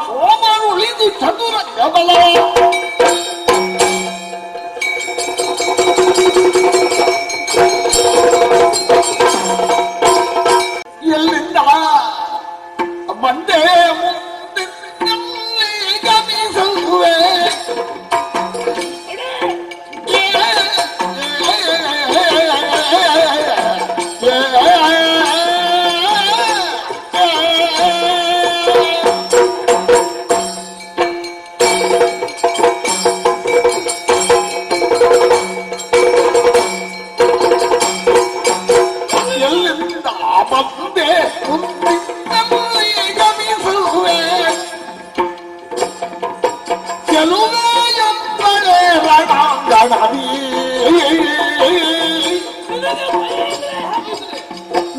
ಸೋಮರುಳಿದು ಚತುರಂಗ ಬಲ ಎಲ್ಲಿಂದ ಬಂದೆ ಮುಂದೆ ಗಮಿಸುವೆ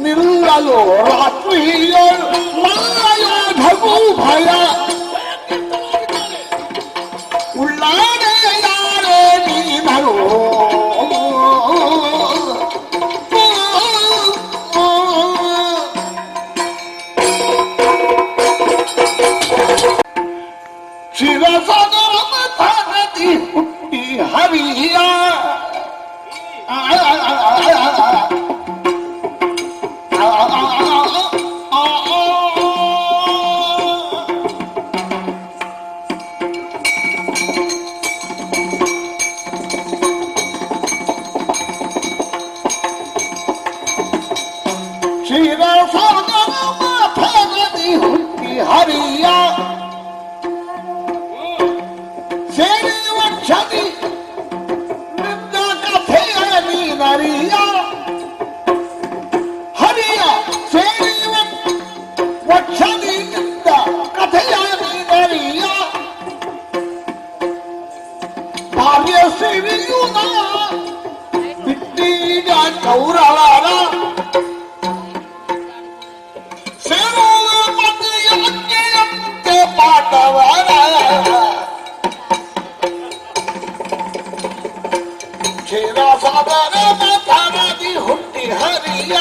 ನಿಲ್ಲಲು ರಾತ್ರಿಯಳು ಮಲ್ಲಯೋಧಗೂ ಭಯ ಉಳ್ಳಾಡೆ ಯಾರೇ ನೀನರು ಶಿರಸದರ ಮಥನದಿ ಹುಟ್ಟಿ ಹರಿಯ ಹರಿಯ ಸೇರಿ ವಕ್ಷದಿ ನಿನ್ನ ಕಥೆಯ ನೀನರಿಯ ಹರಿಯ ಸೇರಿ ವಕ್ಷದಿ ನಿನ್ನ ಕಥೆಯ ನೀನರಿಯ ಭಾರ್ಯ ಸಿರಿಯು ಬಿಟ್ಟೀಗ ಕೌರವರ ಕ್ಷೀರಸಾಗರ ಮಥನದಿ ಹುಟ್ಟಿ ಹರಿಯ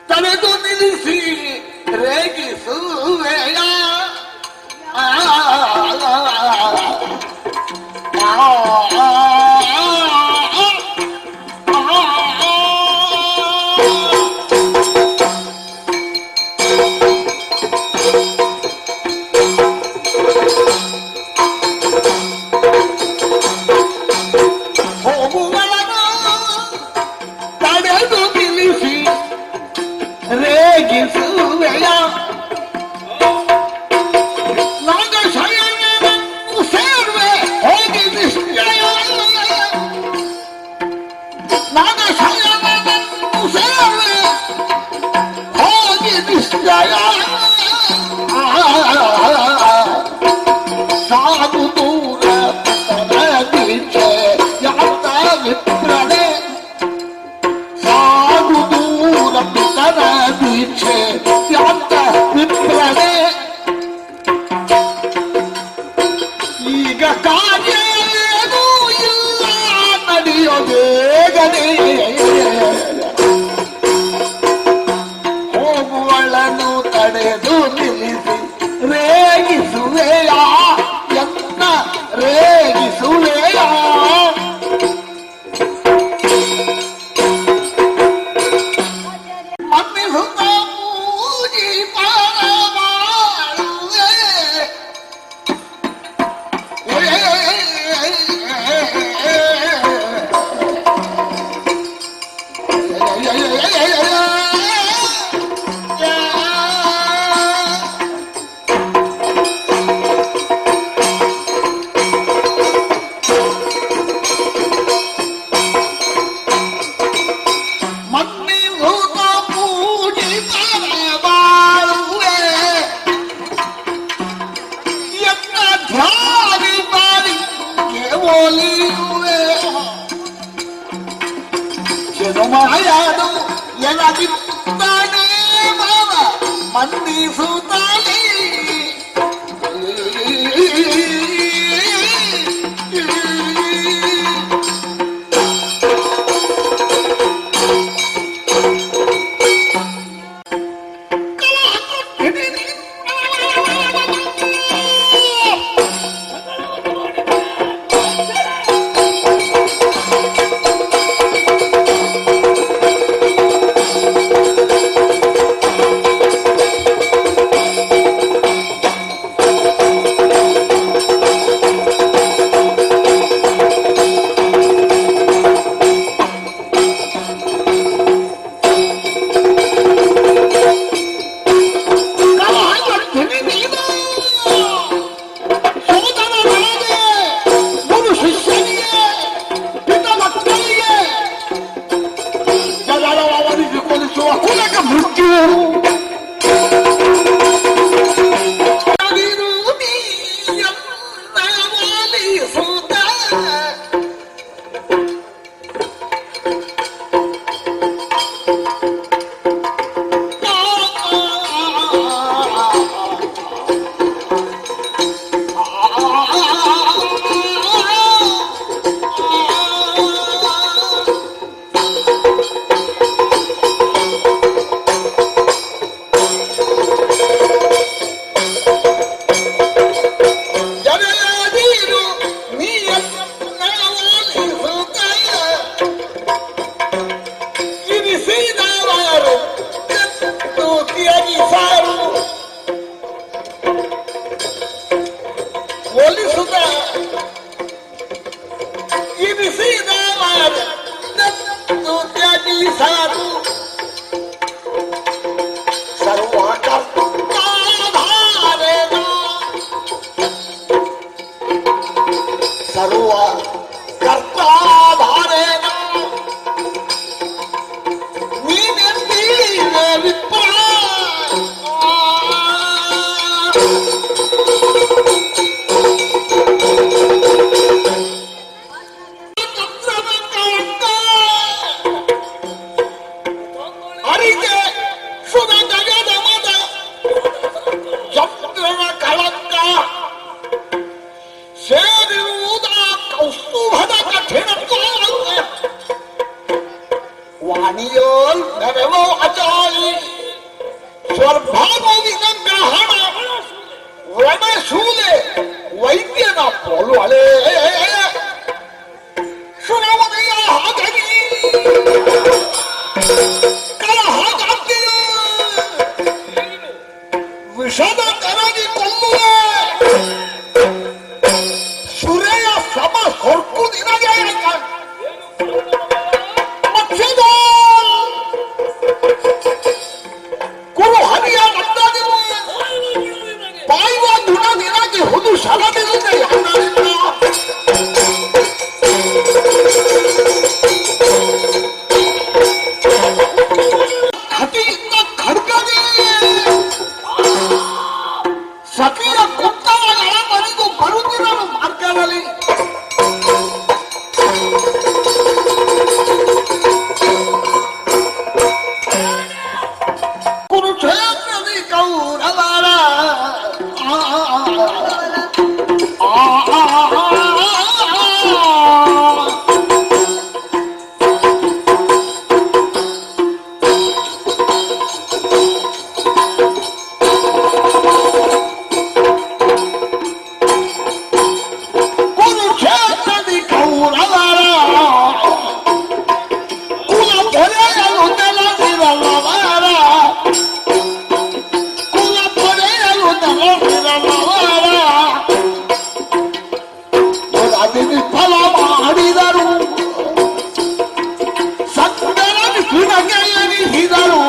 ತಲೆದು ನಿಲ್ಲಿಸಿ ರೇಗಿಸುವೆಯ ಸಾಧು ದೂರ ದೀಕ್ಷೆ ತ್ಯಾಗ ವಿಪ್ರದೆ ಈಗ ಕಾರ್ಯ ಏನೂ ಇಲ್ಲ ನಡೆಯೋ ಬೇಗನೆ ಹೋಗು ಮಾಯಾದು ಎಲಾಗಿದ್ದಾನೆ ಮಾವ ಮಂದಿಸುತ್ತಾನೆ ಸರ್ವ ಕರ್ತಾಧಾರೇನ ನೀನೆಂದೀರೆ ವಿಪ್ರ ಅರಿಗೆ ಸುದ ಜಗದ ಮದ ಚಂದ್ರನ ಕಳಂಕ ಸೇರಿರುವುದ ಕೌಸ್ತುಭದ ಕಠಿಣ ವಾಣಿಯೋಲ್ ನೆರವೋ ಅಚಾಯಿ ಸ್ವರ್ಭಾವಿನ ಗ್ರಹಣ ವ್ರಣಶೂಲೆ ವೈದ್ಯನ ಪೊಲುವಳೆ ಸುರವನೆಯ ಹಾಗನಿ ಕಲಹಾಗಾಗ್ತಿಯ ವಿಷದ ತೆರಗಿ ಕೊಲ್ಲುವೆ ಸುರೆಯ ಸಮ ಹೊರ್ಕು ನಿನಗೆ ಮಕ್ಷದ ಕುರು ಹರಿಯ ನಂದನಿರು ಪಾಯುವ ಗುಣ ನಿನಗೆ ಹುದು ಶಲದಿರುತ್ತದೆ ಯಾರಿಲ್ಲ ನನಗೆ ಎನಿಸಿದರು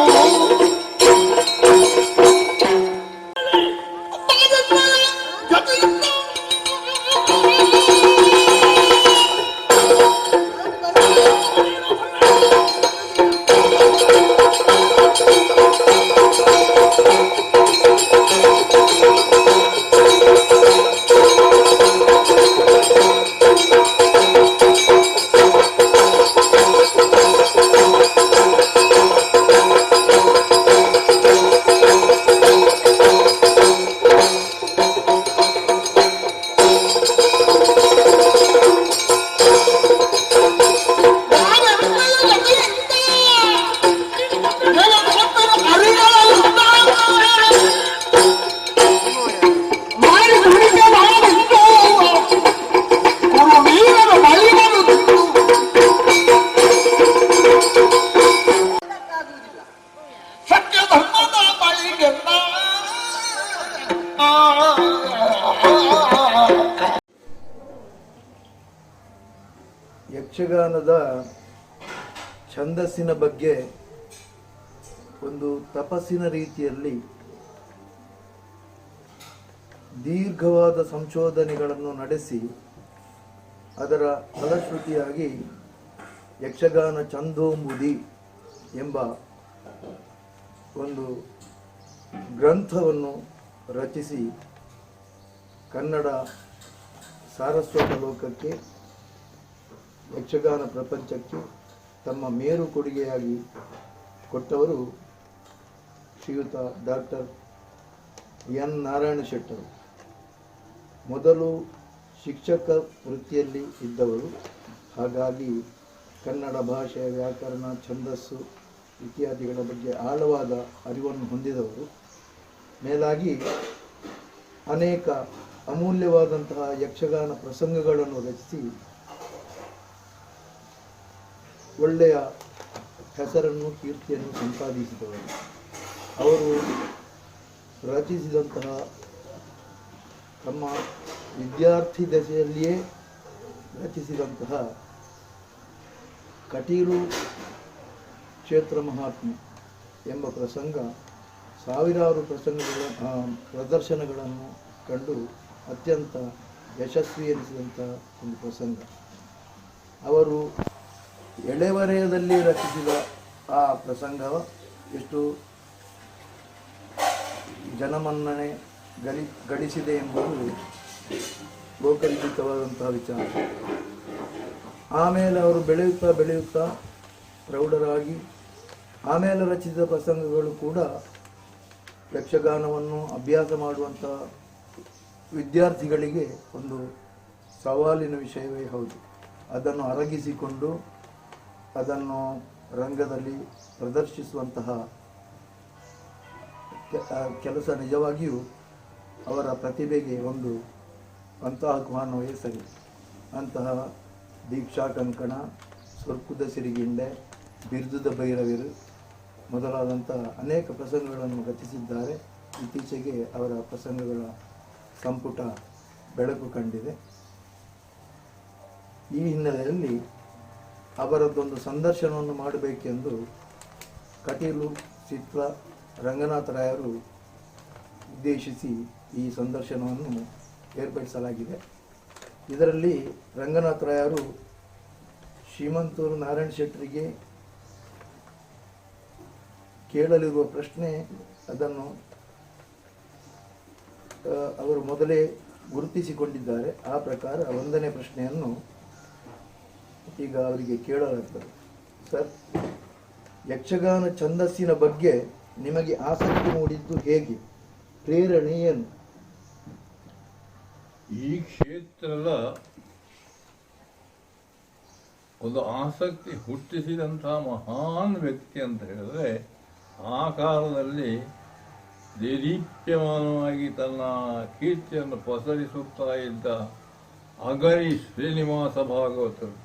ಯಕ್ಷಗಾನದ ಛಂದಸ್ಸಿನ ಬಗ್ಗೆ ಒಂದು ತಪಸ್ಸಿನ ರೀತಿಯಲ್ಲಿ ದೀರ್ಘವಾದ ಸಂಶೋಧನೆಗಳನ್ನು ನಡೆಸಿ ಅದರ ಫಲಶ್ರುತಿಯಾಗಿ ಯಕ್ಷಗಾನ ಛಂದೋಂಬುದಿ ಎಂಬ ಒಂದು ಗ್ರಂಥವನ್ನು ರಚಿಸಿ ಕನ್ನಡ ಸಾರಸ್ವತ ಲೋಕಕ್ಕೆ ಯಕ್ಷಗಾನ ಪ್ರಪಂಚಕ್ಕೆ ತಮ್ಮ ಮೇರು ಕೊಡುಗೆಯಾಗಿ ಕೊಟ್ಟವರು ಶ್ರೀಯುತ ಡಾಕ್ಟರ್ ಎನ್ ನಾರಾಯಣ ಶೆಟ್ಟರು. ಮೊದಲು ಶಿಕ್ಷಕ ವೃತ್ತಿಯಲ್ಲಿ ಇದ್ದವರು, ಹಾಗಾಗಿ ಕನ್ನಡ ಭಾಷೆ, ವ್ಯಾಕರಣ, ಛಂದಸ್ಸು ಇತ್ಯಾದಿಗಳ ಬಗ್ಗೆ ಆಳವಾದ ಅರಿವನ್ನು ಹೊಂದಿದವರು. ಮೇಲಾಗಿ ಅನೇಕ ಅಮೂಲ್ಯವಾದಂತಹ ಯಕ್ಷಗಾನ ಪ್ರಸಂಗಗಳನ್ನು ರಚಿಸಿ ಒಳ್ಳೆಯ ಹೆಸರನ್ನು, ಕೀರ್ತಿಯನ್ನು ಸಂಪಾದಿಸಿದವರು. ಅವರು ರಚಿಸಿದಂತಹ ತಮ್ಮ ವಿದ್ಯಾರ್ಥಿ ದಶೆಯಲ್ಲಿಯೇ ರಚಿಸಿದಂತಹ ಕಟೀಲು ಕ್ಷೇತ್ರ ಮಹಾತ್ಮೆ ಎಂಬ ಪ್ರಸಂಗ ಸಾವಿರಾರು ಪ್ರದರ್ಶನಗಳನ್ನು ಕಂಡು ಅತ್ಯಂತ ಯಶಸ್ವಿ ಎನಿಸಿದಂತಹ ಒಂದು ಪ್ರಸಂಗ. ಅವರು ಎಳೆವರೆಯದಲ್ಲಿ ರಚಿಸಿದ ಆ ಪ್ರಸಂಗ ಎಷ್ಟು ಜನಮನ್ನಣೆ ಗಳಿಸಿದೆ ಎಂಬುದು ಲೋಕಲಿಖಿತವಾದಂತಹ ವಿಚಾರ. ಆಮೇಲೆ ಅವರು ಬೆಳೆಯುತ್ತಾ ಪ್ರೌಢರಾಗಿ ಆಮೇಲೆ ರಚಿಸಿದ ಪ್ರಸಂಗಗಳು ಕೂಡ ಯಕ್ಷಗಾನವನ್ನು ಅಭ್ಯಾಸ ಮಾಡುವಂತಹ ವಿದ್ಯಾರ್ಥಿಗಳಿಗೆ ಒಂದು ಸವಾಲಿನ ವಿಷಯವೇ ಹೌದು. ಅದನ್ನು ಅರಗಿಸಿಕೊಂಡು ಅದನ್ನು ರಂಗದಲ್ಲಿ ಪ್ರದರ್ಶಿಸುವಂತಹ ಕೆಲಸ ನಿಜವಾಗಿಯೂ ಅವರ ಪ್ರತಿಭೆಗೆ ಒಂದು ಅಂತಃಕುಹಾನವೇ ಸರಿ. ಅಂತಹ ದೀಕ್ಷಾ ಕಂಕಣ, ಸ್ವರ್ಪುದ ಸಿರಿಗಿಂಡೆ, ಬಿರ್ದುದ ಭೈರವಿರು ಮೊದಲಾದಂತಹ ಅನೇಕ ಪ್ರಸಂಗಗಳನ್ನು ರಚಿಸಿದ್ದಾರೆ. ಇತ್ತೀಚೆಗೆ ಅವರ ಪ್ರಸಂಗಗಳ ಸಂಪುಟ ಬೆಳಕು ಕಂಡಿದೆ. ಈ ಹಿನ್ನೆಲೆಯಲ್ಲಿ ಅವರದ್ದೊಂದು ಸಂದರ್ಶನವನ್ನು ಮಾಡಬೇಕೆಂದು ಕಟೀಲು ಚಿತ್ರ ರಂಗನಾಥರಾಯರು ಉದ್ದೇಶಿಸಿ ಈ ಸಂದರ್ಶನವನ್ನು ಏರ್ಪಡಿಸಲಾಗಿದೆ. ಇದರಲ್ಲಿ ರಂಗನಾಥರಾಯರು ಶ್ರೀಮಂತೂರು ನಾರಾಯಣ ಶೆಟ್ಟರಿಗೆ ಕೇಳಲಿರುವ ಪ್ರಶ್ನೆ, ಅದನ್ನು ಅವರು ಮೊದಲೇ ಗುರುತಿಸಿಕೊಂಡಿದ್ದಾರೆ. ಆ ಪ್ರಕಾರ 1ನೇ ಪ್ರಶ್ನೆಯನ್ನು ಈಗ ಅವರಿಗೆ ಕೇಳಲಾಗ್ತದೆ. ಸರ್, ಯಕ್ಷಗಾನ ಛಂದಸ್ಸಿನ ಬಗ್ಗೆ ನಿಮಗೆ ಆಸಕ್ತಿ ಮೂಡಿದ್ದು ಹೇಗೆ? ಪ್ರೇರಣೆ ಏನು? ಈ ಕ್ಷೇತ್ರದ ಒಂದು ಆಸಕ್ತಿ ಹುಟ್ಟಿಸಿದಂತಹ ಮಹಾನ್ ವ್ಯಕ್ತಿ ಅಂತ ಹೇಳಿದ್ರೆ, ಆ ಕಾಲದಲ್ಲಿ ದೇದೀಪ್ಯಮಾನವಾಗಿ ತನ್ನ ಕೀರ್ತಿಯನ್ನು ಪಸರಿಸುತ್ತಾ ಇದ್ದ ಅಗರಿ ಶ್ರೀನಿವಾಸ ಭಾಗವತರು.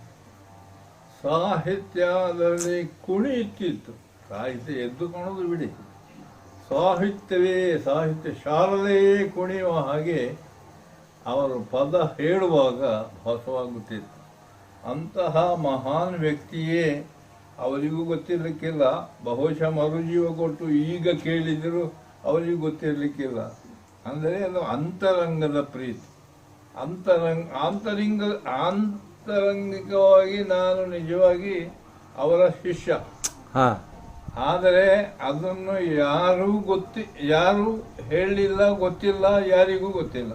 ಸಾಹಿತ್ಯದಲ್ಲಿ ಕುಣಿಯುತ್ತಿತ್ತು. ಸಾಹಿತ್ಯ ಎದ್ದು ಕಾಣೋದು ಬಿಡಿ, ಸಾಹಿತ್ಯ ಶಾರದೆಯೇ ಕುಣಿಯುವ ಹಾಗೆ ಅವರು ಪದ ಹೇಳುವಾಗ ಭಾಸವಾಗುತ್ತಿತ್ತು. ಅಂತಹ ಮಹಾನ್ ವ್ಯಕ್ತಿಯೇ ಅವರಿಗೂ ಗೊತ್ತಿರಲಿಕ್ಕಿಲ್ಲ. ಬಹುಶಃ ಮರುಜೀವ ಕೊಟ್ಟು ಈಗ ಕೇಳಿದರೂ ಅವರಿಗೂ ಗೊತ್ತಿರಲಿಕ್ಕಿಲ್ಲ. ಅಂದರೆ ಅದು ಅಂತರಂಗದ ಪ್ರೀತಿ. ಆಂತರಂಗಿಕವಾಗಿ ನಾನು ನಿಜವಾಗಿ ಅವರ ಶಿಷ್ಯ. ಆದರೆ ಅದನ್ನು ಯಾರು ಹೇಳಿಲ್ಲ, ಗೊತ್ತಿಲ್ಲ, ಯಾರಿಗೂ ಗೊತ್ತಿಲ್ಲ.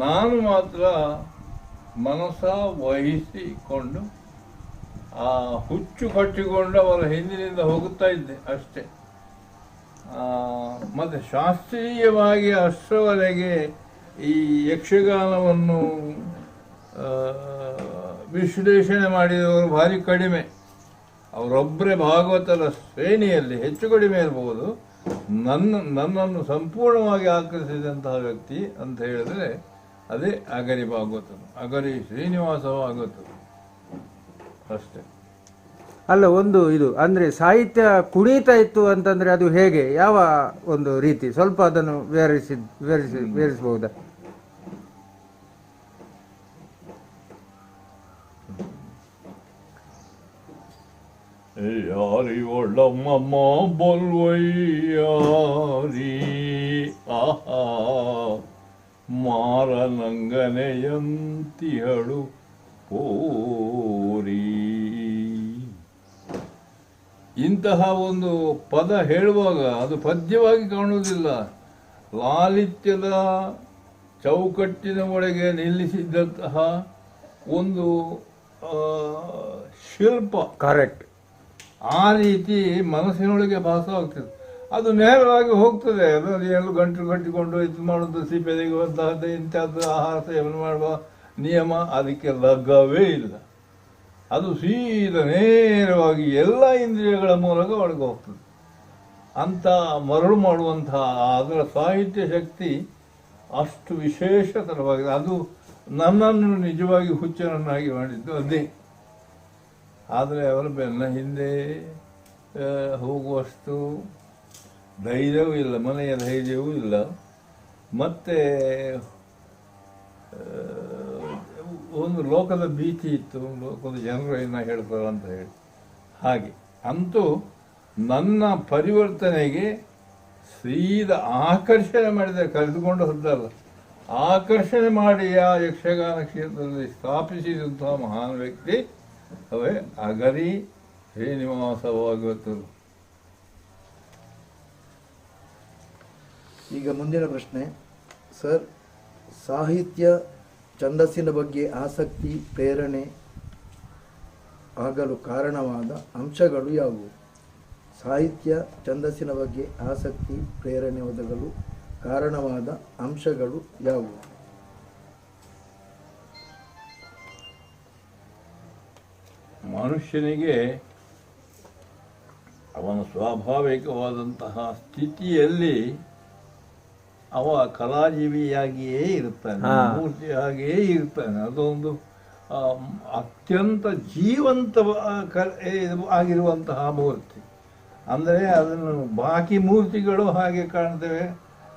ನಾನು ಮಾತ್ರ ಮನಸ್ಸ ವಹಿಸಿಕೊಂಡು ಆ ಹುಚ್ಚು ಕಟ್ಟಿಕೊಂಡು ಅವರ ಹಿಂದಿನಿಂದ ಹೋಗುತ್ತಾ ಇದ್ದೆ ಅಷ್ಟೇ. ಮತ್ತು ಶಾಸ್ತ್ರೀಯವಾಗಿ ಅಷ್ಟರವರೆಗೆ ಈ ಯಕ್ಷಗಾನವನ್ನು ವಿಶ್ಲೇಷಣೆ ಮಾಡಿದವರು ಭಾರಿ ಕಡಿಮೆ. ಅವರೊಬ್ಬರೇ ಭಾಗವತರ ಶ್ರೇಣಿಯಲ್ಲಿ ಹೆಚ್ಚು ಕಡಿಮೆ ಇರಬಹುದು. ನನ್ನನ್ನು ಸಂಪೂರ್ಣವಾಗಿ ಆಕರ್ಷಿಸಿದಂತಹ ವ್ಯಕ್ತಿ ಅಂತ ಹೇಳಿದ್ರೆ ಅದೇ ಅಗರಿ ಭಾಗವತರು, ಅಗರಿ ಶ್ರೀನಿವಾಸ ಭಾಗವತರು ಅಷ್ಟೇ. ಅಲ್ಲ, ಒಂದು ಇದು ಅಂದ್ರೆ ಸಾಹಿತ್ಯ ಕುಣಿತಾ ಇತ್ತು ಅಂತಂದ್ರೆ ಅದು ಹೇಗೆ, ಯಾವ ಒಂದು ರೀತಿ, ಸ್ವಲ್ಪ ಅದನ್ನು ವಿವರಿಸಬಹುದಾ? ಯಾರಿ ಒಳ್ಳಮ್ಮ ಬೊಲ್ವಯ್ಯಾರಿ ಆಹಾ ಮಾರನಂಗನೆಯಂತಿಹಳು ಪೋರಿ. ಇಂತಹ ಒಂದು ಪದ ಹೇಳುವಾಗ ಅದು ಪದ್ಯವಾಗಿ ಕಾಣುವುದಿಲ್ಲ. ಲಾಲಿತ್ಯದ ಚೌಕಟ್ಟಿನ ಒಳಗೆ ನಿಲ್ಲಿಸಿದ್ದಂತಹ ಒಂದು ಶಿಲ್ಪ. ಕರೆಕ್ಟ್. ಆ ರೀತಿ ಮನಸ್ಸಿನೊಳಗೆ ಭಾಸವಾಗ್ತದೆ. ಅದು ನೇರವಾಗಿ ಹೋಗ್ತದೆ. ಅದರಲ್ಲಿ ಎರಡು ಗಂಟು ಕಟ್ಟಿಕೊಂಡು ಇದು ಮಾಡೋದು, ಸಿಪೆ ತೆಗೆಯುವಂತಹದ್ದು, ಇಂಥದ್ದು ಆಹಾರ ಸೇವನೆ ಮಾಡುವ ನಿಯಮ ಅದಕ್ಕೆ ಲಗ್ಗವೇ ಇಲ್ಲ. ಅದು ಸೀದಾ ನೇರವಾಗಿ ಎಲ್ಲ ಇಂದ್ರಿಯಗಳ ಮೂಲಕ ಒಳಗೆ ಹೋಗ್ತದೆ. ಅಂತ ಮರಳು ಮಾಡುವಂತಹ ಅದರ ಸಾಹಿತ್ಯ ಶಕ್ತಿ ಅಷ್ಟು ವಿಶೇಷತರವಾಗಿದೆ. ಅದು ನನ್ನನ್ನು ನಿಜವಾಗಿ ಹುಚ್ಚನನ್ನಾಗಿ ಮಾಡಿದ್ದು ಅದೇ. ಆದರೆ ಅವರ ಬೆನ್ನ ಹಿಂದೆ ಹೋಗುವಷ್ಟು ಧೈರ್ಯವೂ ಇಲ್ಲ, ಮನೆಯ ಧೈರ್ಯವೂ ಇಲ್ಲ. ಮತ್ತು ಒಂದು ಲೋಕದ ಭೀತಿ ಇತ್ತು, ಲೋಕದ ಜನರು ಏನ ಹೇಳ್ತಾರೆ ಅಂತ ಹೇಳಿ. ಹಾಗೆ ಅಂತೂ ನನ್ನ ಪರಿವರ್ತನೆಗೆ ಸೀದಾ ಆಕರ್ಷಣೆ ಮಾಡಿದೆ, ಕರೆದುಕೊಂಡು ಹೋದಲ್ಲ, ಆಕರ್ಷಣೆ ಮಾಡಿ ಆ ಯಕ್ಷಗಾನ ಕ್ಷೇತ್ರದಲ್ಲಿ ಸ್ಥಾಪಿಸಿದಂತಹ ಮಹಾನ್ ವ್ಯಕ್ತಿ ಅವೇ ಅಗರಿ ಶ್ರೀನಿವಾಸ ಭಾಗವತರು. ಈಗ ಮುಂದಿನ ಪ್ರಶ್ನೆ ಸರ್, ಸಾಹಿತ್ಯ ಛಂದಸ್ಸಿನ ಬಗ್ಗೆ ಆಸಕ್ತಿ ಪ್ರೇರಣೆ ಆಗಲು ಕಾರಣವಾದ ಅಂಶಗಳು ಯಾವುವು? ಸಾಹಿತ್ಯ ಛಂದಸ್ಸಿನ ಬಗ್ಗೆ ಆಸಕ್ತಿ ಪ್ರೇರಣೆ ಒದಗಲು ಕಾರಣವಾದ ಅಂಶಗಳು ಯಾವುವು? ಮನುಷ್ಯನಿಗೆ ಅವನ ಸ್ವಾಭಾವಿಕವಾದಂತಹ ಸ್ಥಿತಿಯಲ್ಲಿ ಅವ ಕಲಾಜೀವಿಯಾಗಿಯೇ ಇರ್ತಾನೆ, ಮೂರ್ತಿಯಾಗಿಯೇ ಇರ್ತಾನೆ. ಅದೊಂದು ಅತ್ಯಂತ ಜೀವಂತ ಆಗಿರುವಂತಹ ಮೂರ್ತಿ. ಅಂದರೆ ಅದನ್ನು ಬಾಕಿ ಮೂರ್ತಿಗಳು ಹಾಗೆ ಕಾಣ್ತವೆ,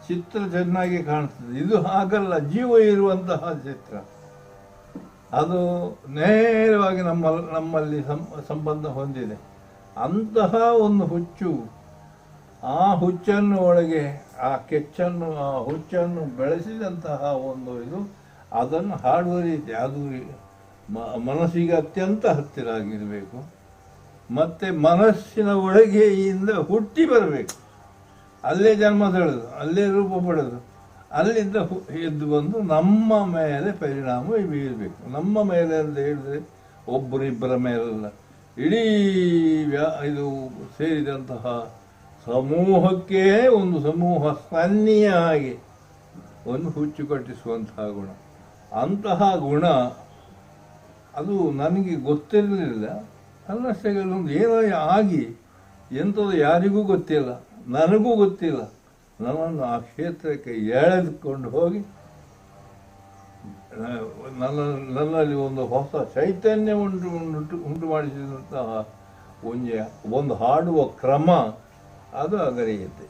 ಚಿತ್ರ ಚೆನ್ನಾಗಿ ಕಾಣ್ತದೆ. ಇದು ಹಾಗಲ್ಲ, ಜೀವ ಇರುವಂತಹ ಚಿತ್ರ. ಅದು ನೇರವಾಗಿ ನಮ್ಮಲ್ಲಿ ಸಂಬಂಧ ಹೊಂದಿದೆ. ಅಂತಹ ಒಂದು ಹುಚ್ಚು, ಆ ಹುಚ್ಚನ್ನು ಒಳಗೆ ಆ ಕೆಚ್ಚನ್ನು, ಆ ಹುಚ್ಚನ್ನು ಬೆಳೆಸಿದಂತಹ ಒಂದು ಇದು, ಅದನ್ನು ಹಾಡುವ ರೀತಿ ಅದು ಮನಸ್ಸಿಗೆ ಅತ್ಯಂತ ಹತ್ತಿರ ಆಗಿರಬೇಕು. ಮತ್ತು ಮನಸ್ಸಿನ ಒಳಗೆಯಿಂದ ಹುಟ್ಟಿ ಬರಬೇಕು. ಅಲ್ಲೇ ಜನ್ಮ ತಳೆದು, ಅಲ್ಲೇ ರೂಪ ಪಡೆದು, ಅಲ್ಲಿಂದ ಎದ್ದು ಬಂದು ನಮ್ಮ ಮೇಲೆ ಪರಿಣಾಮ ಬೀರಬೇಕು. ನಮ್ಮ ಮೇಲೆ ಅಂತ ಹೇಳಿದ್ರೆ ಒಬ್ಬರಿಬ್ಬರ ಮೇಲಲ್ಲ, ಇಡೀ ಇದು ಸೇರಿದಂತಹ ಸಮೂಹಕ್ಕೆ ಒಂದು ಸಮೂಹ ಸನ್ನಿಯ ಹಾಗೆ ಒಂದು ಹುಚ್ಚು ಕಟ್ಟಿಸುವಂತಹ ಗುಣ. ಅಂತಹ ಗುಣ ಅದು ನನಗೆ ಗೊತ್ತಿರಲಿಲ್ಲ. ಅನ್ನಷ್ಟೇ ಒಂದು ಏನೋ ಆಗಿ ಎಂಥದ್ದು ಯಾರಿಗೂ ಗೊತ್ತಿಲ್ಲ, ನನಗೂ ಗೊತ್ತಿಲ್ಲ. ನನ್ನನ್ನು ಆ ಕ್ಷೇತ್ರಕ್ಕೆ ಎಳೆದುಕೊಂಡು ಹೋಗಿ ನನ್ನಲ್ಲಿ ಒಂದು ಹೊಸ ಚೈತನ್ಯ ಉಂಟು ಮಾಡಿಸಿದಂತಹ ಒಂದು ಹಾಡುವ ಕ್ರಮ ಅದು ಅಗರಿಯುತ್ತೆ.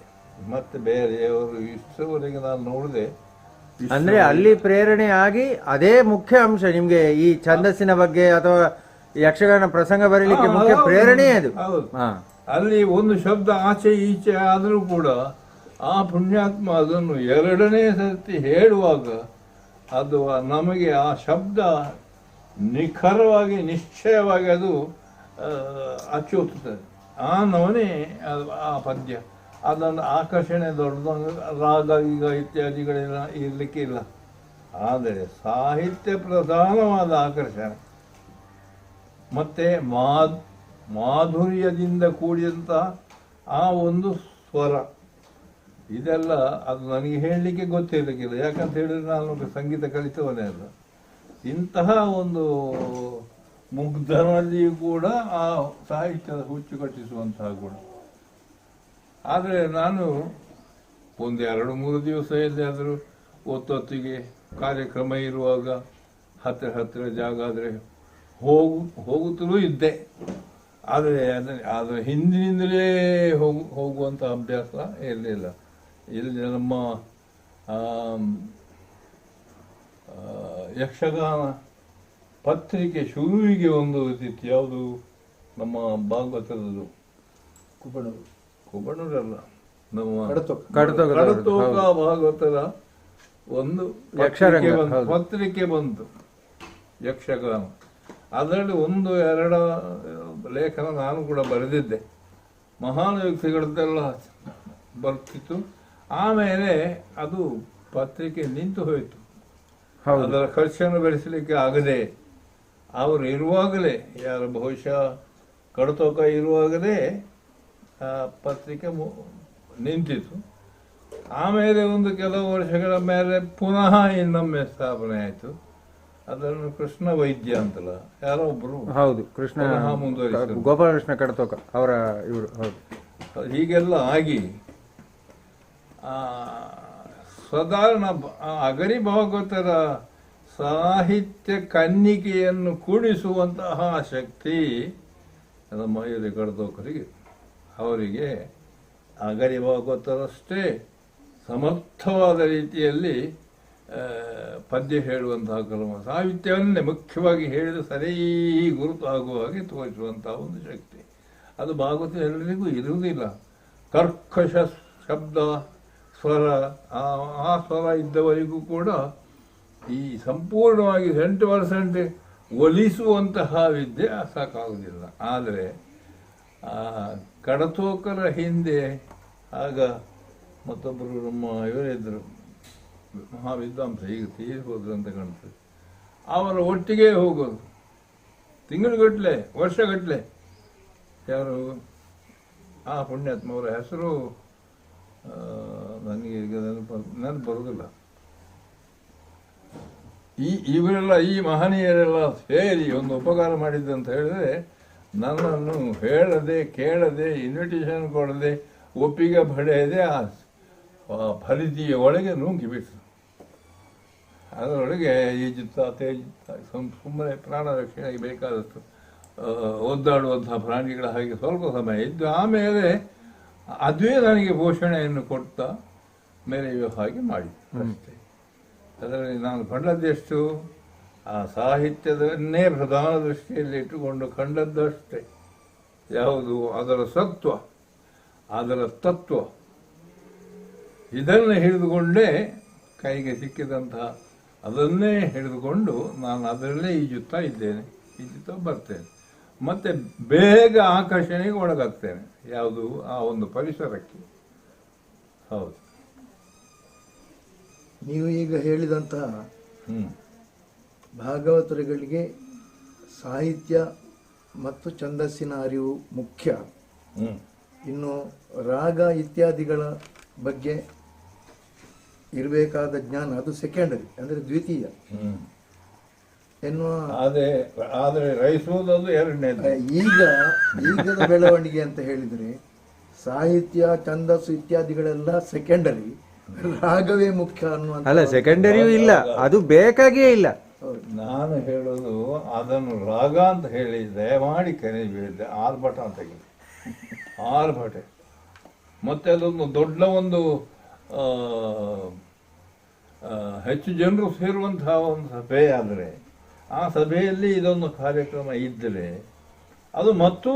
ಮತ್ತೆ ಬೇರೆಯವರು ಇಷ್ಟವರೆಗೆ ನಾನು ನೋಡಿದೆ. ಅಂದ್ರೆ ಅಲ್ಲಿ ಪ್ರೇರಣೆ ಆಗಿ ಅದೇ ಮುಖ್ಯ ಅಂಶ ನಿಮ್ಗೆ ಈ ಛಂದಸ್ಸಿನ ಬಗ್ಗೆ ಅಥವಾ ಯಕ್ಷಗಾನ ಪ್ರಸಂಗ ಬರೀಲಿಕ್ಕೆ ಹಾ, ಮುಖ್ಯ ಹೌದು. ಪ್ರೇರಣೆಯೇ ಅದು. ಹೌದು. ಹಾ, ಅಲ್ಲಿ ಒಂದು ಶಬ್ದ ಆಚೆ ಈಚೆ ಆದರೂ ಕೂಡ ಆ ಪುಣ್ಯಾತ್ಮ ಅದನ್ನು ಎರಡನೇ ಸರ್ತಿ ಹೇಳುವಾಗ ಅದು ನಮಗೆ ಆ ಶಬ್ದ ನಿಖರವಾಗಿ ನಿಶ್ಚಯವಾಗಿ ಅದು ಅಚ್ಚೊತ್ತುತ್ತದೆ. ಆ ನವನೇ ಆ ಪದ್ಯ. ಅದನ್ನು ಆಕರ್ಷಣೆ ದೊಡ್ಡದು ರಾಗ ಈಗ ಇತ್ಯಾದಿಗಳೆಲ್ಲ ಇರಲಿಕ್ಕೆ ಇಲ್ಲ. ಆದರೆ ಸಾಹಿತ್ಯ ಪ್ರಧಾನವಾದ ಆಕರ್ಷಣೆ ಮತ್ತು ಮಾಧುರ್ಯದಿಂದ ಕೂಡಿದಂಥ ಆ ಒಂದು ಸ್ವರ, ಇದೆಲ್ಲ ಅದು ನನಗೆ ಹೇಳಲಿಕ್ಕೆ ಗೊತ್ತಿರಲಿಕ್ಕಿಲ್ಲ. ಯಾಕಂತ ಹೇಳಿದ್ರೆ ನಾನು ಸಂಗೀತ ಕಲಿತವನೇ ಅಲ್ಲ. ಇಂತಹ ಒಂದು ಮುಗ್ಧನಲ್ಲಿಯೂ ಕೂಡ ಆ ಸಾಹಿತ್ಯದ ಹುಚ್ಚು ಕಟ್ಟಿಸುವಂತಹ ಗುಣ. ಆದರೆ ನಾನು ಒಂದು 2-3 ದಿವಸ ಎಲ್ಲಿಯಾದರೂ ಒತ್ತೊತ್ತಿಗೆ ಕಾರ್ಯಕ್ರಮ ಇರುವಾಗ ಹತ್ತಿರ ಜಾಗ ಆದರೆ ಹೋಗುತ್ತಲೂ ಇದ್ದೆ. ಆದರೆ ಅದರ ಹಿಂದಿನಿಂದಲೇ ಹೋಗುವಂಥ ಅಭ್ಯಾಸ ಇರಲಿಲ್ಲ. ಇಲ್ಲಿ ನಮ್ಮ ಯಕ್ಷಗಾನ ಪತ್ರಿಕೆ ಶುರುವಿಗೆ ಒಂದು ಇತ್ತು. ಯಾವುದು? ನಮ್ಮ ಭಾಗವತರದ್ದು ಕುಬಣೂರಲ್ಲ, ನಮ್ಮ ಕಡತೋಕ ಭಾಗವತರ ಒಂದು ಪತ್ರಿಕೆ ಬಂತು, ಯಕ್ಷಗಾನ. ಅದರಲ್ಲಿ 1-2 ಲೇಖನ ನಾನು ಕೂಡ ಬರೆದಿದ್ದೆ. ಮಹಾನ್ ವ್ಯಕ್ತಿಗಳದ್ದೆಲ್ಲ ಬರ್ತಿತ್ತು. ಆಮೇಲೆ ಅದು ಪತ್ರಿಕೆ ನಿಂತು ಹೋಯಿತು. ಅದರ ಖರ್ಚನ್ನು ಬೆಳೆಸಲಿಕ್ಕೆ ಆಗದೆ, ಅವರು ಇರುವಾಗಲೇ, ಯಾರು ಬಹುಶಃ ಕಡತೋಕ ಇರುವಾಗಲೇ ಪತ್ರಿಕೆ ನಿಂತಿತು. ಆಮೇಲೆ ಒಂದು ಕೆಲವು ವರ್ಷಗಳ ಮೇಲೆ ಪುನಃ ಇನ್ನೊಮ್ಮೆ ಸ್ಥಾಪನೆ ಆಯಿತು. ಅದನ್ನು ಕೃಷ್ಣ ವೈದ್ಯ ಅಂತಲ್ಲ ಯಾರೋ ಒಬ್ರು, ಹೌದು, ಕೃಷ್ಣ ಮುಂದುವರಿಸಿದರು, ಗೋಪಾಲಕೃಷ್ಣ ಕಡತೋಕ ಅವರ ಇವರು. ಹೌದು, ಹೀಗೆಲ್ಲ ಆಗಿ ಸಾಧಾರಣ ಅಗರಿ ಭಾಗವತರ ಸಾಹಿತ್ಯ ಕನ್ನಿಕೆಯನ್ನು ಕೂಡಿಸುವಂತಹ ಶಕ್ತಿ ನಮ್ಮ ಮಯೂರಿ ಕಡತೋಕರಿಗೆ. ಅವರಿಗೆ ಅಗರಿ ಭಾಗವತರಷ್ಟೇ ಸಮರ್ಥವಾದ ರೀತಿಯಲ್ಲಿ ಪದ್ಯ ಹೇಳುವಂತಹ ಕ್ರಮ, ಸಾಹಿತ್ಯವನ್ನೇ ಮುಖ್ಯವಾಗಿ ಹೇಳಿದ ಸರಿ ಗುರುತು ಆಗುವ ಹಾಗೆ ತೋರಿಸುವಂತಹ ಒಂದು ಶಕ್ತಿ ಅದು ಭಾಗವತ ಎಲ್ಲರಿಗೂ ಇರುವುದಿಲ್ಲ. ಕರ್ಕಶ ಶಬ್ದ ಸ್ವರ, ಆ ಸ್ವರ ಇದ್ದವರಿಗೂ ಕೂಡ ಈ ಸಂಪೂರ್ಣವಾಗಿ 100% ಒಲಿಸುವಂತಹ ವಿದ್ಯೆ ಸಾಕಾಗುವುದಿಲ್ಲ. ಆದರೆ ಕಡತೋಕರ ಹಿಂದೆ ಆಗ ಮತ್ತೊಬ್ಬರು ನಮ್ಮ ಇವರಿದ್ದರು, ಮಹಾವಿದ್ವಾಂಸ, ಈಗ ತೀರಿಸೋದು ಅಂತ ಕಾಣ್ತದೆ. ಅವರ ಒಟ್ಟಿಗೆ ಹೋಗೋದು ತಿಂಗಳುಗಟ್ಟಲೆ, ವರ್ಷಗಟ್ಟಲೆ. ಯಾರು ಆ ಪುಣ್ಯಾತ್ಮ, ಅವರ ಹೆಸರು ನನಗೆ ಈಗ ನೆನಪು ಬರೋದಿಲ್ಲ. ಇವರೆಲ್ಲ, ಈ ಮಹನೀಯರೆಲ್ಲ ಸೇರಿ ಒಂದು ಉಪಕಾರ ಮಾಡಿದ್ದಂತ ಹೇಳಿದ್ರೆ, ನನ್ನನ್ನು ಹೇಳದೆ ಕೇಳದೆ ಇನ್ವಿಟೇಷನ್ ಕೊಡದೆ ಒಪ್ಪಿಗೆ ಪಡೆಯದೆ ಆ ಫಲಿತಿಯ ಒಳಗೆ ನುಂಗಿಬಿಟ್ರು. ಅದರೊಳಗೆ ಈಜುತ್ತಾ ತೇಜುತ್ತಾ ಸುಮ್ಮನೆ ಪ್ರಾಣ ರಕ್ಷಣೆಗೆ ಬೇಕಾದಷ್ಟು ಒದ್ದಾಡುವಂತಹ ಪ್ರಾಣಿಗಳ ಹಾಗೆ ಸ್ವಲ್ಪ ಸಮಯ ಇದ್ದು, ಆಮೇಲೆ ಅದುವೇ ನನಗೆ ಪೋಷಣೆಯನ್ನು ಕೊಡ್ತಾ ಮೇಲೆಯುವ ಹಾಗೆ ಮಾಡಿ ಅಷ್ಟೇ. ಅದರಲ್ಲಿ ನಾನು ಕಂಡದ್ದೆಷ್ಟು ಆ ಸಾಹಿತ್ಯದನ್ನೇ ಪ್ರಧಾನ ದೃಷ್ಟಿಯಲ್ಲಿ ಇಟ್ಟುಕೊಂಡು ಕಂಡದ್ದು ಅಷ್ಟೇ. ಯಾವುದು? ಅದರ ಸತ್ವ, ಅದರ ತತ್ವ, ಇದನ್ನು ಹಿಡಿದುಕೊಂಡೇ ಕೈಗೆ ಸಿಕ್ಕಿದಂತಹ ಅದನ್ನೇ ಹಿಡಿದುಕೊಂಡು ನಾನು ಅದರಲ್ಲೇ ಈಜುತ್ತಾ ಇದ್ದೇನೆ, ಈಜುತ್ತಾ ಬರ್ತೇನೆ. ಮತ್ತೆ ಬೇಗ ಆಕರ್ಷಣೆಗೆ ಒಳಗಾಗ್ತೇನೆ. ಯಾವುದು? ಆ ಒಂದು ಪರಿಸರಕ್ಕೆ. ಹೌದು, ನೀವು ಈಗ ಹೇಳಿದಂತಹ ಭಾಗವತರುಗಳಿಗೆ ಸಾಹಿತ್ಯ ಮತ್ತು ಛಂದಸ್ಸಿನ ಅರಿವು ಮುಖ್ಯ. ಇನ್ನು ರಾಗ ಇತ್ಯಾದಿಗಳ ಬಗ್ಗೆ ಇರಬೇಕಾದ ಜ್ಞಾನ ಅದು ಸೆಕೆಂಡರಿ, ಅಂದರೆ ದ್ವಿತೀಯ ಎನ್ನುವ. ಆದರೆ ರೈಸುವುದು ಎರಡನೇದು. ಈಗದ ಬೆಳವಣಿಗೆ ಅಂತ ಹೇಳಿದರೆ ಸಾಹಿತ್ಯ ಛಂದಸ್ಸು ಇತ್ಯಾದಿಗಳೆಲ್ಲ ಸೆಕೆಂಡರಿ, ರಾಗವೇ ಮುಖ್ಯ ಅನ್ನುವಂಥ. ಅಲ್ಲ, ಸೆಕೆಂಡರಿಯೂ ಇಲ್ಲ, ಅದು ಬೇಕಾಗಿಯೇ ಇಲ್ಲ. ನಾನು ಹೇಳೋದು ಅದನ್ನು ರಾಗ ಅಂತ ಹೇಳಿ ದಯಮಾಡಿ ಕರೆ ಬೀಳಿದ್ದೆ ಆರ್ಭಟ ಅಂತ ಹೇಳಿ, ಆರ್ಭಟೆ. ಮತ್ತೆ ಅದೊಂದು ದೊಡ್ಡ ಒಂದು ಹೆಚ್ಚು ಜನರು ಸೇರುವಂತಹ ಒಂದು ಸಭೆ ಆದರೆ ಆ ಸಭೆಯಲ್ಲಿ ಇದೊಂದು ಕಾರ್ಯಕ್ರಮ ಇದ್ದರೆ ಅದು ಮತ್ತೂ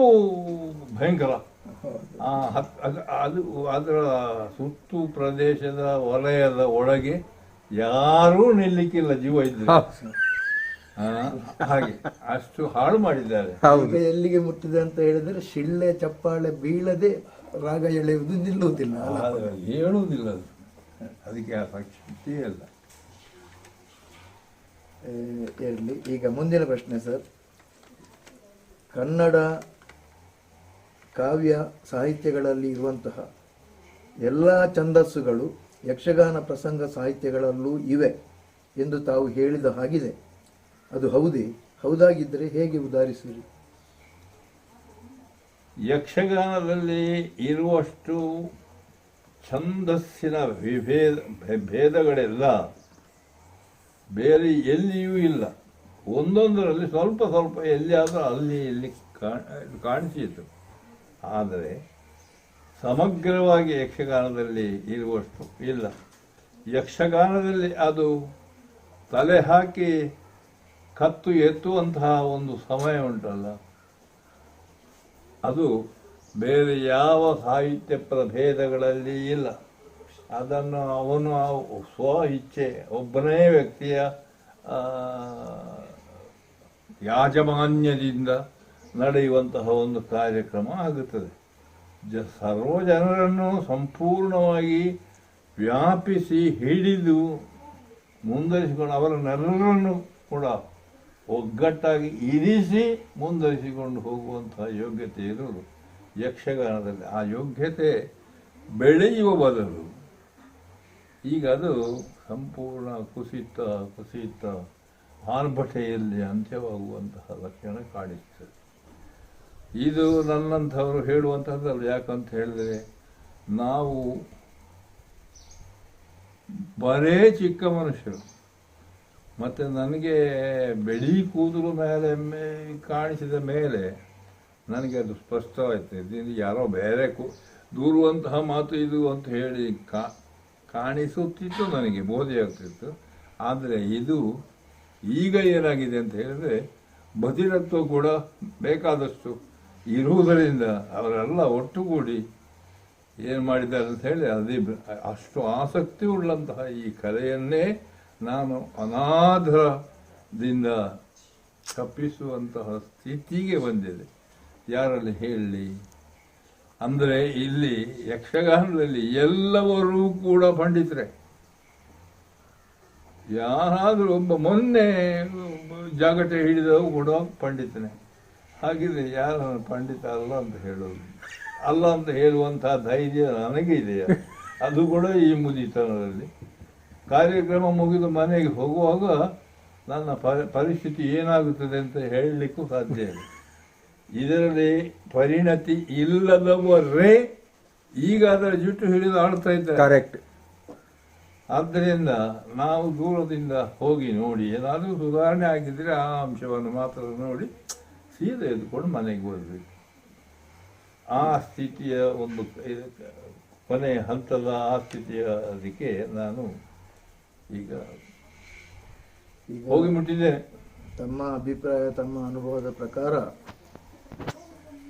ಭಯಂಕರ. ಅದು ಅದರ ಸುತ್ತು ಪ್ರದೇಶದ ವಲಯದ ಒಳಗೆ ಯಾರೂ ನಿಲ್ಲಿಕ್ಕಿಲ್ಲ ಜೀವ ಇದ್ರೆ. ಹಾಗೆ ಅಷ್ಟು ಹಾಳು ಮಾಡಿದ್ದಾರೆ. ಈಗ ಎಲ್ಲಿಗೆ ಮುಟ್ಟಿದೆ ಅಂತ ಹೇಳಿದ್ರೆ ಶಿಳ್ಳೆ ಚಪ್ಪಾಳೆ ಬೀಳದೆ ರಾಗ ಎಳೆಯುವುದು ನಿಲ್ಲುವುದಿಲ್ಲ, ಹೇಳುವುದಿಲ್ಲ ಅದು, ಅದಕ್ಕೆ ಆ ಶಕ್ತಿಯೇ ಇಲ್ಲ. ಇರಲಿ. ಈಗ ಮುಂದಿನ ಪ್ರಶ್ನೆ ಸರ್, ಕನ್ನಡ ಕಾವ್ಯ ಸಾಹಿತ್ಯಗಳಲ್ಲಿ ಇರುವಂತಹ ಎಲ್ಲ ಛಂದಸ್ಸುಗಳು ಯಕ್ಷಗಾನ ಪ್ರಸಂಗ ಸಾಹಿತ್ಯಗಳಲ್ಲೂ ಇವೆ ಎಂದು ತಾವು ಹೇಳಿದ ಹಾಗಿದೆ. ಅದು ಹೌದೇ? ಹೌದಾಗಿದ್ದರೆ ಹೇಗೆ ಉದಾಹರಿಸಿರಿ? ಯಕ್ಷಗಾನದಲ್ಲಿ ಇರುವಷ್ಟು ಛಂದಸ್ಸಿನ ಭೇದಗಳೆಲ್ಲ ಬೇರೆ ಎಲ್ಲಿಯೂ ಇಲ್ಲ. ಒಂದೊಂದರಲ್ಲಿ ಸ್ವಲ್ಪ ಸ್ವಲ್ಪ ಎಲ್ಲಿಯಾದರೂ ಅಲ್ಲಿ ಇಲ್ಲಿ ಕಾಣಿಸಿತು. ಆದರೆ ಸಮಗ್ರವಾಗಿ ಯಕ್ಷಗಾನದಲ್ಲಿ ಇರುವಷ್ಟು ಇಲ್ಲ. ಯಕ್ಷಗಾನದಲ್ಲಿ ಅದು ತಲೆ ಹಾಕಿ ಕತ್ತು ಎತ್ತುವಂತಹ ಒಂದು ಸಮಯ ಉಂಟಲ್ಲ, ಅದು ಬೇರೆ ಯಾವ ಸಾಹಿತ್ಯ ಪ್ರಭೇದಗಳಲ್ಲಿ ಇಲ್ಲ. ಅದನ್ನು ಅವನು ಸ್ವ ಇಚ್ಛೆ ಒಬ್ಬನೇ ವ್ಯಕ್ತಿಯ ಯಾಜಮಾನ್ಯದಿಂದ ನಡೆಯುವಂತಹ ಒಂದು ಕಾರ್ಯಕ್ರಮ ಆಗುತ್ತದೆ. ಸರ್ವ ಜನರನ್ನು ಸಂಪೂರ್ಣವಾಗಿ ವ್ಯಾಪಿಸಿ ಹಿಡಿದು ಮುಂದುವರಿಸಿಕೊಂಡು ಅವರನ್ನೆಲ್ಲರನ್ನು ಕೂಡ ಒಗ್ಗಟ್ಟಾಗಿ ಇರಿಸಿ ಮುಂದುವರಿಸಿಕೊಂಡು ಹೋಗುವಂತಹ ಯೋಗ್ಯತೆ ಇರುವುದು ಯಕ್ಷಗಾನದಲ್ಲಿ. ಆ ಯೋಗ್ಯತೆ ಬೆಳೆಯುವ ಬದಲು ಈಗ ಅದು ಸಂಪೂರ್ಣ ಕುಸಿತ ಆರ್ಭಟೆಯಲ್ಲಿ ಅಂತ್ಯವಾಗುವಂತಹ ಲಕ್ಷಣ ಕಾಣಿಸ್ತದೆ. ಇದು ನನ್ನಂಥವರು ಹೇಳುವಂಥದ್ದಲ್ಲ. ಯಾಕಂತ ಹೇಳಿದರೆ ನಾವು ಬರೇ ಚಿಕ್ಕ ಮನುಷ್ಯರು, ಮತ್ತು ನನಗೆ ಬೆಳಿ ಕೂದಲು ಮೇಲೆ ಕಾಣಿಸಿದ ಮೇಲೆ ನನಗೆ ಅದು ಸ್ಪಷ್ಟವಾಯ್ತು. ಇದರಿಂದ ಯಾರೋ ಬೇರೆ ದೂರುವಂತಹ ಮಾತು ಇದು ಅಂತ ಹೇಳಿ ಕಾಣಿಸುತ್ತಿತ್ತು, ನನಗೆ ಬೋಧೆಯಾಗ್ತಿತ್ತು. ಆದರೆ ಇದು ಈಗ ಏನಾಗಿದೆ ಅಂತ ಹೇಳಿದ್ರೆ ಬಧಿರತ್ವ ಕೂಡ ಬೇಕಾದಷ್ಟು ಇರುವುದರಿಂದ ಅವರೆಲ್ಲ ಒಟ್ಟುಗೂಡಿ ಏನು ಮಾಡಿದ್ದಾರೆ ಅಂತ ಹೇಳಿ ಅದೇ ಅಷ್ಟು ಆಸಕ್ತಿ ಉಳ್ಳಂತಹ ಈ ಕಲೆಯನ್ನೇ ನಾನು ಅನಾದರದಿಂದ ತಪ್ಪಿಸುವಂತಹ ಸ್ಥಿತಿಗೆ ಬಂದಿದೆ. ಯಾರಲ್ಲಿ ಹೇಳಲಿ ಅಂದರೆ ಇಲ್ಲಿ ಯಕ್ಷಗಾನದಲ್ಲಿ ಎಲ್ಲವರೂ ಕೂಡ ಪಂಡಿತರೆ. ಯಾರಾದರೂ ಒಬ್ಬ ಮೊನ್ನೆ ಜಾಗಟೆ ಹಿಡಿದವು ಕೂಡ ಪಂಡಿತನೇ. ಹಾಗಿದ್ರೆ ಯಾರು ಪಂಡಿತ ಅಲ್ಲ ಅಂತ ಹೇಳೋದು, ಅಲ್ಲ ಅಂತ ಹೇಳುವಂತಹ ಧೈರ್ಯ ನನಗೆ ಇದೆಯಾ? ಅದು ಕೂಡ ಈ ಮುದಿತನದಲ್ಲಿ. ಕಾರ್ಯಕ್ರಮ ಮುಗಿದು ಮನೆಗೆ ಹೋಗುವಾಗ ನನ್ನ ಪರಿಸ್ಥಿತಿ ಏನಾಗುತ್ತದೆ ಅಂತ ಹೇಳಲಿಕ್ಕೂ ಸಾಧ್ಯ ಇಲ್ಲ. ಇದರಲ್ಲಿ ಪರಿಣತಿ ಇಲ್ಲದವರೇ ಈಗ ಅದರ ಜುಟ್ಟು ಹಿಡಿದು ಆಡ್ತಾ ಇದ್ದಾರೆ. ಕರೆಕ್ಟ್. ಆದ್ದರಿಂದ ನಾವು ದೂರದಿಂದ ಹೋಗಿ ನೋಡಿ ಏನಾದರೂ ಸುಧಾರಣೆ ಆಗಿದ್ರೆ ಆ ಅಂಶವನ್ನು ಮಾತ್ರ ನೋಡಿ ಸೀದಾ ಎದ್ಕೊಂಡು ಮನೆಗೆ ಬರಬೇಕು. ಆ ಸ್ಥಿತಿಯ ಒಂದು ಕೊನೆಯ ಹಂತದ ಆ ಸ್ಥಿತಿಯ ಅದಕ್ಕೆ ನಾನು ಈಗ ಹೋಗಿ ಮುಟ್ಟಿದ್ದೇನೆ. ತಮ್ಮ ಅಭಿಪ್ರಾಯ, ತಮ್ಮ ಅನುಭವದ ಪ್ರಕಾರ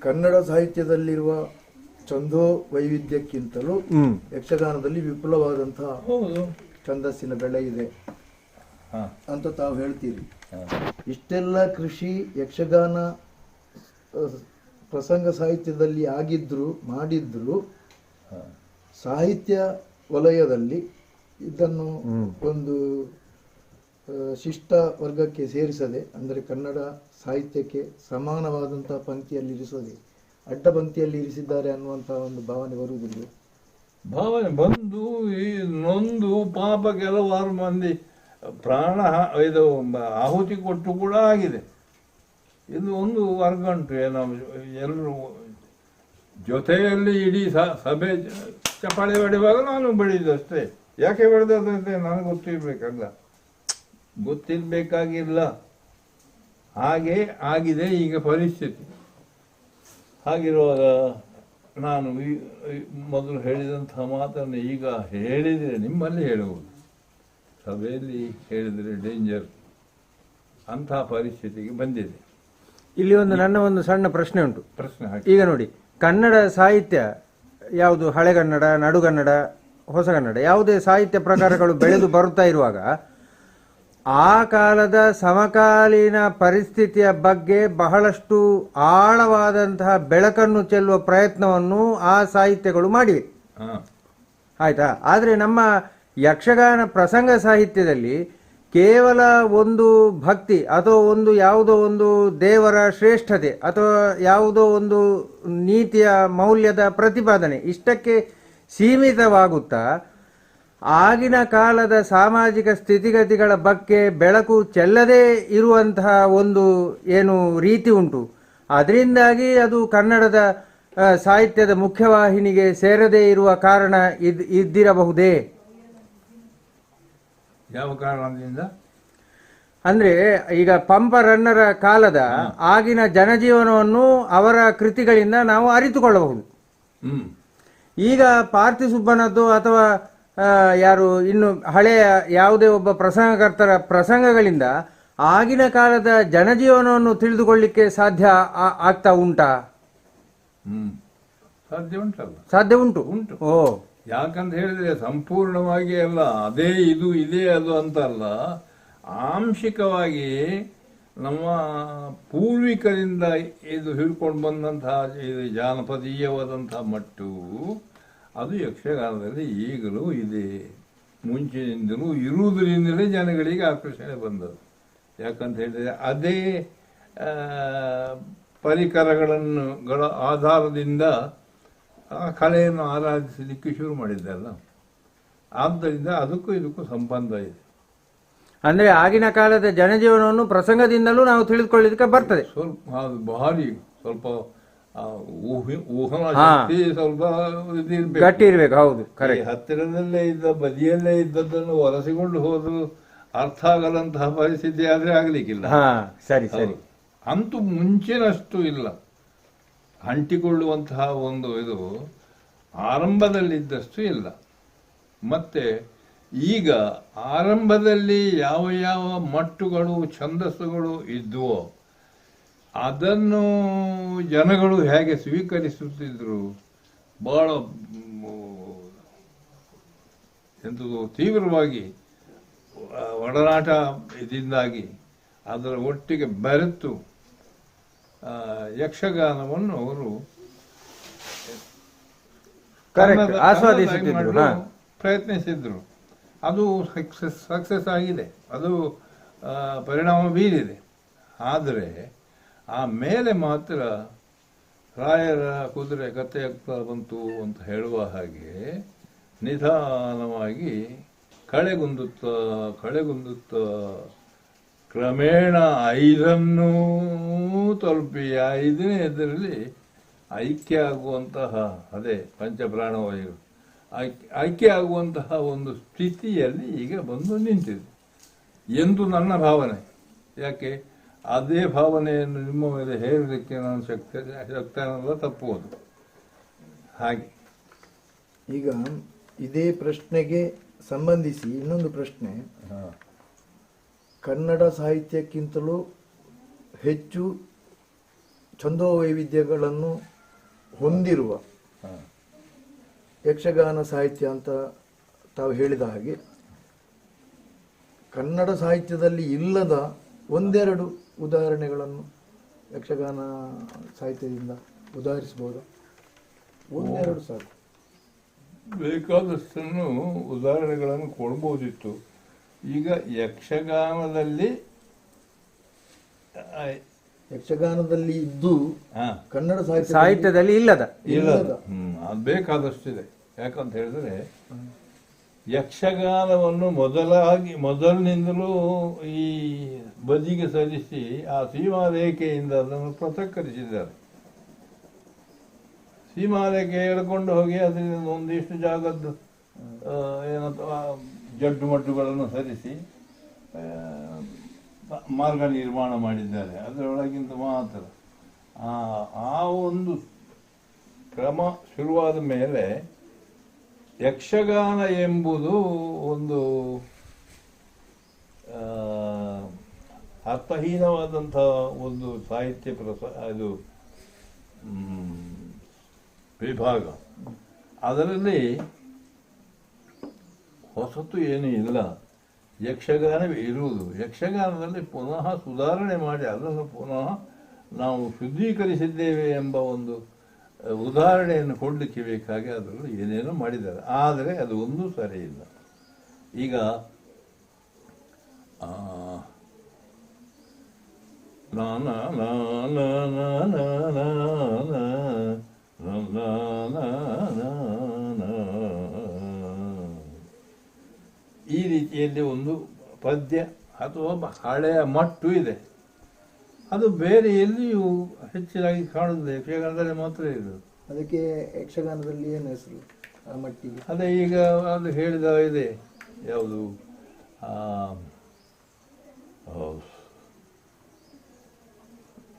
ಕನ್ನಡ ಸಾಹಿತ್ಯದಲ್ಲಿರುವ ಛಂದೋ ವೈವಿಧ್ಯಕ್ಕಿಂತಲೂ ಯಕ್ಷಗಾನದಲ್ಲಿ ವಿಪುಲವಾದಂತಹ ಛಂದಸ್ಸಿನ ಬೆಳೆ ಇದೆ ಅಂತ ತಾವು ಹೇಳ್ತೀರಿ. ಇಷ್ಟೆಲ್ಲ ಕೃಷಿ ಯಕ್ಷಗಾನ ಪ್ರಸಂಗ ಸಾಹಿತ್ಯದಲ್ಲಿ ಮಾಡಿದ್ರು ಸಾಹಿತ್ಯ ವಲಯದಲ್ಲಿ ಇದನ್ನು ಒಂದು ಶಿಷ್ಟ ವರ್ಗಕ್ಕೆ ಸೇರಿಸದೆ, ಅಂದರೆ ಕನ್ನಡ ಸಾಹಿತ್ಯಕ್ಕೆ ಸಮಾನವಾದಂತಹ ಪಂಕ್ತಿಯಲ್ಲಿ ಇರಿಸದೆ ಅಡ್ಡ ಪಂಕ್ತಿಯಲ್ಲಿ ಇರಿಸಿದ್ದಾರೆ ಅನ್ನುವಂತಹ ಒಂದು ಭಾವನೆ ಬರುವುದಿಲ್ಲ? ಭಾವನೆ ಬಂದು ಈ ನೊಂದು ಪಾಪ ಕೆಲವಾರು ಮಂದಿ ಪ್ರಾಣ ಇದು ಆಹುತಿ ಕೊಟ್ಟು ಕೂಡ ಆಗಿದೆ. ಇದು ಒಂದು ವರ್ಗ ಉಂಟು, ಎಲ್ಲರೂ ಜೊತೆಯಲ್ಲಿ ಇಡೀ ಸಭೆ ಚಪ್ಪಾಳೆ ಹೊಡೆಯುವಾಗ ನಾನು ಬೆಳೆದಷ್ಟೇ. ಯಾಕೆ ಬೆಳೆದಂತೆ ನನಗೆ ಗೊತ್ತಿರಬೇಕಾಗಿಲ್ಲ. ಹಾಗೆ ಆಗಿದೆ ಈಗ ಪರಿಸ್ಥಿತಿ. ಹಾಗಿರುವಾಗ ನಾನು ಮೊದಲು ಹೇಳಿದಂತಹ ಮಾತನ್ನು ಈಗ ಹೇಳಿದರೆ ನಿಮ್ಮಲ್ಲಿ ಹೇಳುವುದು, ಸಭೆಯಲ್ಲಿ ಹೇಳಿದರೆ ಡೇಂಜರ್. ಅಂತಹ ಪರಿಸ್ಥಿತಿಗೆ ಬಂದಿದೆ. ಇಲ್ಲಿ ನನ್ನ ಒಂದು ಸಣ್ಣ ಪ್ರಶ್ನೆ ಉಂಟು. ಪ್ರಶ್ನೆ ಹಾಕಿ. ಈಗ ನೋಡಿ, ಕನ್ನಡ ಸಾಹಿತ್ಯ ಯಾವುದು, ಹಳೆಗನ್ನಡ, ನಡುಗನ್ನಡ, ಹೊಸಗನ್ನಡ, ಯಾವುದೇ ಸಾಹಿತ್ಯ ಪ್ರಕಾರಗಳು ಬೆಳೆದು ಬರುತ್ತಾ ಇರುವಾಗ ಆ ಕಾಲದ ಸಮಕಾಲೀನ ಪರಿಸ್ಥಿತಿಯ ಬಗ್ಗೆ ಬಹಳಷ್ಟು ಆಳವಾದಂತಹ ಬೆಳಕನ್ನು ಚೆಲ್ಲುವ ಪ್ರಯತ್ನವನ್ನು ಆ ಸಾಹಿತ್ಯಗಳು ಮಾಡಿವೆ, ಆಯ್ತಾ. ಆದರೆ ನಮ್ಮ ಯಕ್ಷಗಾನ ಪ್ರಸಂಗ ಸಾಹಿತ್ಯದಲ್ಲಿ ಕೇವಲ ಒಂದು ಭಕ್ತಿ ಅಥವಾ ಒಂದು ಯಾವುದೋ ಒಂದು ದೇವರ ಶ್ರೇಷ್ಠತೆ ಅಥವಾ ಯಾವುದೋ ಒಂದು ನೀತಿಯ ಮೌಲ್ಯದ ಪ್ರತಿಪಾದನೆ ಇಷ್ಟಕ್ಕೆ ಸೀಮಿತವಾಗುತ್ತಾ ಆಗಿನ ಕಾಲದ ಸಾಮಾಜಿಕ ಸ್ಥಿತಿಗತಿಗಳ ಬಗ್ಗೆ ಬೆಳಕು ಚೆಲ್ಲದೇ ಇರುವಂತಹ ಒಂದು ಏನು ರೀತಿ ಉಂಟು, ಅದರಿಂದಾಗಿ ಅದು ಕನ್ನಡದ ಸಾಹಿತ್ಯದ ಮುಖ್ಯವಾಹಿನಿಗೆ ಸೇರದೇ ಇರುವ ಕಾರಣ ಇದ್ದಿರಬಹುದೇ? ಯಾವ ಕಾರಣದಿಂದ ಅಂದ್ರೆ ಈಗ ಪಂಪ ರನ್ನರ ಕಾಲದ ಆಗಿನ ಜನಜೀವನವನ್ನು ಅವರ ಕೃತಿಗಳಿಂದ ನಾವು ಅರಿತುಕೊಳ್ಳಬಹುದು. ಈಗ ಪಾರ್ಥಿಸುಬ್ಬನದ್ದು ಅಥವಾ ಯಾರು ಇನ್ನು ಹಳೆಯ ಯಾವುದೇ ಒಬ್ಬ ಪ್ರಸಂಗಕರ್ತರ ಪ್ರಸಂಗಗಳಿಂದ ಆಗಿನ ಕಾಲದ ಜನಜೀವನವನ್ನು ತಿಳಿದುಕೊಳ್ಳಿಕ್ಕೆ ಸಾಧ್ಯ ಆಗ್ತಾ ಉಂಟಾ? ಸಾಧ್ಯ ಉಂಟಲ್ಲ, ಸಾಧ್ಯ ಉಂಟು. ಉಂಟು. ಓ, ಯಾಕಂತ ಹೇಳಿದ್ರೆ ಸಂಪೂರ್ಣವಾಗಿ ಅಲ್ಲ, ಅದೇ ಇದು ಇದೇ ಅದು ಅಂತಲ್ಲ, ಆಂಶಿಕವಾಗಿ ನಮ್ಮ ಪೂರ್ವಿಕರಿಂದ ಇದು ಹಿಡ್ಕೊಂಡು ಬಂದಂತಹ ಇದು ಜಾನಪದೀಯವಾದಂತಹ ಮಟ್ಟು ಅದು ಯಕ್ಷಗಾನದಲ್ಲಿ ಈಗಲೂ ಇದೆ. ಮುಂಚಿನಿಂದಲೂ ಇರುವುದರಿಂದಲೇ ಜನಗಳಿಗೆ ಆಕರ್ಷಣೆ ಬಂದದ್ದು. ಯಾಕಂತ ಹೇಳಿದರೆ ಅದೇ ಪರಿಕರಗಳ ಆಧಾರದಿಂದ ಆ ಕಲೆಯನ್ನು ಆರಾಧಿಸಲಿಕ್ಕೆ ಶುರು ಮಾಡಿದ್ದಲ್ಲ. ಆದ್ದರಿಂದ ಅದಕ್ಕೂ ಇದಕ್ಕೂ ಸಂಬಂಧ ಇದೆ. ಅಂದ್ರೆ ಆಗಿನ ಕಾಲದ ಜನಜೀವನವನ್ನು ಪ್ರಸಂಗದಿಂದಲೂ ನಾವು ತಿಳಿದುಕೊಳ್ಳಲಿಕ್ಕೆ ಬರ್ತದೆ. ಸ್ವಲ್ಪ ಅದು ಭಾರಿ ಸ್ವಲ್ಪ ಊಹನ ಶಕ್ತಿ ಸ್ವಲ್ಪ ಗಟ್ಟಿ ಇರ್ಬೇಕು. ಹೌದು, ಹತ್ತಿರದಲ್ಲೇ ಇದ್ದ ಬದಿಯಲ್ಲೇ ಇದ್ದದ್ದನ್ನು ಒರೆಸಿಕೊಂಡು ಹೋದ್ರು ಅರ್ಥ ಆಗದಂತಹ ಪರಿಸ್ಥಿತಿ ಆದ್ರೆ ಆಗ್ಲಿಕ್ಕಿಲ್ಲ. ಸರಿ ಸರಿ. ಅಂತೂ ಮುಂಚಿನಷ್ಟು ಇಲ್ಲ, ಅಂಟಿಕೊಳ್ಳುವಂತಹ ಒಂದು ಇದು ಆರಂಭದಲ್ಲಿದ್ದಷ್ಟು ಇಲ್ಲ. ಮತ್ತೆ ಈಗ ಆರಂಭದಲ್ಲಿ ಯಾವ ಯಾವ ಮಟ್ಟುಗಳು ಛಂದಸ್ಸುಗಳು ಇದ್ವೋ ಅದನ್ನು ಜನಗಳು ಹೇಗೆ ಸ್ವೀಕರಿಸುತ್ತಿದ್ರು, ಬಹಳ ಎಂಥದ್ದು ತೀವ್ರವಾಗಿ ಒಡನಾಟ ಇದರಿಂದಾಗಿ ಅದರ ಒಟ್ಟಿಗೆ ಬೆರೆತು ಯಕ್ಷಗಾನವನ್ನು ಅವರು ಆಸ್ವಾದಿಸುತ್ತಿದ್ರು, ಪ್ರಯತ್ನಿಸಿದ್ರು. ಅದು ಸಕ್ಸಸ್ ಆಗಿದೆ, ಅದು ಪರಿಣಾಮ ಬೀರಿದೆ. ಆದರೆ ಆ ಮೇಲೆ ಮಾತ್ರ ರಾಯರ ಕುದುರೆ ಕಥೆಯಾಗ್ತಾ ಬಂತು ಅಂತ ಹೇಳುವ ಹಾಗೆ ನಿಧಾನವಾಗಿ ಕಳೆಗುಂದುತ್ತಾ ಕ್ರಮೇಣ 5 ತಲುಪಿ 5ನೇದರಲ್ಲಿ ಐಕ್ಯ ಆಗುವಂತಹ, ಅದೇ ಪಂಚಪ್ರಾಣವಾಯುಗಳು ಐಕ್ಯ ಆಗುವಂತಹ ಒಂದು ಸ್ಥಿತಿಯಲ್ಲಿ ಈಗ ಬಂದು ನಿಂತಿದೆ ಎಂದು ನನ್ನ ಭಾವನೆ. ಯಾಕೆ ಅದೇ ಭಾವನೆಯನ್ನು ನಿಮ್ಮ ಮೇಲೆ ಹೇಳಲಿಕ್ಕೆ ನಾನು ಶಕ್ತನಲ್ಲ, ತಪ್ಪುವುದು. ಹಾಗೆ ಈಗ ಇದೇ ಪ್ರಶ್ನೆಗೆ ಸಂಬಂಧಿಸಿ ಇನ್ನೊಂದು ಪ್ರಶ್ನೆ. ಕನ್ನಡ ಸಾಹಿತ್ಯಕ್ಕಿಂತಲೂ ಹೆಚ್ಚು ಛಂದೋವೈವಿಧ್ಯಗಳನ್ನು ಹೊಂದಿರುವ ಯಕ್ಷಗಾನ ಸಾಹಿತ್ಯ ಅಂತ ತಾವು ಹೇಳಿದ ಹಾಗೆ ಕನ್ನಡ ಸಾಹಿತ್ಯದಲ್ಲಿ ಇಲ್ಲದ ಒಂದೆರಡು ಉದಾಹರಣೆಗಳನ್ನು ಯಕ್ಷಗಾನ ಸಾಹಿತ್ಯದಿಂದ ಉದಾಹರಿಸಬಹುದು? ಒಂದೆರಡು ಸಾಕು. ಬೇಕಾದಷ್ಟನ್ನು ಉದಾಹರಣೆಗಳನ್ನು ಕೊಡ್ಬೋದಿತ್ತು. ಈಗ ಯಕ್ಷಗಾನದಲ್ಲಿ ಇದ್ದು ಕನ್ನಡ ಸಾಹಿತ್ಯದಲ್ಲಿ ಇಲ್ಲದ ಅದು ಬೇಕಾದಷ್ಟಿದೆ. ಯಾಕಂತ ಹೇಳಿದ್ರೆ ಯಕ್ಷಗಾನವನ್ನು ಮೊದಲಿನಿಂದಲೂ ಈ ಬದಿಗೆ ಸರಿಸಿ ಆ ಸೀಮಾರೇಖೆಯಿಂದ ಅದನ್ನು ಪೃಥಕ್ಕರಿಸಿದ್ದಾರೆ. ಸೀಮಾರೇಖೆ ಎಳ್ಕೊಂಡು ಹೋಗಿ ಅದರಿಂದ ಒಂದಿಷ್ಟು ಜಾಗದ್ದು ಏನಂತ ಜಡ್ಡು ಮಡ್ಡುಗಳನ್ನು ಸರಿಸಿ ಮಾರ್ಗ ನಿರ್ಮಾಣ ಮಾಡಿದ್ದಾರೆ. ಅದರೊಳಗಿಂತ ಮಾತ್ರ ಆ ಒಂದು ಕ್ರಮ ಶುರುವಾದ ಮೇಲೆ ಯಕ್ಷಗಾನ ಎಂಬುದು ಒಂದು ಅರ್ಥಹೀನವಾದಂಥ ಒಂದು ಸಾಹಿತ್ಯ ಅದು ವಿಭಾಗ. ಅದರಲ್ಲಿ ಹೊಸತು ಏನೂ ಇಲ್ಲ, ಯಕ್ಷಗಾನವೇ ಇರುವುದು. ಯಕ್ಷಗಾನದಲ್ಲಿ ಪುನಃ ಸುಧಾರಣೆ ಮಾಡಿ ಅದನ್ನು ಪುನಃ ನಾವು ಶುದ್ಧೀಕರಿಸಿದ್ದೇವೆ ಎಂಬ ಒಂದು ಉದಾಹರಣೆಯನ್ನು ಕೊಡಲಿಕ್ಕೆ ಬೇಕಾಗಿ ಅದರಲ್ಲಿ ಏನೇನೋ ಮಾಡಿದ್ದಾರೆ. ಆದರೆ ಅದು ಒಂದೂ ಸರಿ ಇಲ್ಲ. ಈಗ ಈ ರೀತಿಯಲ್ಲಿ ಒಂದು ಪದ್ಯ ಅಥವಾ ಹಳೆಯ ಮಟ್ಟು ಇದೆ. ಅದು ಬೇರೆ ಎಲ್ಲಿಯೂ ಹೆಚ್ಚಿನಾಗಿ ಕಾಣುವುದಿಲ್ಲ, ಯಕ್ಷಗಾನದಲ್ಲಿ ಮಾತ್ರ ಇರೋದು. ಅದಕ್ಕೆ ಯಕ್ಷಗಾನದಲ್ಲಿ ಏನು ಹೆಸರು ಆ ಮಟ್ಟಿಗೆ? ಅದೇ ಈಗ ಅದು ಹೇಳಿದ ಇದೆ, ಯಾವುದು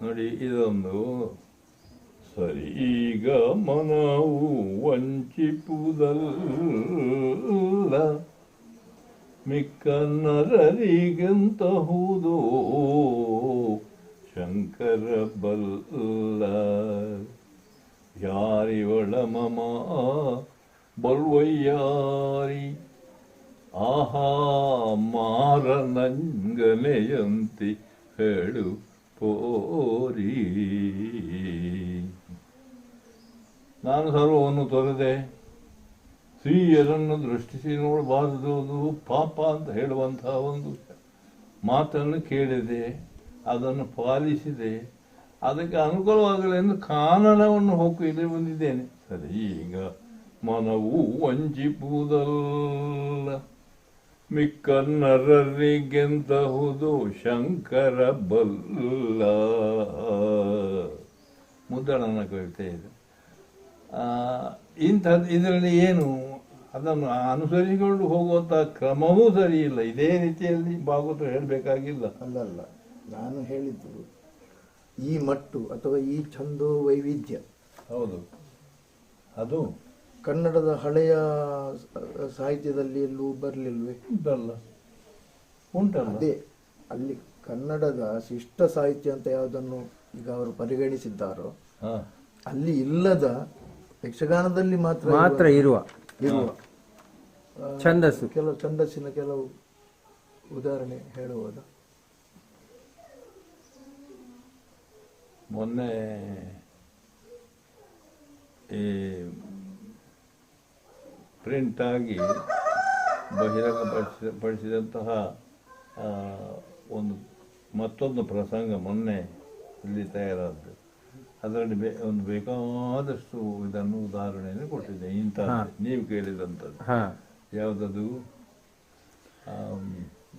ನೋಡಿ, ಇದೊಂದು ಸರಿ. ಈಗ ಮನವು ವಂಚಿಪುದಲ್ಲ, ಮಿಕ್ಕ ನರರಿಗಂತಹುದೋ ಶಂಕರ ಬಲ್ಲ. ಯಾರಿವಳ ಮಮ ಬಲ್ವಯ್ಯಾರಿ, ಆಹಾ ಮಾರ ನಂಗನೆಯಂತೆ ಹೇಳು ಪೋರಿ. ನಾನು ಸರ್ವವನ್ನು ತೊರೆದೆ, ಸ್ತ್ರೀಯರನ್ನು ದೃಷ್ಟಿಸಿ ನೋಡಬಾರದು, ಅದು ಪಾಪ ಅಂತ ಹೇಳುವಂತಹ ಒಂದು ಮಾತನ್ನು ಕೇಳಿದೆ, ಅದನ್ನು ಪಾಲಿಸಿದೆ, ಅದಕ್ಕೆ ಅನುಕೂಲವಾಗಲೆಂದು ಕಾನನವನ್ನು ಹೋಗಿ ಇಲ್ಲಿ ಬಂದಿದ್ದೇನೆ. ಸರಿ, ಈಗ ಮನವು ವಂಚಿಪುದಲ್ಲ, ಮಿಕ್ಕ ನರರಿಗೆಂತಹುದು ಶಂಕರ ಬಲ್ಲ. ಮುದ್ದಣನ ಕವಿತೆ ಇದು. ಇದರಲ್ಲಿ ಏನು, ಅದನ್ನು ಅನುಸರಿಸಿಕೊಂಡು ಹೋಗುವಂಥ ಕ್ರಮವೂ ಸರಿ ಇಲ್ಲ. ಇದೇ ರೀತಿಯಲ್ಲಿ ಭಾಗವತ ಹೇಳಬೇಕಾಗಿಲ್ಲ. ಅಲ್ಲಲ್ಲ, ನಾನು ಹೇಳಿದ್ದು ಈ ಮಟ್ಟು ಅಥವಾ ಈ ಛಂದೋ ವೈವಿಧ್ಯ. ಹೌದು, ಅದು ಕನ್ನಡದ ಹಳೆಯ ಸಾಹಿತ್ಯದಲ್ಲಿ ಎಲ್ಲೂ ಬರಲಿಲ್ವೇ? ಉಂಟಲ್ಲ, ಉಂಟಲ್ಲ. ಅದೇ ಅಲ್ಲಿ ಕನ್ನಡದ ಶಿಷ್ಟ ಸಾಹಿತ್ಯ ಅಂತ ಯಾವುದನ್ನು ಈಗ ಅವರು ಪರಿಗಣಿಸಿದ್ದಾರೋ ಅಲ್ಲಿ ಇಲ್ಲದ ಯಕ್ಷಗಾನದಲ್ಲಿ ಮಾತ್ರ ಇರುವ ಛಂದಸ್ಸು, ಕೆಲವು ಛಂದಸ್ಸಿನ ಕೆಲವು ಉದಾಹರಣೆ ಹೇಳುವುದ? ಮೊನ್ನೆ ಈ ಪ್ರಿಂಟ್ ಆಗಿ ಬಹಿರಂಗಪಡಿಸಿದಂತಹ ಮತ್ತೊಂದು ಪ್ರಸಂಗ ಮೊನ್ನೆ ಇಲ್ಲಿ ತಯಾರಾದ್ದು. ಅದರಲ್ಲಿ ಒಂದು ಬೇಕಾದಷ್ಟು ಇದನ್ನು ಉದಾಹರಣೆಯನ್ನು ಕೊಟ್ಟಿದೆ. ಇಂಥ ನೀವು ಕೇಳಿದಂಥದ್ದು ಯಾವುದದು?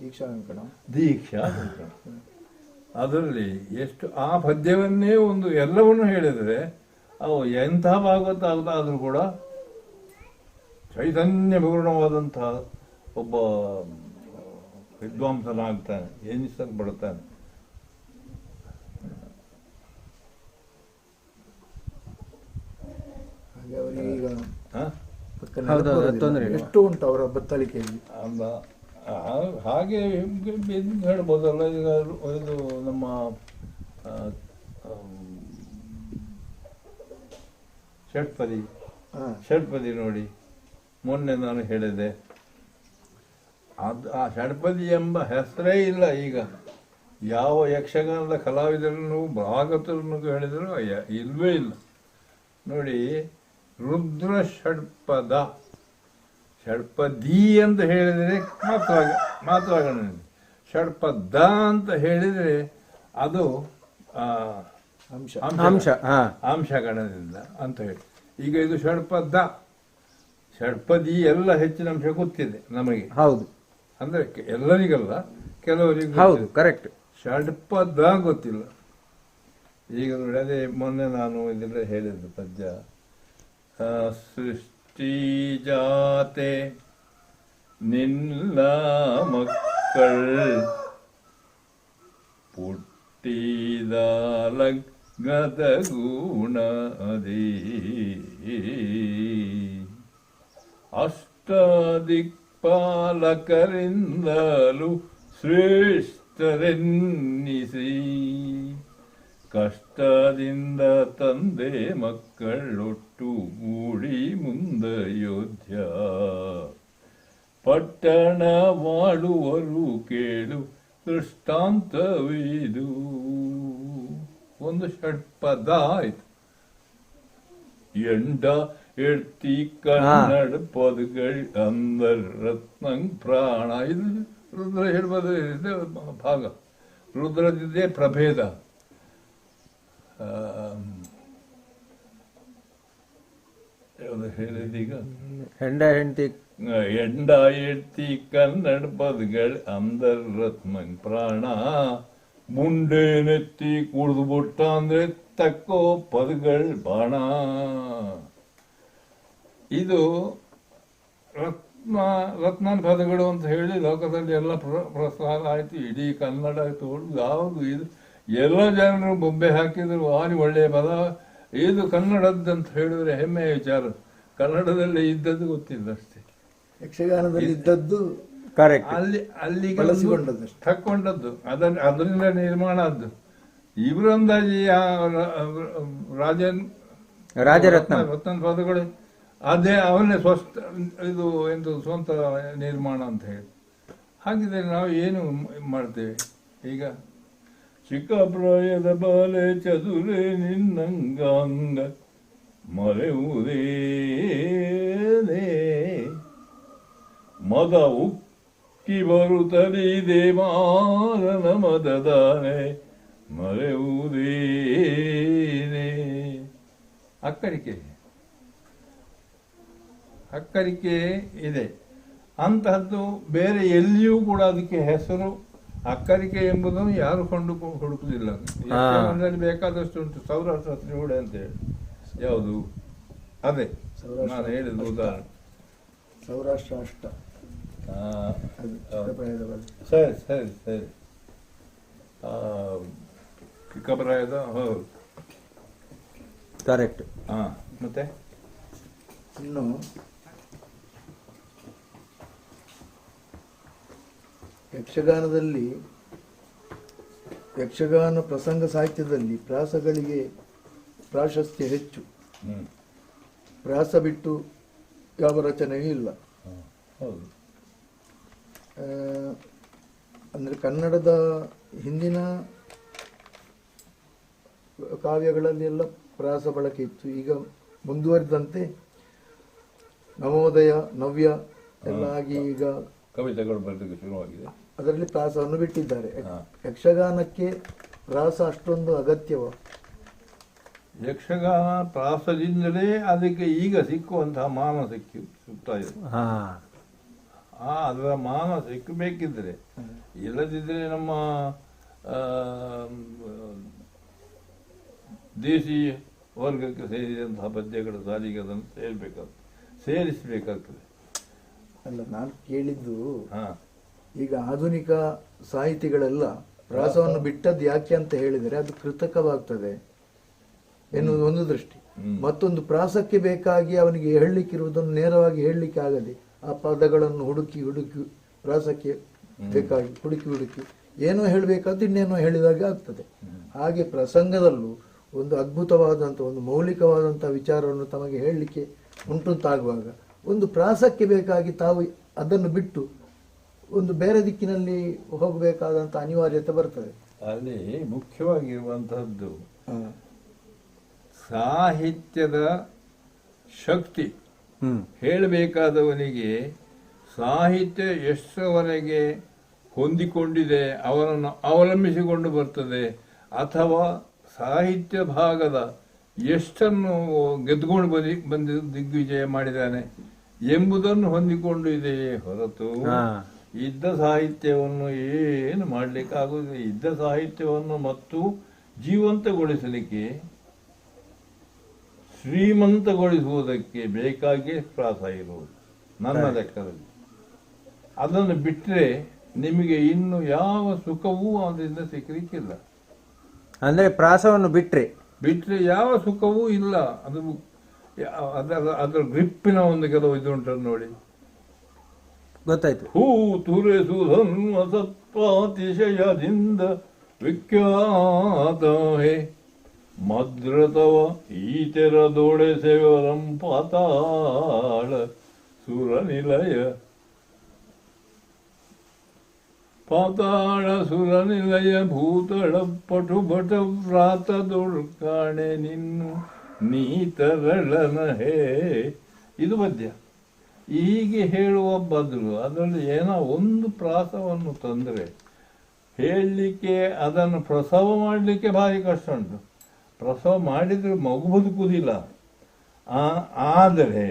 ದೀಕ್ಷಾ ಅಂಕಣ. ಅದರಲ್ಲಿ ಎಷ್ಟು ಆ ಪದ್ಯವನ್ನೇ ಒಂದು ಎಲ್ಲವನ್ನು ಹೇಳಿದರೆ ಅವು ಎಂಥ ಭಾಗವತ ಆದರೂ ಕೂಡ ಚೈತನ್ಯ ಪೂರ್ಣವಾದಂತಹ ಒಬ್ಬ ವಿದ್ವಾಂಸನಾಗ್ತಾನೆ, ಎನಿಸಲ್ಪಡ್ತಾನೆ. ಎಷ್ಟು ಉಂಟು ಅವರ ಬತ್ತಳಿಕೆಯಲ್ಲಿ ಅಲ್ಲ, ಹಾಗೆ ಹೇಳ್ಬೋದಲ್ಲ. ಈಗ ಇದು ನಮ್ಮ ಷಟ್ಪದಿ ನೋಡಿ, ಮೊನ್ನೆ ನಾನು ಹೇಳಿದೆ, ಆ ಷಟ್ಪದಿ ಎಂಬ ಹೆಸರೇ ಇಲ್ಲ ಈಗ. ಯಾವ ಯಕ್ಷಗಾನದ ಕಲಾವಿದರನ್ನು ಭಾಗವತರನ್ನು ಹೇಳಿದರೂ ಇಲ್ವೇ ಇಲ್ಲ. ನೋಡಿ, ರುದ್ರ ಷಡ್ಪದ, ಷಡ್ಪದಿ ಅಂತ ಹೇಳಿದರೆ ಮಾತ್ರಗಣ, ಷಡ್ಪದ ಅಂತ ಹೇಳಿದರೆ ಅದು ಅಂಶಗಣದಿಂದ ಅಂತ ಹೇಳಿ. ಈಗ ಇದು ಷಡ್ಪದ, ಷಡ್ಪದಿ ಎಲ್ಲ ಹೆಚ್ಚಿನ ಅಂಶ ಗೊತ್ತಿದೆ ನಮಗೆ. ಹೌದು, ಅಂದ್ರೆ ಎಲ್ಲರಿಗಲ್ಲ, ಕೆಲವರಿಗೆ. ಹೌದು, ಕರೆಕ್ಟ್. ಷಡ್ಪದ ಗೊತ್ತಿಲ್ಲ. ಈಗ ನೋಡಿ, ಅದೇ ಮೊನ್ನೆ ನಾನು ಇದೆಲ್ಲ ಹೇಳಿದ್ದು ಪದ್ಯ, ಸೃಷ್ಟಿ ಜಾತೆ ನಿನ್ನ ಮಕ್ಕಳ್ ಪುಟ್ಟಿದ ಲಗ್ನದ ಗುಣದಿ ಅಷ್ಟದಿಕ್ಪಾಲಕರಿಂದಲೂ ಶ್ರೇಷ್ಠ ಇಷ್ಟರೆನ್ನಿಸಿ ಕಷ್ಟದಿಂದ ತಂದೆ ಮಕ್ಕಳೊಟ್ಟು ಗೂಡಿ ಮುಂದಯೋಧ್ಯ ಪಟ್ಟಣ ಮಾಡುವರು ಕೇಳು ದೃಷ್ಟಾಂತವಿದು. ಒಂದು ಷಟ್ಪದ ಆಯ್ತು. ಎಂಡ ಎಡ್ತಿ ಕನ್ನಡ ಪದಗಳು ಅಂದರ್ ರತ್ನಂಗ್ ಪ್ರಾಣ. ಇದು ರುದ್ರ ಹೇಳ್ಬೋದು ಭಾಗ. ರುದ್ರದಿದೆ ಪ್ರಭೇದ. ಯಾವುದು ಹೇಳಿದೀಗ? ಹೆಂಡ ಹೆಂಡತಿ ಎಂಡ ಎಡ್ತಿ ಕನ್ನಡ ಪದಗಳು ಅಂದರ್ ರತ್ನಂಗ್ ಪ್ರಾಣ. ಮುಂಡೇನೆತ್ತಿ ಕುಡಿದು ಬಿಟ್ಟ ಅಂದ್ರೆ ತಕ್ಕೋ ಪದಗಳು ಬಾಣ. ಇದು ರತ್ನ ಪದಗಳು ಅಂತ ಹೇಳಿ ಲೋಕದಲ್ಲಿ ಎಲ್ಲ ಪ್ರಸಾರ ಆಯ್ತು. ಇಡೀ ಕನ್ನಡ ಯಾವುದು ಇದು ಎಲ್ಲ ಜನರು ಬೊಬ್ಬೆ ಹಾಕಿದ್ರು ಭಾರಿ ಒಳ್ಳೆಯ ಪದ ಇದು ಕನ್ನಡದ್ದಂತ ಹೇಳಿದ್ರೆ ಹೆಮ್ಮೆಯ ವಿಚಾರ. ಕನ್ನಡದಲ್ಲಿ ಇದ್ದದ್ದು ಗೊತ್ತಿಲ್ಲ ಅಷ್ಟೇ. ಯಕ್ಷಗಾನದಲ್ಲಿ ಇದ್ದದ್ದು ಕರೆಕ್ಟ್. ಅಲ್ಲಿಗೆ ಬಳಸಿಕೊಂಡದ್ದು ತಕ್ಕೊಂಡದ್ದು ಅದರಿಂದ ನಿರ್ಮಾಣ ಆದ್ದು. ಇವರೊಂದಾಗಿ ರಾಜರತ್ನ ಪದಗಳು ಅದೇ ಅವನ್ನೇ ಇದು ಎಂದು ಸ್ವಂತ ನಿರ್ಮಾಣ ಅಂತ ಹೇಳಿ. ಹಾಗಿದ್ರೆ ನಾವು ಏನು ಮಾಡ್ತೇವೆ ಈಗ? ಚಿಕ್ಕ ಪ್ರಾಯದ ಬಾಲೆ ಚದುರೆ ನಿನ್ನಂಗಾಂಗ ಮರೆಯುವುದೇ ಮದ ಉಕ್ಕಿ ಬರುತ್ತಲೀ ದೇವಾರನ ಮದದಾನೆ ಮರೆಯುವುದೇನೆ. ಅಕ್ಕರಿಕೆ ಇದೆ. ಅಂತಹದ್ದು ಬೇರೆ ಎಲ್ಲಿಯೂ ಕೂಡ ಅದಕ್ಕೆ ಹೆಸರು ಅಕ್ಕರಿಕೆ ಎಂಬುದನ್ನು ಯಾರು ಹುಡುಕುದಿಲ್ಲ. ಯಕ್ಷಗಾನದಲ್ಲಿ ಬೇಕಾದಷ್ಟು ಉಂಟು. ಸೌರಾಷ್ಟ್ರ ಶ್ರೀಹುಡೆ ಅಂತ ಹೇಳಿ ಯಾವುದು ಅದೇ ನಾನು ಹೇಳಿದ ಉದಾಹರಣೆ. ಸೌರಾಷ್ಟ್ರ ಅಷ್ಟ. ಸರಿ ಸರಿ ಸರಿ. ಚಿಕ್ಕಪರಾಯದ ಹೌದು ಕರೆಕ್ಟ್. ಮತ್ತೆ ಇನ್ನು ಯಕ್ಷಗಾನ ಪ್ರಸಂಗ ಸಾಹಿತ್ಯದಲ್ಲಿ ಪ್ರಾಸಗಳಿಗೆ ಪ್ರಾಶಸ್ತ್ಯ ಹೆಚ್ಚು. ಪ್ರಾಸ ಬಿಟ್ಟು ಯಾವ ರಚನೆಯೂ ಇಲ್ಲ. ಅಂದರೆ ಕನ್ನಡದ ಹಿಂದಿನ ಕಾವ್ಯಗಳಲ್ಲಿ ಎಲ್ಲ ಪ್ರಾಸ ಬಳಕೆ ಇತ್ತು. ಈಗ ಮುಂದುವರಿದಂತೆ ನವೋದಯ ನವ್ಯ ಎಲ್ಲ ಆಗಿ ಈಗ ಕವಿತೆಗಳು ಬರಲಿಕ್ಕೆ ಶುರುವಾಗಿದೆ. ಅದರಲ್ಲಿ ಪ್ರಾಸವನ್ನು ಬಿಟ್ಟಿದ್ದಾರೆ. ಯಕ್ಷಗಾನಕ್ಕೆ ಪ್ರಾಸ ಅಷ್ಟೊಂದು ಅಗತ್ಯವ? ಯಕ್ಷಗಾನ ಪ್ರಾಸದಿಂದಲೇ ಅದಕ್ಕೆ ಈಗ ಸಿಕ್ಕುವಂತಹ ಮಾನ ಸಿಗ್ತಾ ಇದೆ. ಅದರ ಮಾನ ಸಿಕ್ಕಬೇಕಿದ್ರೆ, ಇಲ್ಲದಿದ್ದರೆ ನಮ್ಮ ದೇಶಿ ವರ್ಗಕ್ಕೆ ಸೇರಿದಂತಹ ಪದ್ಯಗಳ ಸಾಲಿಗೆ ಅದನ್ನು ಸೇರಿಸಬೇಕಾಗ್ತದೆ. ಅಲ್ಲ, ನಾನು ಕೇಳಿದ್ದು ಈಗ ಆಧುನಿಕ ಸಾಹಿತಿಗಳೆಲ್ಲ ಪ್ರಾಸವನ್ನು ಬಿಟ್ಟದ್ದು ಯಾಕೆ ಅಂತ ಹೇಳಿದರೆ ಅದು ಕೃತಕವಾಗ್ತದೆ ಎನ್ನುವುದು ಒಂದು ದೃಷ್ಟಿ. ಮತ್ತೊಂದು, ಪ್ರಾಸಕ್ಕೆ ಬೇಕಾಗಿ ಅವನಿಗೆ ಹೇಳಲಿಕ್ಕಿರುವುದನ್ನು ನೇರವಾಗಿ ಹೇಳಲಿಕ್ಕೆ ಆಗದೆ ಆ ಪದಗಳನ್ನು ಹುಡುಕಿ ಪ್ರಾಸಕ್ಕೆ ಬೇಕಾಗಿ ಹುಡುಕಿ ಏನೋ ಹೇಳಬೇಕಾದ್ದು ಇನ್ನೇನೋ ಹೇಳಿದಾಗ ಆಗ್ತದೆ. ಹಾಗೆ ಪ್ರಸಂಗದಲ್ಲೂ ಒಂದು ಅದ್ಭುತವಾದಂಥ ಒಂದು ಮೌಲಿಕವಾದಂಥ ವಿಚಾರವನ್ನು ತಮಗೆ ಹೇಳಲಿಕ್ಕೆ ಉಂಟುಂಟಾಗುವಾಗ ಒಂದು ಪ್ರಾಸಕ್ಕೆ ಬೇಕಾಗಿ ತಾವು ಅದನ್ನು ಬಿಟ್ಟು ಒಂದು ಬೇರೆ ದಿಕ್ಕಿನಲ್ಲಿ ಹೋಗಬೇಕಾದಂಥ ಅನಿವಾರ್ಯತೆ ಬರ್ತದೆ. ಅಲ್ಲಿ ಮುಖ್ಯವಾಗಿರುವಂತಹದ್ದು ಸಾಹಿತ್ಯದ ಶಕ್ತಿ. ಹೇಳಬೇಕಾದವನಿಗೆ ಸಾಹಿತ್ಯ ಎಷ್ಟರವರೆಗೆ ಹೊಂದಿಕೊಂಡಿದೆ, ಅವನನ್ನು ಅವಲಂಬಿಸಿಕೊಂಡು ಬರ್ತದೆ, ಅಥವಾ ಸಾಹಿತ್ಯ ಭಾಗದ ಎಷ್ಟನ್ನು ಗೆದ್ದುಕೊಂಡು ಬಂದು ದಿಗ್ವಿಜಯ ಮಾಡಿದ್ದಾನೆ ಎಂಬುದನ್ನು ಹೊಂದಿಕೊಂಡು ಇದೆಯೇ ಹೊರತು ಇದ್ದ ಸಾಹಿತ್ಯವನ್ನು ಏನು ಮಾಡಲಿಕ್ಕಾಗುವುದಿಲ್ಲ. ಇದ್ದ ಸಾಹಿತ್ಯವನ್ನು ಮತ್ತು ಜೀವಂತಗೊಳಿಸಲಿಕ್ಕೆ, ಶ್ರೀಮಂತಗೊಳಿಸುವುದಕ್ಕೆ ಬೇಕಾಗಿ ಪ್ರಾಸ ಇರುವುದು ನನ್ನ ಲೆಕ್ಕದಲ್ಲಿ. ಅದನ್ನು ಬಿಟ್ಟರೆ ನಿಮಗೆ ಇನ್ನು ಯಾವ ಸುಖವೂ ಅದರಿಂದ ಸಿಕ್ಕಲಿಕ್ಕಿಲ್ಲ. ಅಂದ್ರೆ ಪ್ರಾಸವನ್ನು ಬಿಟ್ರೆ ಯಾವ ಸುಖವೂ ಇಲ್ಲ. ಅದರ ಗ್ರಿಪ್ಪಿನ ಒಂದು ಕೆಲವು ಇದು ಉಂಟು ನೋಡಿ. ಗೊತ್ತಾಯ್ತು. ಹೂತುರೆಸುಧನ್ವ ಸತ್ವಾತಿಶಯದಿಂದ ವಿಖ್ಯಾತ ಹೇ ಮದ್ರತವ ಈತೆರದೊಡೆ ಸೇವರಂ ಪಾತಾಳ ಸುರನಿಲಯ ಭೂತಳ ಪಟುಭಟ ವ್ರಾತದೊಳು ಕಾಣೆ ನಿನ್ನು ನೀತರಳನ ಹೇ. ಇದು ಪದ್ಯ. ಹೀಗೆ ಹೇಳುವ ಬದಲು ಅದರಲ್ಲಿ ಏನೋ ಒಂದು ಪ್ರಾಸವನ್ನು ತಂದರೆ ಹೇಳಲಿಕ್ಕೆ, ಅದನ್ನು ಪ್ರಸವ ಮಾಡಲಿಕ್ಕೆ ಭಾರಿ ಕಷ್ಟ ಉಂಟು. ಪ್ರಸವ ಮಾಡಿದರೆ ಮಗು ಬದುಕುವುದಿಲ್ಲ. ಆದರೆ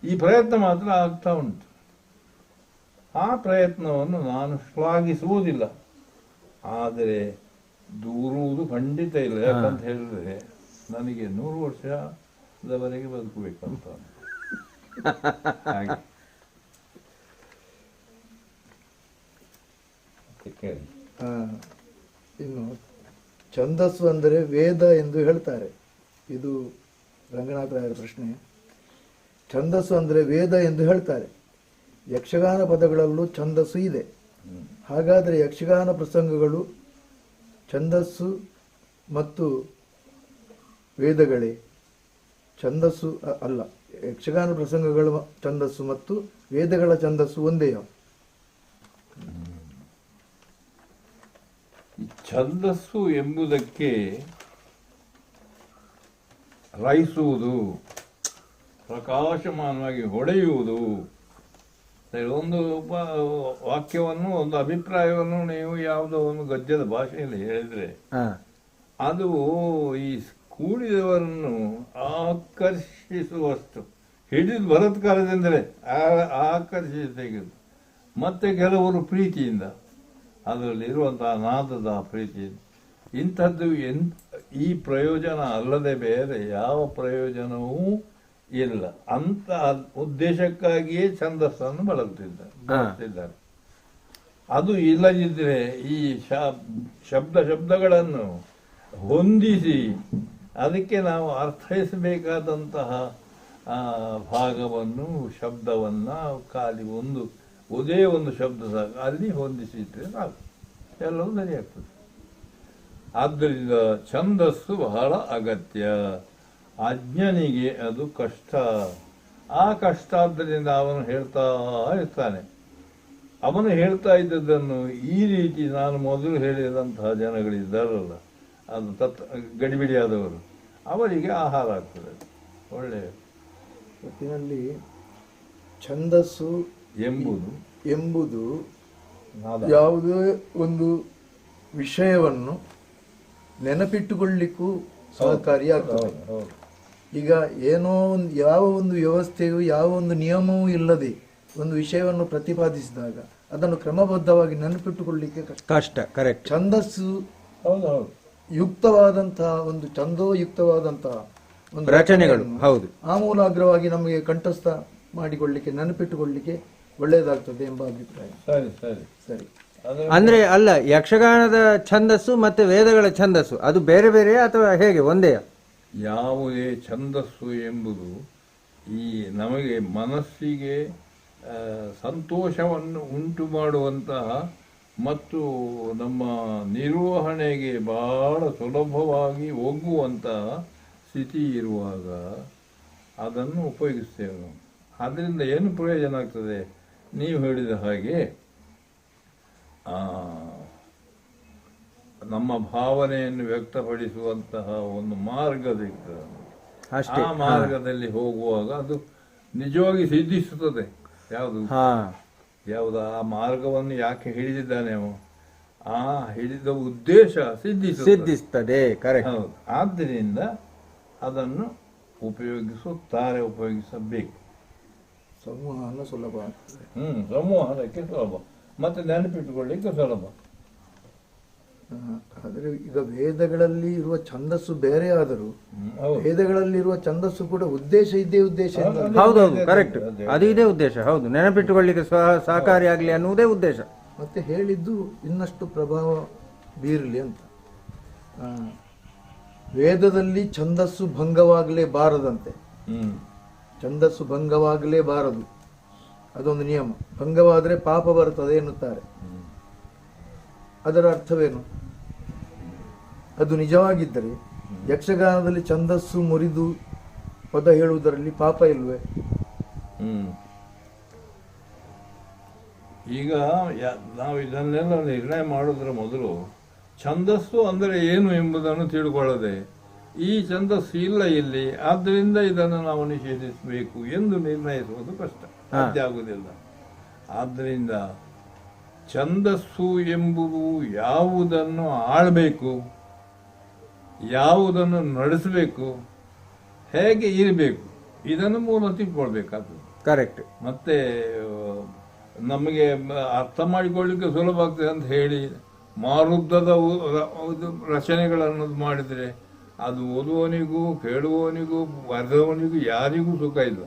ಈ ಪ್ರಯತ್ನ ಮಾತ್ರ ಆಗ್ತಾ ಉಂಟು. ಆ ಪ್ರಯತ್ನವನ್ನು ನಾನು ಶ್ಲಾಘಿಸುವುದಿಲ್ಲ, ಆದರೆ ದೂರುವುದು ಖಂಡಿತ ಇಲ್ಲ. ಯಾಕಂತ ಹೇಳಿದ್ರೆ ನನಗೆ 100 ವರ್ಷದವರೆಗೆ ಬದುಕಬೇಕಂತ. ಹಾಗೆ ಇನ್ನು ಛಂದಸ್ಸು ಅಂದರೆ ವೇದ ಎಂದು ಹೇಳ್ತಾರೆ. ಇದು ರಂಗನಾಥರಾಯರ ಪ್ರಶ್ನೆ. ಛಂದಸ್ಸು ಅಂದರೆ ವೇದ ಎಂದು ಹೇಳ್ತಾರೆ. ಯಕ್ಷಗಾನ ಪದಗಳಲ್ಲೂ ಛಂದಸ್ಸು ಇದೆ. ಹಾಗಾದರೆ ಯಕ್ಷಗಾನ ಪ್ರಸಂಗಗಳು ಛಂದಸ್ಸು ಮತ್ತು ವೇದಗಳೇ? ಛಂದಸ್ಸು ಅಲ್ಲ, ಯಕ್ಷಗಾನ ಪ್ರಸಂಗಗಳ ಛಂದಸ್ಸು ಮತ್ತು ವೇದಗಳ ಛಂದಸ್ಸು ಒಂದೇಯ? ಛಂದಸ್ಸು ಎಂಬುದಕ್ಕೆ ರೈಸುವುದು, ಪ್ರಕಾಶಮಾನವಾಗಿ ಹೊಡೆಯುವುದು, ಒಂದು ವಾಕ್ಯವನ್ನು, ಒಂದು ಅಭಿಪ್ರಾಯವನ್ನು ನೀವು ಯಾವುದೋ ಒಂದು ಗದ್ಯದ ಭಾಷೆಯಲ್ಲಿ ಹೇಳಿದ್ರೆ ಅದು ಈ ಕೂಡಿದವರನ್ನು ಆಕರ್ಷಿಸುವಷ್ಟು ಹಿಡಿದು ಬಲತ್ಕಾರದಿಂದಲೇ ಆಕರ್ಷಿಸಿ ತೆಗೆದು, ಮತ್ತೆ ಕೆಲವರು ಪ್ರೀತಿಯಿಂದ, ಅದರಲ್ಲಿರುವಂತಹ ನಾದದ ಪ್ರೀತಿಯಿಂದ. ಇಂಥದ್ದು ಈ ಪ್ರಯೋಜನ ಅಲ್ಲದೆ ಬೇರೆ ಯಾವ ಪ್ರಯೋಜನವೂ ಇಲ್ಲ. ಅಂತ ಉದ್ದೇಶಕ್ಕಾಗಿಯೇ ಛಂದಸ್ಸನ್ನು ಬಳಸ್ತಿದ್ದಾರೆ. ಅದು ಇಲ್ಲದಿದ್ದರೆ ಈ ಶಬ್ದಗಳನ್ನು ಹೊಂದಿಸಿ ಅದಕ್ಕೆ ನಾವು ಅರ್ಥೈಸಬೇಕಾದಂತಹ ಭಾಗವನ್ನು, ಶಬ್ದವನ್ನು ಖಾಲಿ ಒಂದೇ ಒಂದು ಶಬ್ದ ಸಾಕು, ಅಲ್ಲಿ ಹೊಂದಿಸಿದ್ರೆ ಸಾಕು, ಎಲ್ಲವೂ ಸರಿಯಾಗ್ತದೆ. ಆದ್ದರಿಂದ ಛಂದಸ್ಸು ಬಹಳ ಅಗತ್ಯ. ಅಜ್ಞನಿಗೆ ಅದು ಕಷ್ಟ. ಆ ಕಷ್ಟ ಆದ್ದರಿಂದ ಅವನು ಹೇಳ್ತಾ ಇರ್ತಾನೆ. ಅವನು ಹೇಳ್ತಾ ಇದ್ದದ್ದನ್ನು ಈ ರೀತಿ ನಾನು ಮೊದಲು ಹೇಳಿದಂತಹ ಜನಗಳಿದ್ದಾರಲ್ಲ, ಅದು ಗಡಿಬಿಡಿಯಾದವರು, ಅವರಿಗೆ ಆಹಾರ ಆಗ್ತದೆ. ಒಳ್ಳೆಯ ಒಟ್ಟಿನಲ್ಲಿ ಛಂದಸ್ಸು ಎಂಬುದು ಯಾವುದೇ ಒಂದು ವಿಷಯವನ್ನು ನೆನಪಿಟ್ಟುಕೊಳ್ಳಿಕ್ಕೂ ಸಹಕಾರಿಯಾಗ್ತದೆ. ಈಗ ಏನೋ ಒಂದು ಯಾವ ಒಂದು ವ್ಯವಸ್ಥೆಯು, ಯಾವ ಒಂದು ನಿಯಮವೂ ಇಲ್ಲದೆ ಒಂದು ವಿಷಯವನ್ನು ಪ್ರತಿಪಾದಿಸಿದಾಗ ಅದನ್ನು ಕ್ರಮಬದ್ಧವಾಗಿ ನೆನಪಿಟ್ಟುಕೊಳ್ಳಿಕ್ಕೆ ಕಷ್ಟ. ಕರೆಕ್ಟ್. ಛಂದಸ್ಸು ಯುಕ್ತವಾದಂತಹ ಒಂದು ಛಂದೋಯುಕ್ತವಾದಂತಹ ಒಂದು ರಚನೆಗಳು, ಹೌದು, ಆಮೂಲಾಗ್ರವಾಗಿ ನಮಗೆ ಕಂಠಸ್ಥ ಮಾಡಿಕೊಳ್ಳಿಕ್ಕೆ, ನೆನಪಿಟ್ಟುಕೊಳ್ಳಿಕ್ಕೆ ಒಳ್ಳೆಯದಾಗ್ತದೆ ಎಂಬ ಅಭಿಪ್ರಾಯ. ಸರಿ ಸರಿ ಸರಿ. ಅಂದ್ರೆ ಅಲ್ಲ, ಯಕ್ಷಗಾನದ ಛಂದಸ್ಸು ಮತ್ತೆ ವೇದಗಳ ಛಂದಸ್ಸು ಅದು ಬೇರೆ ಬೇರೆ ಅಥವಾ ಹೇಗೆ ಒಂದೇ? ಯಾವುದೇ ಛಂದಸ್ಸು ಎಂಬುದು ಈ ನಮಗೆ ಮನಸ್ಸಿಗೆ ಸಂತೋಷವನ್ನು ಉಂಟು ಮಾಡುವಂತಹ ಮತ್ತು ನಮ್ಮ ನಿರ್ವಹಣೆಗೆ ಬಹಳ ಸುಲಭವಾಗಿ ಒಗ್ಗುವಂತಹ ಸ್ಥಿತಿ ಇರುವಾಗ ಅದನ್ನು ಉಪಯೋಗಿಸ್ತೇವೆ ನಾವು. ಅದರಿಂದ ಏನು ಪ್ರಯೋಜನ ಆಗ್ತದೆ? ನೀವು ಹೇಳಿದ ಹಾಗೆ ನಮ್ಮ ಭಾವನೆಯನ್ನು ವ್ಯಕ್ತಪಡಿಸುವಂತಹ ಒಂದು ಮಾರ್ಗ ಸಿಗ್ತದೆ. ಆ ಮಾರ್ಗದಲ್ಲಿ ಹೋಗುವಾಗ ಅದು ನಿಜವಾಗಿ ಸಿದ್ಧಿಸುತ್ತದೆ. ಯಾವುದು ಆ ಮಾರ್ಗವನ್ನು ಯಾಕೆ ಹಿಡಿದಿದ್ದಾನೆ ಅವ, ಆ ಹಿಡಿದ ಉದ್ದೇಶ ಸಿದ್ಧಿಸುತ್ತದೆ. ಹೌದು. ಆದ್ದರಿಂದ ಅದನ್ನು ಉಪಯೋಗಿಸಬೇಕು. ಸಂವಹನ ಸುಲಭ. ಸಂವಹನಕ್ಕೆ ಸುಲಭ, ಮತ್ತೆ ನೆನಪಿಟ್ಟುಕೊಳ್ಳಿಕ್ಕೆ ಸುಲಭ. ಆದರೆ ಈಗ ವೇದಗಳಲ್ಲಿ ಇರುವ ಛಂದಸ್ಸು ಬೇರೆ ಆದರೂ ವೇದಗಳಲ್ಲಿ ಇರುವ ಛಂದಸ್ಸು ಕೂಡ ಉದ್ದೇಶ ಇದ್ದೇ ಉದ್ದೇಶ. ಹೌದೌದು, ಕರೆಕ್ಟ್, ಅದು ಇದೇ ಉದ್ದೇಶ. ಹೌದು, ನೆನಪಿಟ್ಟುಕೊಳ್ಳಿಕ್ಕೆ ಸಹಕಾರಿಯಾಗಲಿ ಅನ್ನುವುದೇ ಉದ್ದೇಶ. ಮತ್ತೆ ಹೇಳಿದ್ದು ಇನ್ನಷ್ಟು ಪ್ರಭಾವ ಬೀರಲಿ ಅಂತ. ವೇದದಲ್ಲಿ ಛಂದಸ್ಸು ಭಂಗವಾಗಲೇಬಾರದಂತೆ, ಛಂದಸ್ಸು ಭಂಗವಾಗಲೇಬಾರದು. ಅದೊಂದು ನಿಯಮ. ಭಂಗವಾದರೆ ಪಾಪ ಬರುತ್ತದೆ ಎನ್ನುತ್ತಾರೆ. ಅದರ ಅರ್ಥವೇನು? ಅದು ನಿಜವಾಗಿದ್ದರೆ ಯಕ್ಷಗಾನದಲ್ಲಿ ಛಂದಸ್ಸು ಮುರಿದು ಪದ ಹೇಳುವುದರಲ್ಲಿ ಪಾಪ ಇಲ್ವೇ? ಈಗ ನಾವು ಇದನ್ನೆಲ್ಲ ನಿರ್ಣಯ ಮಾಡೋದ್ರ ಮೊದಲು ಛಂದಸ್ಸು ಅಂದರೆ ಏನು ಎಂಬುದನ್ನು ತಿಳ್ಕೊಳ್ಳದೆ ಈ ಛಂದಸ್ಸು ಇಲ್ಲ ಇಲ್ಲಿ, ಆದ್ದರಿಂದ ಇದನ್ನು ನಾವು ನಿಷೇಧಿಸಬೇಕು ಎಂದು ನಿರ್ಣಯಿಸುವುದು ಕಷ್ಟ, ಸಾಧ್ಯ ಆಗುವುದಿಲ್ಲ. ಆದ್ದರಿಂದ ಛಂದಸ್ಸು ಎಂಬುದು ಯಾವುದನ್ನು ಆಳಬೇಕು, ಯಾವುದನ್ನು ನಡೆಸಬೇಕು, ಹೇಗೆ ಇರಬೇಕು, ಇದನ್ನು ಮೂಲ ತಿಳ್ಕೊಳ್ಬೇಕಾಗ್ತದೆ. ಕರೆಕ್ಟ್. ಮತ್ತೆ ನಮಗೆ ಅರ್ಥ ಮಾಡಿಕೊಳ್ಳಿಕ್ಕೆ ಸುಲಭ ಆಗ್ತದೆ ಅಂತ ಹೇಳಿ ಮಾರುದ್ಧದ ರಚನೆಗಳನ್ನು ಮಾಡಿದರೆ ಅದು ಓದುವವನಿಗೂ ಕೇಳುವವನಿಗೂ ಬರೆದವನಿಗೂ ಯಾರಿಗೂ ಸುಖ ಇಲ್ಲ,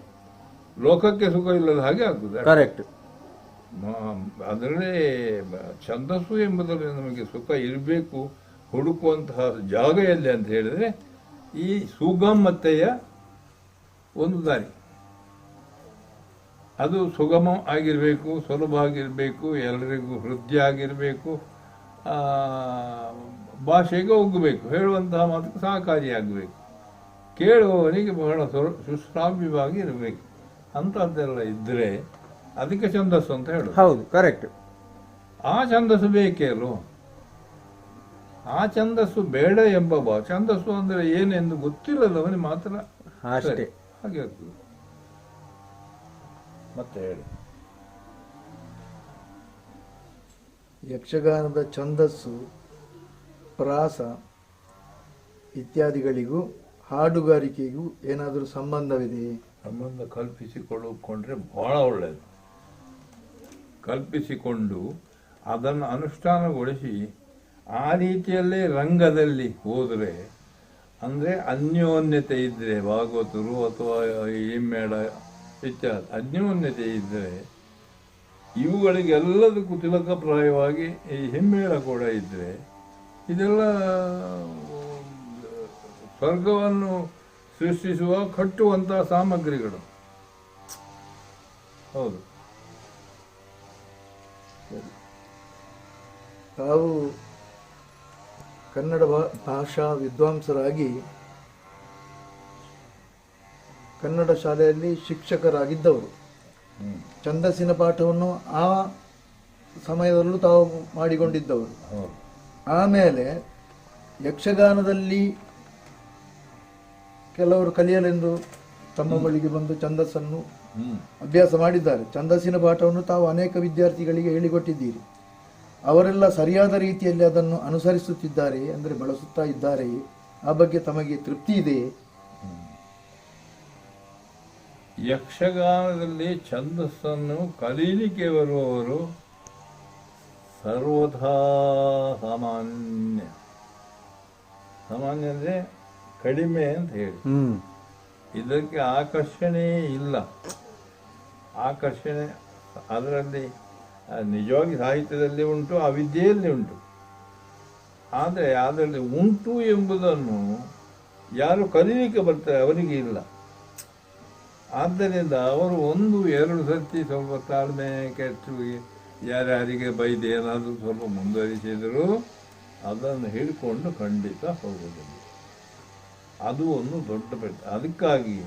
ಲೋಕಕ್ಕೆ ಸುಖ ಇಲ್ಲದ ಹಾಗೆ ಆಗ್ತದೆ. ಕರೆಕ್ಟ್. ಅದರಲ್ಲೇ ಛಂದಸ್ಸು ಎಂಬುದರಲ್ಲಿ ನಮಗೆ ಸುಖ ಇರಬೇಕು. ಹುಡುಕುವಂತಹ ಜಾಗ ಎಲ್ಲಿ ಅಂತ ಹೇಳಿದ್ರೆ ಈ ಸುಗಮತೆಯ ಒಂದು ದಾರಿ. ಅದು ಸುಗಮ ಆಗಿರಬೇಕು, ಸುಲಭ ಆಗಿರಬೇಕು, ಎಲ್ಲರಿಗೂ ಹೃದಯ ಆಗಿರಬೇಕು, ಭಾಷೆಗೆ ಒಗ್ಗಬೇಕು, ಹೇಳುವಂತಹ ಮಾತಕ್ಕೆ ಸಹಕಾರಿಯಾಗಬೇಕು, ಕೇಳುವವನಿಗೆ ಬಹಳ ಸುಶ್ರಾವ್ಯವಾಗಿ ಇರಬೇಕು. ಅಂಥದ್ದೆಲ್ಲ ಇದ್ದರೆ ಅದಕ್ಕೆ ಛಂದಸ್ಸು ಅಂತ ಹೇಳೋದು. ಹೌದು, ಕರೆಕ್ಟ್. ಆ ಛಂದಸ್ಸು ಬೇಕೇ ಅಲ್ವ? ಆ ಛಂದಸ್ಸು ಬೇಡ ಎಂಬ ಛಂದಸ್ಸು ಅಂದರೆ ಏನೆಂದು ಗೊತ್ತಿಲ್ಲದವನಿಗೆ ಮಾತ್ರ ಅಷ್ಟೇ. ಹಾಗೆ ಆಗ್ತದೆ. ಮತ್ತೆ ಹೇಳಿ. ಯಕ್ಷಗಾನದ ಛಂದಸ್ಸು, ಪ್ರಾಸ ಇತ್ಯಾದಿಗಳಿಗೂ ಹಾಡುಗಾರಿಕೆಗೂ ಏನಾದರೂ ಸಂಬಂಧವಿದೆಯೇ? ಸಂಬಂಧ ಕಲ್ಪಿಸಿಕೊಂಡ್ರೆ ಬಹಳ ಒಳ್ಳೆಯದು. ಕಲ್ಪಿಸಿಕೊಂಡು ಅದನ್ನು ಅನುಷ್ಠಾನಗೊಳಿಸಿ ಆ ರೀತಿಯಲ್ಲೇ ರಂಗದಲ್ಲಿ ಹೋದರೆ, ಅಂದರೆ ಅನ್ಯೋನ್ಯತೆ ಇದ್ದರೆ, ಭಾಗವತರು ಅಥವಾ ಹಿಮ್ಮೇಳ ಇತ್ಯಾದಿ ಅನ್ಯೋನ್ಯತೆ ಇದ್ದರೆ, ಇವುಗಳಿಗೆಲ್ಲದಕ್ಕೂ ತಿಲಕಪ್ರಾಯವಾಗಿ ಈ ಹಿಮ್ಮೇಳ ಕೂಡ ಇದ್ದರೆ, ಇದೆಲ್ಲ ಸ್ವರ್ಗವನ್ನು ಸೃಷ್ಟಿಸುವ ಕಟ್ಟುವಂತಹ ಸಾಮಗ್ರಿಗಳು. ಹೌದು. ತಾವು ಕನ್ನಡ ಭಾಷಾ ವಿದ್ವಾಂಸರಾಗಿ ಕನ್ನಡ ಶಾಲೆಯಲ್ಲಿ ಶಿಕ್ಷಕರಾಗಿದ್ದವರು. ಛಂದಸ್ಸಿನ ಪಾಠವನ್ನು ಆ ಸಮಯದಲ್ಲೂ ತಾವು ಮಾಡಿಕೊಂಡಿದ್ದವರು. ಆಮೇಲೆ ಯಕ್ಷಗಾನದಲ್ಲಿ ಕೆಲವರು ಕಲಿಯಲೆಂದು ತಮ್ಮ ಬಳಿಗೆ ಬಂದು ಛಂದಸ್ಸನ್ನು ಅಭ್ಯಾಸ ಮಾಡಿದ್ದಾರೆ. ಛಂದಸ್ಸಿನ ಪಾಠವನ್ನು ತಾವು ಅನೇಕ ವಿದ್ಯಾರ್ಥಿಗಳಿಗೆ ಹೇಳಿಕೊಟ್ಟಿದ್ದೀರಿ. ಅವರೆಲ್ಲ ಸರಿಯಾದ ರೀತಿಯಲ್ಲಿ ಅದನ್ನು ಅನುಸರಿಸುತ್ತಿದ್ದಾರೆ, ಅಂದರೆ ಬಳಸುತ್ತಾ ಇದ್ದಾರೆ. ಆ ಬಗ್ಗೆ ತಮಗೆ ತೃಪ್ತಿ ಇದೆಯೇ? ಯಕ್ಷಗಾನದಲ್ಲಿ ಛಂದಸ್ಸನ್ನು ಕಲೀಲಿಕ್ಕೆ ಬರುವವರು ಸರ್ವಥಾ ಸಾಮಾನ್ಯ. ಸಾಮಾನ್ಯ ಅಂದರೆ ಕಡಿಮೆ ಅಂತ ಹೇಳಿ. ಇದಕ್ಕೆ ಆಕರ್ಷಣೆ ಇಲ್ಲ. ಆಕರ್ಷಣೆ ಅದರಲ್ಲಿ ನಿಜವಾಗಿ ಸಾಹಿತ್ಯದಲ್ಲಿ ಉಂಟು, ಅವಿದ್ಯೆಯಲ್ಲಿ ಉಂಟು. ಆದರೆ ಅದರಲ್ಲಿ ಉಂಟು ಎಂಬುದನ್ನು ಯಾರು ಕಲೀಲಿಕ್ಕೆ ಬರ್ತಾರೆ ಅವರಿಗೆ ಇಲ್ಲ. ಆದ್ದರಿಂದ ಅವರು 1-2 ಸರ್ತಿ ಸ್ವಲ್ಪ ತಾಳ್ಮೆ ಕೆಟ್ಟು ಯಾರ್ಯಾರಿಗೆ ಬೈದೆ ಏನಾದರೂ ಸ್ವಲ್ಪ ಮುಂದುವರಿಸಿದರೂ ಅದನ್ನು ಹಿಡ್ಕೊಂಡು ಖಂಡಿತ ಹೋಗುವುದಿಲ್ಲ. ಅದು ಒಂದು ದೊಡ್ಡ ಪೆಟ್ಟು. ಅದಕ್ಕಾಗಿ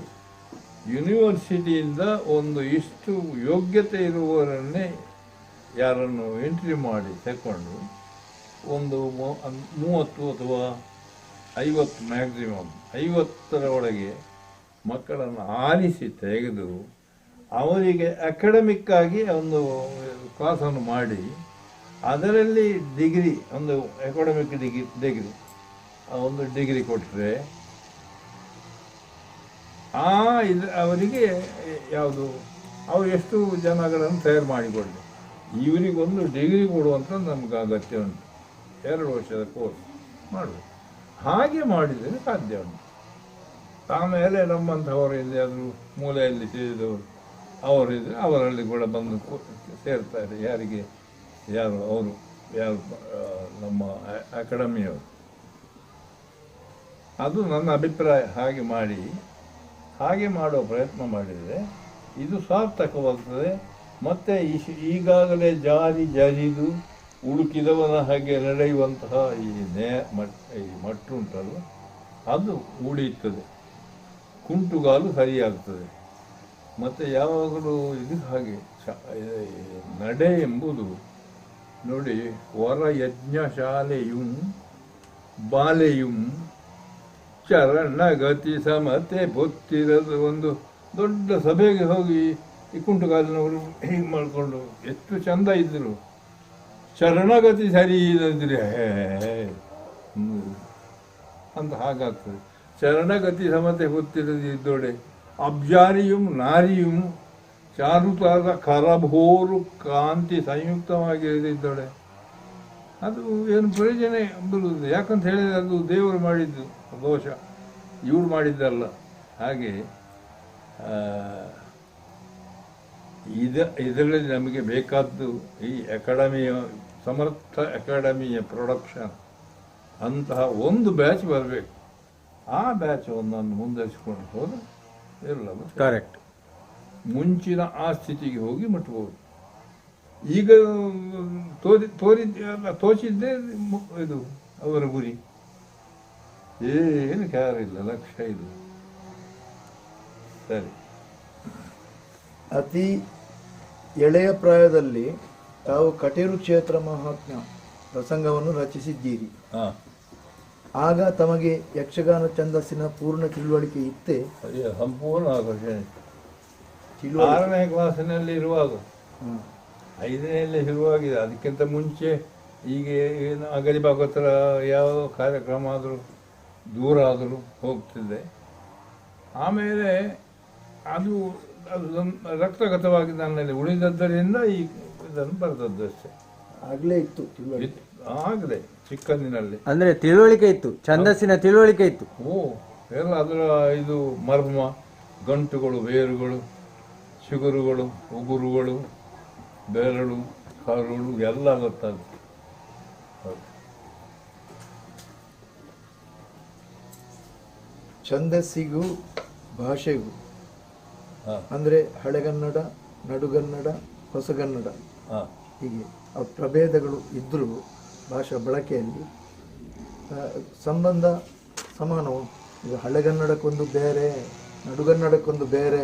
ಯೂನಿವರ್ಸಿಟಿಯಿಂದ ಇಷ್ಟು ಯೋಗ್ಯತೆ ಇರುವವರನ್ನೇ ಯಾರನ್ನು ಎಂಟ್ರಿ ಮಾಡಿ ತಗೊಂಡು 30 ಅಥವಾ 50 ಮ್ಯಾಕ್ಸಿಮಮ್ 50ರ ಒಳಗೆ ಮಕ್ಕಳನ್ನು ಆರಿಸಿ ತೆಗೆದು ಅವರಿಗೆ ಅಕಾಡೆಮಿಕ್ ಆಗಿ ಒಂದು ಕ್ಲಾಸನ್ನು ಮಾಡಿ ಅದರಲ್ಲಿ ಡಿಗ್ರಿ, ಒಂದು ಅಕಾಡೆಮಿಕ್ ಡಿಗ್ರಿ ಒಂದು ಡಿಗ್ರಿ ಕೊಟ್ಟರೆ ಅವರಿಗೆ ಯಾವುದು ಅವರು ಎಷ್ಟು ಜನಗಳನ್ನು ತಯಾರು ಮಾಡಿಕೊಳ್ಳಿ. ಇವರಿಗೊಂದು ಡಿಗ್ರಿ ಕೊಡುವಂಥ ನಮ್ಗೆ ಅಗತ್ಯ ಉಂಟು. 2 ವರ್ಷದ ಕೋರ್ಸ್ ಮಾಡಬೇಕು. ಹಾಗೆ ಮಾಡಿದರೆ ಸಾಧ್ಯ ಉಂಟು. ಆಮೇಲೆ ನಮ್ಮಂಥವರು ಎಲ್ಲಿಯಾದರೂ ಮೂಲೆಯಲ್ಲಿ ಸೇರಿದವರು ಅವರಿದ್ದರೆ ಅವರಲ್ಲಿ ಕೂಡ ಬಂದು ಸೇರ್ತಾರೆ. ಯಾರು ನಮ್ಮ ಅಕಾಡೆಮಿಯವರು. ಅದು ನನ್ನ ಅಭಿಪ್ರಾಯ. ಹಾಗೆ ಮಾಡುವ ಪ್ರಯತ್ನ ಮಾಡಿದರೆ ಇದು ಸಾರ್ಥಕವಾಗ್ತದೆ. ಮತ್ತೆ ಈಗಾಗಲೇ ಜಾರಿ ಜರಿದು ಉಳುಕಿದವನ ಹಾಗೆ ನಡೆಯುವಂತಹ ಈ ಮಟ್ಟುಂಟಲ್ಲ, ಅದು ಉಳಿಯುತ್ತದೆ, ಕುಂಟುಗಾಲು ಸರಿಯಾಗ್ತದೆ. ಮತ್ತು ಯಾವಾಗಲೂ ಇದು ಹಾಗೆ ನಡೆ ಎಂಬುದು ನೋಡಿ, ವರ ಯಜ್ಞಶಾಲೆಯು ಬಾಲೆಯು ಚರಣಗತಿ ಸಮತೆ ಬೊತ್ತಿರದ ಒಂದು ದೊಡ್ಡ ಸಭೆಗೆ ಹೋಗಿ ಈ ಕುಂಟುಗಾಲಿನವರು ಹೀಗೆ ಮಾಡಿಕೊಂಡು ಎಷ್ಟು ಚಂದ ಇದ್ದರು. ಚರಣಗತಿ ಸರಿ ಇಲ್ಲದಿದ್ರೆ ಅಂತ ಹಾಗಾಗ್ತದೆ. ಚರಣಗತಿ ಸಮತೆ ಗೊತ್ತಿರದಿದ್ದೋಡೆ ಅಬ್ಜಾರಿಯು ನಾರಿಯು ಚಾರುತಾದ ಕರಭೋರು ಕಾಂತಿ ಸಂಯುಕ್ತವಾಗಿರದಿದ್ದೋಡೆ ಅದು ಏನು ಪ್ರಯೋಜನ ಬರುವುದು? ಯಾಕಂತ ಹೇಳಿದರೆ ಅದು ದೇವರು ಮಾಡಿದ್ದು ದೋಷ, ಇವ್ರು ಮಾಡಿದ್ದಲ್ಲ. ಹಾಗೆ ಇದರಲ್ಲಿ ನಮಗೆ ಬೇಕಾದ್ದು ಈ ಅಕಾಡೆಮಿಯ ಸಮರ್ಥ ಅಕಾಡೆಮಿಯ ಪ್ರೊಡಕ್ಷನ್ ಅಂತಹ ಒಂದು ಬ್ಯಾಚ್ ಬರಬೇಕು. ಆ ಬ್ಯಾಚ್ ಒಂದನ್ನು ಮುಂದುವರಿಸಿಕೊಂಡು ಹೋದ್ರೆ ಎಲ್ಲವೂ ಕರೆಕ್ಟ್, ಮುಂಚಿನ ಆ ಸ್ಥಿತಿಗೆ ಹೋಗಿ ಮುಟ್ಬೋದು. ಈಗ ತೋಚಿದ್ದೇ ಇದು ಅವರ ಗುರಿ, ಏನು ಕ್ಯಾರ ಇಲ್ಲ, ಲಕ್ಷ್ಯ ಇಲ್ಲ. ಸರಿ, ಅತಿ ಎಳೆಯ ಪ್ರಾಯದಲ್ಲಿ ತಾವು ಕಟೀಲು ಕ್ಷೇತ್ರ ಮಹಾತ್ಮ್ಯ ಪ್ರಸಂಗವನ್ನು ರಚಿಸಿದ್ದೀರಿ. ಆಗ ತಮಗೆ ಯಕ್ಷಗಾನ ಛಂದಸ್ಸಿನ ಪೂರ್ಣ ತಿಳುವಳಿಕೆ ಇತ್ತೇ? ಸಂಪೂರ್ಣ 6ನೇ ಕ್ಲಾಸಿನಲ್ಲಿ ಇರುವಾಗ, 5ನೇಯಲ್ಲಿ ಶುರುವಾಗಿದೆ. ಅದಕ್ಕಿಂತ ಮುಂಚೆ ಈಗ ಏನು ಅಗಲಿ ಭಾಗವತರ ಯಾವ ಕಾರ್ಯಕ್ರಮ ಆದರೂ ದೂರ ಆದರೂ ಹೋಗ್ತಿದ್ದೆ. ಆಮೇಲೆ ಅದು ರಕ್ತಗತವಾಗಿ ನನ್ನಲ್ಲಿ ಉಳಿದದ್ದರಿಂದ ಈ ಇದನ್ನು ಬರೆದದ್ದು ಅಷ್ಟೇ. ಆಗಲೇ ಇತ್ತು ತಿಳುವಳಿಕೆ? ಆಗಲೇ ಚಿಕ್ಕಂದಿನಲ್ಲಿ ಅಂದ್ರೆ ತಿಳುವಳಿಕೆ ಇತ್ತು, ಛಂದಸ್ಸಿನ ತಿಳುವಳಿಕೆ ಇತ್ತು. ಎಲ್ಲ ಅದರ ಇದು ಮರ್ಮ, ಗಂಟುಗಳು, ಬೇರುಗಳು, ಚಿಗುರುಗಳು, ಉಗುರುಗಳು, ಬೆರಳು, ಕರುಳು ಎಲ್ಲ ಗೊತ್ತಾಗುತ್ತೆ. ಛಂದಸ್ಸಿಗೂ ಭಾಷೆಗೂ ಅಂದರೆ ಹಳೆಗನ್ನಡ, ನಡುಗನ್ನಡ, ಹೊಸಗನ್ನಡ ಹೀಗೆ ಪ್ರಭೇದಗಳು ಇದ್ದರೂ ಭಾಷಾ ಬಳಕೆಯಲ್ಲಿ ಸಂಬಂಧ ಸಮಾನವು. ಈಗ ಹಳೆಗನ್ನಡಕ್ಕೊಂದು ಬೇರೆ, ನಡುಗನ್ನಡಕ್ಕೊಂದು ಬೇರೆ,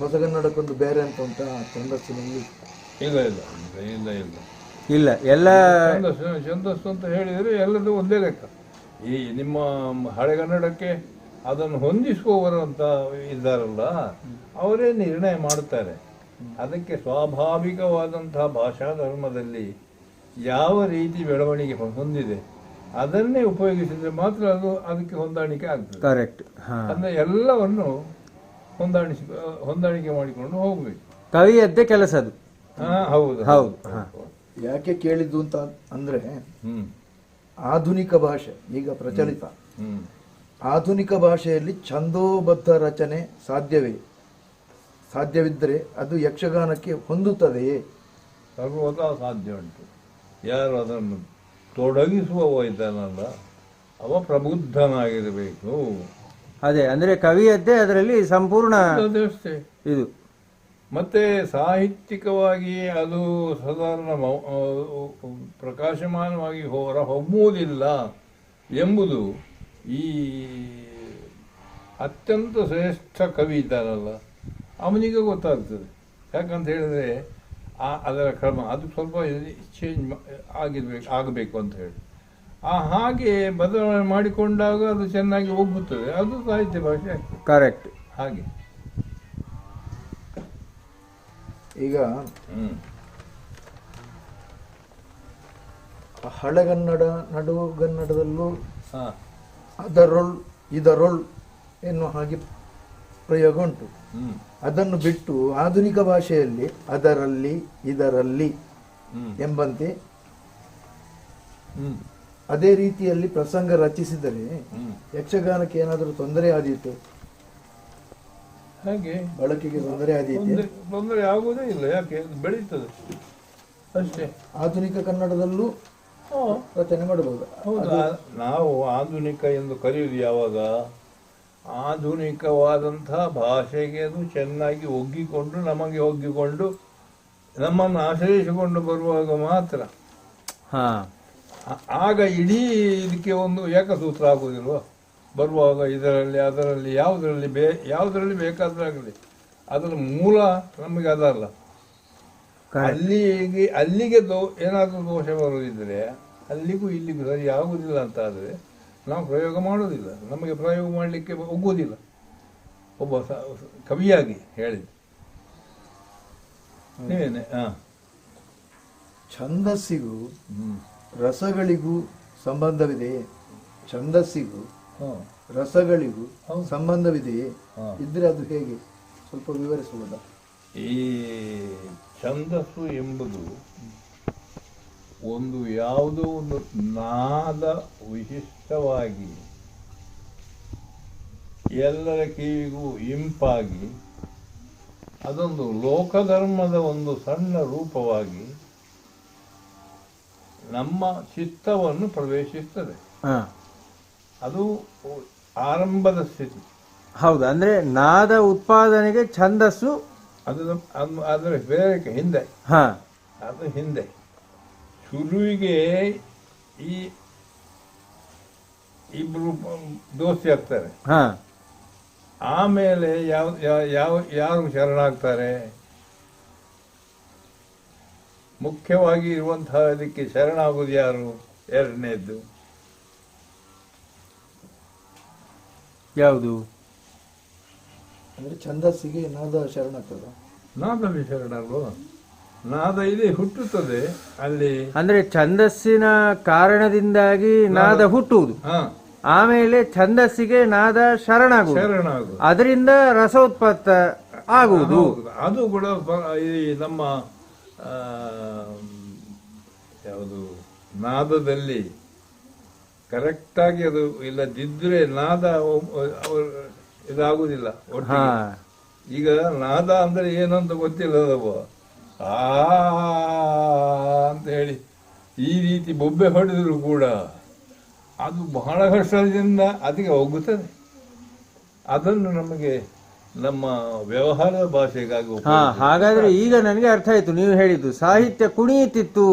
ಹೊಸಗನ್ನಡಕ್ಕೊಂದು ಬೇರೆ ಅಂತ ಉಂಟಾ ಛಂದಸ್ಸಿನಲ್ಲಿ? ಇಲ್ಲ ಇಲ್ಲ ಇಲ್ಲ ಇಲ್ಲ ಇಲ್ಲ, ಎಲ್ಲ ಛಂದಸ್ಸು ಅಂತ ಹೇಳಿದರೆ ಎಲ್ಲದೂ ಒಂದೇ ಲೆಕ್ಕ. ಈ ನಿಮ್ಮ ಹಳೆಗನ್ನಡಕ್ಕೆ ಅದನ್ನು ಹೊಂದಿಸುವವರು ಅಂತ ಇದ್ದಾರಲ್ಲ, ಅವರೇ ನಿರ್ಣಯ ಮಾಡುತ್ತಾರೆ. ಅದಕ್ಕೆ ಸ್ವಾಭಾವಿಕವಾದಂತಹ ಭಾಷಾ ಧರ್ಮದಲ್ಲಿ ಯಾವ ರೀತಿ ಬೆಳವಣಿಗೆ ಹೊಂದಿದೆ ಅದನ್ನೇ ಉಪಯೋಗಿಸಿದ್ರೆ ಮಾತ್ರ ಅದು ಅದಕ್ಕೆ ಹೊಂದಾಣಿಕೆ ಆಗ್ತದೆ. ಕರೆಕ್ಟ್. ಅಂದರೆ ಎಲ್ಲವನ್ನು ಹೊಂದಾಣಿಕೆ ಮಾಡಿಕೊಂಡು ಹೋಗ್ಬೇಕು. ಕವಿಯದ್ದೇ ಕೆಲಸ ಅದು. ಹೌದು ಹೌದು. ಯಾಕೆ ಕೇಳಿದ್ದು ಅಂತ ಅಂದ್ರೆ, ಆಧುನಿಕ ಭಾಷೆ ಈಗ ಪ್ರಚಲಿತ, ಆಧುನಿಕ ಭಾಷೆಯಲ್ಲಿ ಛಂದೋಬದ್ಧ ರಚನೆ ಸಾಧ್ಯವಿದ್ದರೆ ಅದು ಯಕ್ಷಗಾನಕ್ಕೆ ಹೊಂದುತ್ತದೆಯೇ? ಸರ್ವದಾ ಸಾಧ್ಯ ಉಂಟು. ಯಾರು ಅದನ್ನು ತೊಡಗಿಸುವವ ಇದ್ದಾನಲ್ಲ, ಅವ ಪ್ರಬುದ್ಧನಾಗಿರಬೇಕು. ಅದೇ ಅಂದ್ರೆ ಕವಿಯದ್ದೇ ಅದರಲ್ಲಿ ಸಂಪೂರ್ಣ ಇದು. ಮತ್ತೆ ಸಾಹಿತ್ಯಿಕವಾಗಿ ಅದು ಸಾಧಾರಣ ಪ್ರಕಾಶಮಾನವಾಗಿ ಹೊರ ಹೊಮ್ಮುವುದಿಲ್ಲ ಎಂಬುದು ಈ ಅತ್ಯಂತ ಶ್ರೇಷ್ಠ ಕವಿ ಇದ್ದಾನಲ್ಲ ಅವನಿಗೆ ಗೊತ್ತಾಗ್ತದೆ. ಯಾಕಂತ ಹೇಳಿದ್ರೆ ಅದರ ಕ್ರಮ ಅದು ಸ್ವಲ್ಪ ಚೇಂಜ್ ಆಗಬೇಕು ಅಂತ ಹೇಳಿ ಹಾಗೆ ಬದಲಾವಣೆ ಮಾಡಿಕೊಂಡಾಗ ಅದು ಚೆನ್ನಾಗಿ ಹೋಗುತ್ತದೆ. ಅದು ಸಾಹಿತ್ಯ ಭಾಷೆ ಆಗ್ತದೆ. ಕರೆಕ್ಟ್. ಹಾಗೆ ಈಗ ಹಳೆಗನ್ನಡ, ನಡುಗನ್ನಡದಲ್ಲೂ ಅದರೊಳ್ ಇದರೊಳ್ ಎನ್ನುವ ಹಾಗೆ ಪ್ರಯೋಗ ಉಂಟು. ಅದನ್ನು ಬಿಟ್ಟು ಆಧುನಿಕ ಭಾಷೆಯಲ್ಲಿ ಅದರಲ್ಲಿ ಇದರಲ್ಲಿ ಎಂಬಂತೆ ಅದೇ ರೀತಿಯಲ್ಲಿ ಪ್ರಸಂಗ ರಚಿಸಿದರೆ ಯಕ್ಷಗಾನಕ್ಕೆ ಏನಾದರೂ ತೊಂದರೆ ಆದೀತು? ಹಾಗೆ ಬಳಕೆಗೆ ತೊಂದರೆ ಆದೀತೆ? ತೊಂದರೆ ಆಗುವುದೇ ಇಲ್ಲ. ಯಾಕೆ ಬೆಳೀತದೆ ಅಷ್ಟೇ. ಆಧುನಿಕ ಕನ್ನಡದಲ್ಲೂ ರಚನೆ ಮಾಡಬಹುದು. ಹೌದಾ? ನಾವು ಆಧುನಿಕ ಎಂದು ಕರೆಯುವುದು ಯಾವಾಗ? ಆಧುನಿಕವಾದಂತಹ ಭಾಷೆಗೆ ಅದು ಚೆನ್ನಾಗಿ ಒಗ್ಗಿಕೊಂಡು ನಮಗೆ ಒಗ್ಗಿಕೊಂಡು ನಮ್ಮನ್ನು ಆಶ್ರಯಿಸಿಕೊಂಡು ಬರುವಾಗ ಮಾತ್ರ. ಹಾ, ಆಗ ಇಡೀ ಇದಕ್ಕೆ ಒಂದು ಏಕಸೂತ್ರ ಆಗುವುದಿಲ್ವ? ಬರುವಾಗ ಇದರಲ್ಲಿ ಅದರಲ್ಲಿ ಯಾವುದರಲ್ಲಿ ಬೇಕಾದ್ರಾಗಲಿ ಅದರ ಮೂಲ ನಮಗೆ ಅದಲ್ಲ. ಅಲ್ಲಿಗೆ ಏನಾದರೂ ದೋಷ ಬರುವುದಿದ್ರೆ ಅಲ್ಲಿಗೂ ಇಲ್ಲಿಗೂ ಸರಿ ಆಗುವುದಿಲ್ಲ ಅಂತ ಆದರೆ ನಾವು ಪ್ರಯೋಗ ಮಾಡೋದಿಲ್ಲ, ನಮಗೆ ಪ್ರಯೋಗ ಮಾಡಲಿಕ್ಕೆ ಒಗ್ಗುವುದಿಲ್ಲ. ಒಬ್ಬ ಕವಿಯಾಗಿ ಹೇಳಿದ್ದು ನೀವೇನೆ. ಛಂದಸ್ಸಿಗೂ ರಸಗಳಿಗೂ ಸಂಬಂಧವಿದೆಯೇ? ಛಂದಸ್ಸಿಗೂ ರಸಗಳಿಗೂ ಸಂಬಂಧವಿದೆಯೇ? ಇದ್ರೆ ಅದು ಹೇಗೆ ಸ್ವಲ್ಪ ವಿವರಿಸಬಹುದಾ? ಈ ಛಂದಸ್ಸು ಎಂಬುದು ಒಂದು ಯಾವುದೋ ಒಂದು ನಾದ ವಿಶಿಷ್ಟವಾಗಿ ಎಲ್ಲರ ಕಿವಿಗೂ ಇಂಪಾಗಿ ಅದೊಂದು ಲೋಕಧರ್ಮದ ಒಂದು ಸಣ್ಣ ರೂಪವಾಗಿ ನಮ್ಮ ಚಿತ್ತವನ್ನು ಪ್ರವೇಶಿಸ್ತದೆ. ಅದು ಆರಂಭದ ಸ್ಥಿತಿ. ಹೌದು, ಅಂದ್ರೆ ನಾದ ಉತ್ಪಾದನೆಗೆ ಛಂದಸ್ಸು ಅದರ ಬೇರೆ ಹಿಂದೆ, ಅದು ಹಿಂದೆ ಶುರುವಿಗೆ ಈ ಇಬ್ರು ದೋಸ್ತಿ ಆಗ್ತಾರೆ. ಆಮೇಲೆ ಯಾರು ಶರಣಾಗ್ತಾರೆ? ಮುಖ್ಯವಾಗಿ ಇರುವಂತಹ ಇದಕ್ಕೆ ಶರಣಾಗುವುದು ಯಾರು? ಎರಡನೇದ್ದು ಯಾವುದು? ಅಂದ್ರೆ ಛಂದಸ್ಸಿಗೆ ನಾದ ಶರಣಾಗ್ತದ? ನಾದಲ್ಲಿ ಶರಣಲ್ವ? ನಾದ ಇದೆ, ಹುಟ್ಟುತ್ತದೆ ಅಲ್ಲಿ. ಅಂದ್ರೆ ಛಂದಸ್ಸಿನ ಕಾರಣದಿಂದಾಗಿ ನಾದ ಹುಟ್ಟುವುದು, ಆಮೇಲೆ ಛಂದಸ್ಸಿಗೆ ನಾದ ಶರಣಾಗುವುದು, ಅದರಿಂದ ರಸೋತ್ಪತ್ತ ಆಗುವುದು. ಅದು ಕೂಡ ಈ ನಮ್ಮ ಯಾವುದು ನಾದದಲ್ಲಿ ಕರೆಕ್ಟಾಗಿ ಅದು ಇಲ್ಲದಿದ್ರೆ ನಾದ ಇದಾಗುವುದಿಲ್ಲ. ಈಗ ನಾದ ಅಂದ್ರೆ ಏನಂತ ಗೊತ್ತಿಲ್ಲದವ ಅಂತ ಹೇಳಿ ಈ ರೀತಿ ಬೊಬ್ಬೆ ಹೊಡೆದ್ರು ಕೂಡ ಅದು ಬಹಳ ಕಷ್ಟದಿಂದ ಅದಕ್ಕೆ ಹೋಗುತ್ತದೆ. ಅದನ್ನು ನಮಗೆ ನಮ್ಮ ವ್ಯವಹಾರದ ಭಾಷೆಗಾಗಿ ಹಾಗಾದ್ರೆ ಈಗ ನನಗೆ ಅರ್ಥ ಆಯ್ತು. ನೀವು ಹೇಳಿದ್ದು ಸಾಹಿತ್ಯ ಕುಣಿಯುತ್ತಿತ್ತು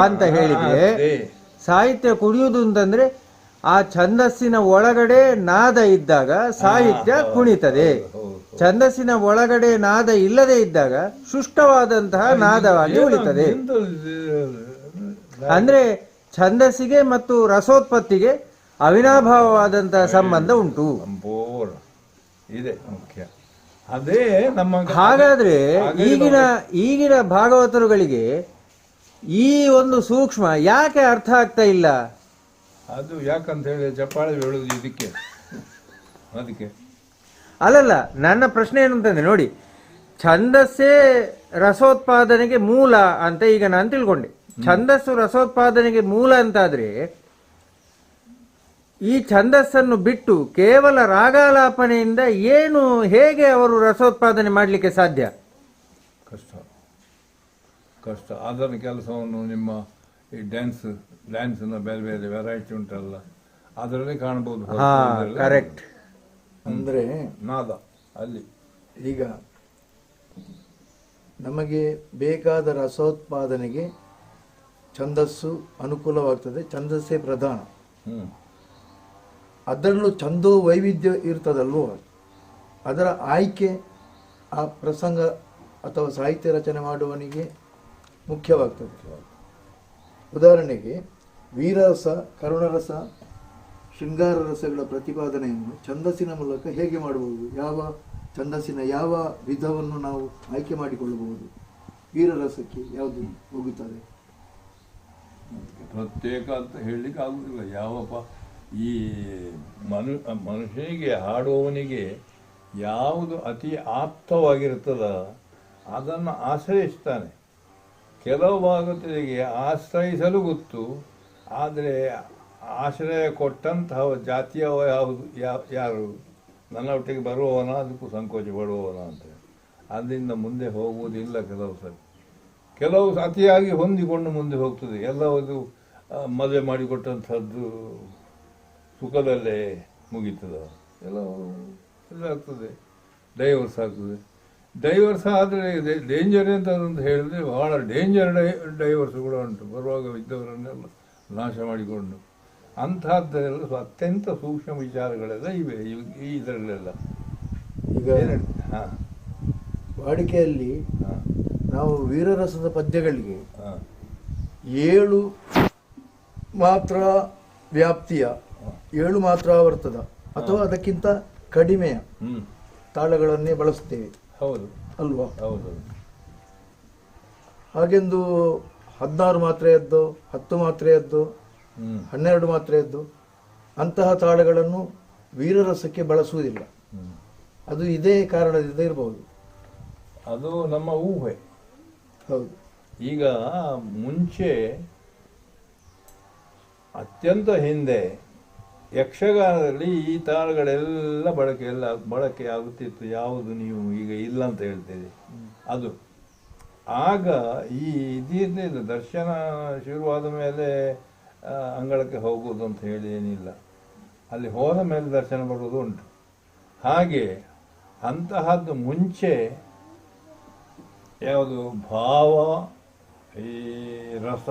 ಅಂತ ಹೇಳಿದ್ರೆ, ಸಾಹಿತ್ಯ ಕುಣಿಯುವುದು ಅಂತಂದ್ರೆ ಆ ಛಂದಸ್ಸಿನ ಒಳಗಡೆ ನಾದ ಇದ್ದಾಗ ಸಾಹಿತ್ಯ ಕುಣಿತದೆ. ಛಂದಸ್ಸಿನ ಒಳಗಡೆ ನಾದ ಇಲ್ಲದೆ ಇದ್ದಾಗ ಶುಷ್ಕವಾದಂತಹ ನಾದವಾಗಿ ಉಳಿತದೆ. ಅಂದ್ರೆ ಛಂದಸ್ಸಿಗೆ ಮತ್ತು ರಸೋತ್ಪತ್ತಿಗೆ ಅವಿನಾಭಾವವಾದಂತಹ ಸಂಬಂಧ ಉಂಟು. ಇದೆ ಮುಖ್ಯ. ಅದೇ ನಮ್ಮ ಹಾಗಾದ್ರೆ ಈಗಿನ ಭಾಗವತರುಗಳಿಗೆ ಈ ಒಂದು ಸೂಕ್ಷ್ಮ ಯಾಕೆ ಅರ್ಥ ಆಗ್ತಾ ಇಲ್ಲ? ಅದು ಯಾಕಂತ ಹೇಳಿ ಚಪ್ಪಾಳೆ ಹೇಳುದು ಇದಕ್ಕೆ, ಅದಕ್ಕೆ ಅಲ್ಲಲ್ಲ. ನನ್ನ ಪ್ರಶ್ನೆ ಏನು ಅಂತಂದ್ರೆ, ನೋಡಿ, ಛಂದಸ್ಸೇ ರಸೋತ್ಪಾದನೆಗೆ ಮೂಲ ಅಂತ ಈಗ ನಾನು ತಿಳ್ಕೊಂಡೆ. ಛಂದಸ್ಸು ರಸೋತ್ಪಾದನೆಗೆ ಮೂಲ ಅಂತಾದ್ರೆ ಈ ಛಂದಸ್ಸನ್ನು ಬಿಟ್ಟು ಕೇವಲ ರಾಗಾಲಾಪನೆಯಿಂದ ಹೇಗೆ ಅವರು ರಸೋತ್ಪಾದನೆ ಮಾಡಲಿಕ್ಕೆ ಸಾಧ್ಯ? ಕಷ್ಟ. ಅದರ ಕೆಲಸವನ್ನು ನಿಮ್ಮ ಈ ಡ್ಯಾನ್ಸ್ನ ಬೇರೆ ಬೇರೆ ವೆರೈಟಿ ಉಂಟಲ್ಲ, ಅದರಲ್ಲಿ ಕಾಣಬಹುದು. ಕರೆಕ್ಟ್. ಅಂದ್ರೆ ನಾದ ಅಲ್ಲಿ ಈಗ ನಮಗೆ ಬೇಕಾದ ರಸೋತ್ಪಾದನೆಗೆ ಛಂದಸ್ಸು ಅನುಕೂಲವಾಗ್ತದೆ, ಛಂದಸ್ಸೇ ಪ್ರಧಾನ. ಅದರಲ್ಲೂ ಛಂದೋ ವೈವಿಧ್ಯ ಇರ್ತದಲ್ವೋ, ಅದರ ಆಯ್ಕೆ ಆ ಪ್ರಸಂಗ ಅಥವಾ ಸಾಹಿತ್ಯ ರಚನೆ ಮಾಡುವವನಿಗೆ ಮುಖ್ಯವಾಗ್ತದೆ. ಉದಾಹರಣೆಗೆ ವೀರರಸ, ಕರುಣರಸ, ಶೃಂಗಾರ ರಸಗಳ ಪ್ರತಿಪಾದನೆಯನ್ನು ಛಂದಸ್ಸಿನ ಮೂಲಕ ಹೇಗೆ ಮಾಡಬಹುದು? ಛಂದಸ್ಸಿನ ಯಾವ ವಿಧವನ್ನು ನಾವು ಆಯ್ಕೆ ಮಾಡಿಕೊಳ್ಳಬಹುದು? ವೀರರಸಕ್ಕೆ ಯಾವುದು ಹೋಗುತ್ತದೆ? ಪ್ರತ್ಯೇಕ ಅಂತ ಹೇಳಲಿಕ್ಕೆ ಆಗುದಿಲ್ಲ. ಈ ಮನುಷ್ಯನಿಗೆ, ಹಾಡುವವನಿಗೆ ಯಾವುದು ಅತಿ ಆಪ್ತವಾಗಿರ್ತದ ಅದನ್ನು ಆಶ್ರಯಿಸ್ತಾನೆ. ಕೆಲವು ಭಾಗವತರಿಗೆ ಆಶ್ರಯಿಸಲು ಗೊತ್ತು, ಆದರೆ ಆಶ್ರಯ ಕೊಟ್ಟಂತಹ ಜಾತಿಯ ಯಾರು ನನ್ನ ಒಟ್ಟಿಗೆ ಬರುವವನ, ಅದಕ್ಕೂ ಸಂಕೋಚ ಪಡುವವನ ಅಂತ ಅದರಿಂದ ಮುಂದೆ ಹೋಗುವುದಿಲ್ಲ. ಕೆಲವು ಅತಿಯಾಗಿ ಹೊಂದಿಕೊಂಡು ಮುಂದೆ ಹೋಗ್ತದೆ. ಎಲ್ಲವೂ ಮದುವೆ ಮಾಡಿಕೊಟ್ಟಂಥದ್ದು ಸುಖದಲ್ಲೇ ಮುಗೀತದ, ಎಲ್ಲ ಆಗ್ತದೆ, ಡೈವರ್ಸ್ ಆಗ್ತದೆ. ಡೈವರ್ಸ್ ಆದರೆ ಡೇಂಜರ್ ಅಂತ ಹೇಳಿದ್ರೆ ಬಹಳ ಡೇಂಜರ್ ಡೈವರ್ಸ್ ಕೂಡ ಉಂಟು. ಬರುವಾಗ ಇದ್ದವರನ್ನೆಲ್ಲ ನಾಶ ಮಾಡಿಕೊಂಡು ಅಂತಹದ್ದೆಲ್ಲ ಅತ್ಯಂತ ಸೂಕ್ಷ್ಮ ವಿಚಾರಗಳೆಲ್ಲ ಇವೆ ಇದರಲ್ಲೆಲ್ಲ. ಈಗ ಹಾಂ ವಾಡಿಕೆಯಲ್ಲಿ ಹಾಂ ನಾವು ವೀರರಸದ ಪದ್ಯಗಳಿಗೆ ಹಾಂ 7 ಮಾತ್ರ ವ್ಯಾಪ್ತಿಯ 7 ಮಾತ್ರ ಆವರ್ತದ ಅಥವಾ ಅದಕ್ಕಿಂತ ಕಡಿಮೆಯ ಹ್ಞೂ ತಾಳಗಳನ್ನೇ ಬಳಸ್ತೇವೆ ಹೌದು ಅಲ್ವಾ? ಹೌದು ಹಾಗೆಂದು 16 ಮಾತ್ರೆಯದ್ದು 10 ಮಾತ್ರೆಯದ್ದು ಹ್ಞೂ 12 ಮಾತ್ರೆಯದ್ದು ಅಂತಹ ತಾಳಗಳನ್ನು ವೀರರಸಕ್ಕೆ ಬಳಸುವುದಿಲ್ಲ. ಹ್ಞೂ ಅದು ಇದೇ ಕಾರಣದಿಂದ ಇರಬಹುದು. ಅದು ನಮ್ಮ ಊಹೆ. ಹೌದು. ಈಗ ಮುಂಚೆ ಅತ್ಯಂತ ಹಿಂದೆ ಯಕ್ಷಗಾನದಲ್ಲಿ ಈ ತಾಳಗಳೆಲ್ಲ ಬಳಕೆ ಆಗುತ್ತಿತ್ತು. ಯಾವುದು ನೀವು ಈಗ ಇಲ್ಲ ಅಂತ ಹೇಳ್ತೀರಿ ಅದು. ಆಗ ಈ ಇದಿದ್ದು ದರ್ಶನ ಶುರುವಾದ ಮೇಲೆ ಅಂಗಳಕ್ಕೆ ಹೋಗುವುದು ಅಂತ ಹೇಳಿ ಏನಿಲ್ಲ, ಅಲ್ಲಿ ಹೋದ ಮೇಲೆ ದರ್ಶನ ಬರುವುದು ಉಂಟು. ಹಾಗೆ ಅಂತಹದ್ದು ಮುಂಚೆ ಯಾವುದು ಭಾವ, ಈ ರಸ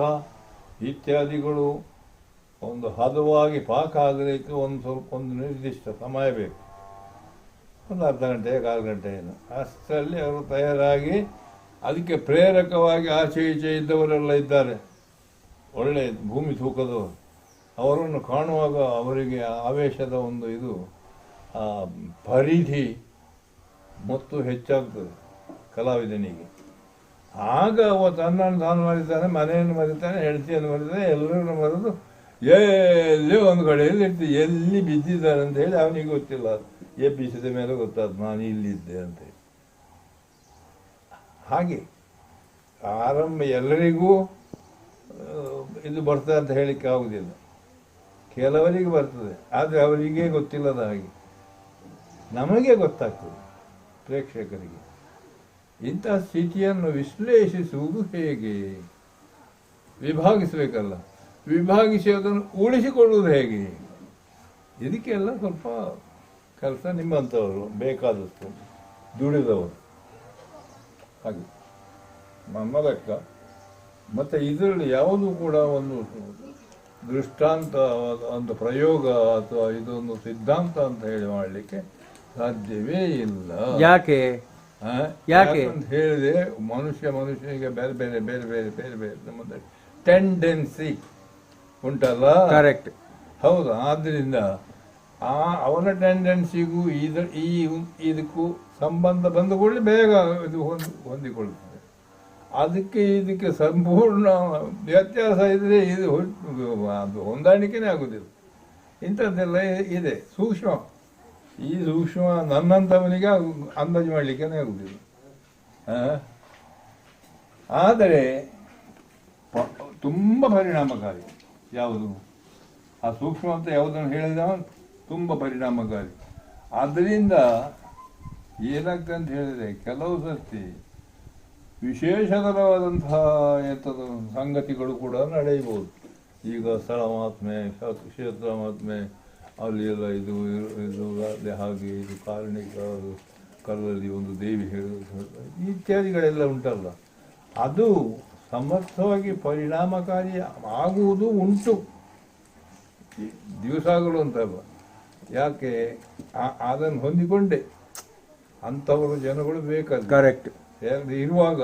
ಇತ್ಯಾದಿಗಳು ಒಂದು ಹದವಾಗಿ ಪಾಕ ಆಗಲಿಕ್ಕೆ ಒಂದು ನಿರ್ದಿಷ್ಟ ಸಮಯ ಬೇಕು. ಒಂದು ಅರ್ಧ ಗಂಟೆ 1/4 ಗಂಟೆ ಏನು, ಅಷ್ಟರಲ್ಲಿ ಅವರು ತಯಾರಾಗಿ ಅದಕ್ಕೆ ಪ್ರೇರಕವಾಗಿ ಆಚೆ ಈಚೆ ಇದ್ದವರೆಲ್ಲ ಇದ್ದಾರೆ, ಒಳ್ಳೆ ಭೂಮಿ ತೂಕದವರು. ಅವರನ್ನು ಕಾಣುವಾಗ ಅವರಿಗೆ ಆವೇಶದ ಒಂದು ಇದು ಪರಿಧಿ ಮತ್ತು ಹೆಚ್ಚಾಗ್ತದೆ ಕಲಾವಿದನಿಗೆ. ಆಗ ಅವ ತನ್ನನ್ನು ತಾನು ಮರಿತಾನೆ, ಮನೆಯನ್ನು ಮರಿತಾನೆ, ಹೆಂಡತಿಯನ್ನು ಮರಿತಾನೆ, ಎಲ್ಲರನ್ನು ಮರೆದು ಎಲ್ಲಿ ಒಂದು ಕಡೆಯಲ್ಲಿ ಇರ್ತೀವಿ, ಎಲ್ಲಿ ಬಿದ್ದಿದ್ದಾರೆ ಅಂತ ಹೇಳಿ ಅವನಿಗೆ ಗೊತ್ತಿಲ್ಲ. ಎಬ್ಬಿಸಿದ ಮೇಲೆ ಗೊತ್ತಾದ ನಾನು ಇಲ್ಲಿದ್ದೆ ಅಂತೇಳಿ. ಹಾಗೆ ಆರಂಭ ಎಲ್ಲರಿಗೂ ಇದು ಬರ್ತದೆ ಅಂತ ಹೇಳಿಕ್ಕೆ ಆಗುವುದಿಲ್ಲ, ಕೆಲವರಿಗೆ ಬರ್ತದೆ, ಆದರೆ ಅವರಿಗೆ ಗೊತ್ತಿಲ್ಲದ ಹಾಗೆ ನಮಗೆ ಗೊತ್ತಾಗ್ತದೆ ಪ್ರೇಕ್ಷಕರಿಗೆ. ಇಂತಹ ಸ್ಥಿತಿಯನ್ನು ವಿಶ್ಲೇಷಿಸುವುದು ಹೇಗೆ? ವಿಭಾಗಿಸಬೇಕಲ್ಲ, ವಿಭಾಗಿಸಿ ಅದನ್ನು ಉಳಿಸಿಕೊಳ್ಳುವುದು ಹೇಗೆ? ಇದಕ್ಕೆಲ್ಲ ಸ್ವಲ್ಪ ಕೆಲಸ ನಿಮ್ಮಂಥವರು ಬೇಕಾದಷ್ಟು ದುಡಿದವರು. ಹಾಗೆ ನಮ್ಮ ಲೆಕ್ಕ. ಮತ್ತು ಇದರಲ್ಲಿ ಯಾವುದೂ ಕೂಡ ಒಂದು ದೃಷ್ಟಾಂತ, ಒಂದು ಪ್ರಯೋಗ ಅಥವಾ ಇದೊಂದು ಸಿದ್ಧಾಂತ ಅಂತ ಹೇಳಿ ಮಾಡಲಿಕ್ಕೆ ಸಾಧ್ಯವೇ ಇಲ್ಲ. ಯಾಕೆ ಅಂತ ಹೇಳಿದ್ರೆ ಮನುಷ್ಯನಿಗೆ ಬೇರೆ ಬೇರೆ ಬೇರೆ ಬೇರೆ ಬೇರೆ ಬೇರೆ ನಮ್ಮದು ಟೆಂಡೆನ್ಸಿ ಉಂಟಲ್ಲ. ಕರೆಕ್ಟ್. ಹೌದು. ಆದ್ದರಿಂದ ಅವನ ಟೆಂಡೆನ್ಸಿಗೂ ಇದಕ್ಕೂ ಸಂಬಂಧ ಬಂದ ಕೂಡಲೇ ಬೇಗ ಇದು ಹೊಂದಿಕೊಳ್ಳುತ್ತದೆ. ಅದಕ್ಕೆ ಇದಕ್ಕೆ ಸಂಪೂರ್ಣ ವ್ಯತ್ಯಾಸ ಇದ್ರೆ ಇದು ಅದು ಹೊಂದಾಣಿಕೆನೇ ಆಗುವುದಿಲ್ಲ. ಇಂಥದ್ದೆಲ್ಲ ಇದೆ ಸೂಕ್ಷ್ಮ. ಈ ಸೂಕ್ಷ್ಮ ನನ್ನಂಥವನಿಗೆ ಅಂದಾಜು ಮಾಡಲಿಕ್ಕೆ ಆಗುವುದಿಲ್ಲ. ಆದರೆ ತುಂಬ ಪರಿಣಾಮಕಾರಿ ಯಾವುದು ಆ ಸೂಕ್ಷ್ಮ ಅಂತ ಯಾವುದನ್ನು ಹೇಳಿದ ತುಂಬ ಪರಿಣಾಮಕಾರಿ. ಆದ್ದರಿಂದ ಏನಾಗ್ತದೆ ಅಂತ ಹೇಳಿದರೆ ಕೆಲವು ಸರ್ತಿ ವಿಶೇಷತರವಾದಂತಹ ಎಂಥದ್ದು ಸಂಗತಿಗಳು ಕೂಡ ನಡೆಯಬಹುದು. ಈಗ ಸ್ಥಳ ಮಹಾತ್ಮೆ, ಕ್ಷೇತ್ರ ಮಹಾತ್ಮೆ, ಅಲ್ಲಿ ಎಲ್ಲ ಇದು ಅಲ್ಲಿ ಹಾಗೆ ಇದು ಕಾರಣಿಕ ಕಲ್ಲಲ್ಲಿ ಒಂದು ದೇವಿ ಹೇಳುವುದು ಇತ್ಯಾದಿಗಳೆಲ್ಲ ಉಂಟಲ್ಲ, ಅದು ಸಮರ್ಥವಾಗಿ ಪರಿಣಾಮಕಾರಿ ಆಗುವುದು ಉಂಟು. ದಿವಸಗಳು ಅಂತಲ್ಲ, ಯಾಕೆ ಅದನ್ನು ಹೊಂದಿಕೊಂಡೆ ಅಂಥವರು ಜನಗಳು ಬೇಕಾದ ಕರೆಕ್ಟ್ ಇರುವಾಗ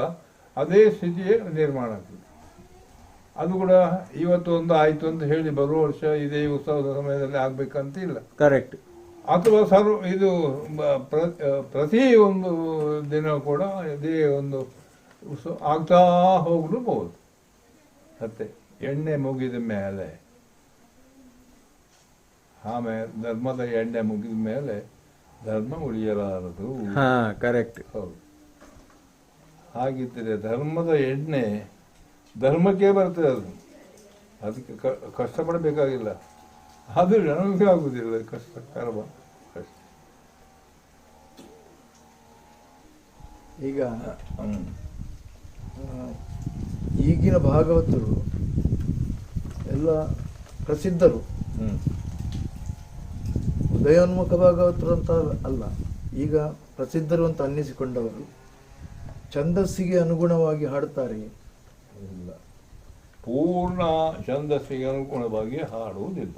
ಅದೇ ಸ್ಥಿತಿಯೇ ನಿರ್ಮಾಣ ಆಗ್ತದೆ. ಅದು ಕೂಡ ಇವತ್ತು ಒಂದು ಆಯಿತು ಅಂತ ಹೇಳಿ ಬರುವ ವರ್ಷ ಇದೇ ಉತ್ಸವದ ಸಮಯದಲ್ಲಿ ಆಗ್ಬೇಕಂತ ಇಲ್ಲ. ಕರೆಕ್ಟ್. ಅಥವಾ ಇದು ಪ್ರತಿ ಒಂದು ದಿನ ಕೂಡ ಇದೇ ಒಂದು ಉತ್ಸವ ಆಗ್ತಾ ಹೋಗಲೂಬಹುದು. ಮತ್ತೆ ಎಣ್ಣೆ ಮುಗಿದ ಮೇಲೆ ಆಮೇಲೆ ಧರ್ಮದ ಎಣ್ಣೆ ಮುಗಿದ ಮೇಲೆ ಧರ್ಮ ಉಳಿಯಲಾರದು. ಕರೆಕ್ಟ್. ಹೌದು. ಹಾಗಿದ್ದರೆ ಧರ್ಮದ ಎಣ್ಣೆ ಧರ್ಮಕ್ಕೆ ಬರ್ತದೆ. ಅದಕ್ಕೆ ಕಷ್ಟಪಡಬೇಕಾಗಿಲ್ಲ. ಅದು ನಮಗೆ ಆಗುವುದಿಲ್ಲ, ಕಷ್ಟಕರ ಕಷ್ಟ. ಈಗ ಈಗಿನ ಭಾಗವತರು ಎಲ್ಲ ಪ್ರಸಿದ್ಧರು, ಉದಯೋನ್ಮುಖ ಭಾಗವತರು ಅಂತ ಅಲ್ಲ, ಈಗ ಪ್ರಸಿದ್ಧರು ಅಂತ ಅನ್ನಿಸಿಕೊಂಡವರು ಛಂದಸ್ಸಿಗೆ ಅನುಗುಣವಾಗಿ ಹಾಡ್ತಾರೆ. ಇಲ್ಲ, ಪೂರ್ಣ ಛಂದಸ್ಸಿಗೆ ಅನುಗುಣವಾಗಿ ಹಾಡುವುದಿಲ್ಲ.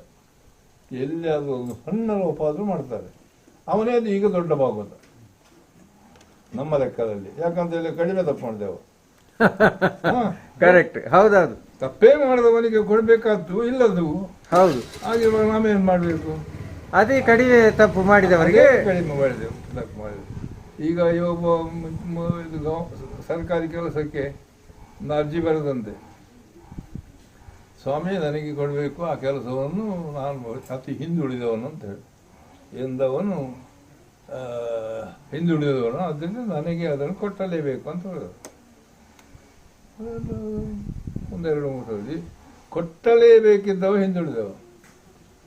ಎಲ್ಲಿಯಾದರೂ ಒಂದು ಸಣ್ಣ ಲೋಪ ಆದರೂ ಮಾಡ್ತಾರೆ. ಅವನೇ ಅದು ಈಗ ದೊಡ್ಡ ಭಾಗವತ ನಮ್ಮ ಲೆಕ್ಕದಲ್ಲಿ. ಯಾಕಂತ ಕಡಿಮೆ ತಪ್ಪು ಮಾಡಿದೆವು. ಕರೆಕ್ಟ್, ಹೌದೌದು. ತಪ್ಪೇ ಮಾಡಿದವನಿಗೆ ಕೊಡಬೇಕಾದ್ದು ಇಲ್ಲದು. ಹೌದು, ಹಾಗಿರುವಾಗ ನಾವೇನು ಮಾಡಬೇಕು? ಅದೇ ಕಡಿಮೆ ತಪ್ಪು ಮಾಡಿದವರಿಗೆ ಕಡಿಮೆ ಮಾಡಿದೆವು, ತಪ್ಪು ಮಾಡಿದೆವು. ಈಗ ಇದು ಸರ್ಕಾರಿ ಕೆಲಸಕ್ಕೆ ಅರ್ಜಿ ಬರೆದಂತೆ, ಸ್ವಾಮಿ ನನಗೆ ಕೊಡಬೇಕು ಆ ಕೆಲಸವನ್ನು, ನಾನು ಅತಿ ಹಿಂದುಳಿದವನು ಅಂತ ಹೇಳಿ, ಎಂದವನು ಹಿಂದುಳಿದವನು, ಅದರಿಂದ ನನಗೆ ಅದನ್ನು ಕೊಟ್ಟಲೇಬೇಕು ಅಂತ ಹೇಳಿದರು. ಒಂದೆರಡು ಮೂರು ಸರಿ ಕೊಟ್ಟಲೇಬೇಕಿದ್ದವ ಹಿಂದುಳಿದವ,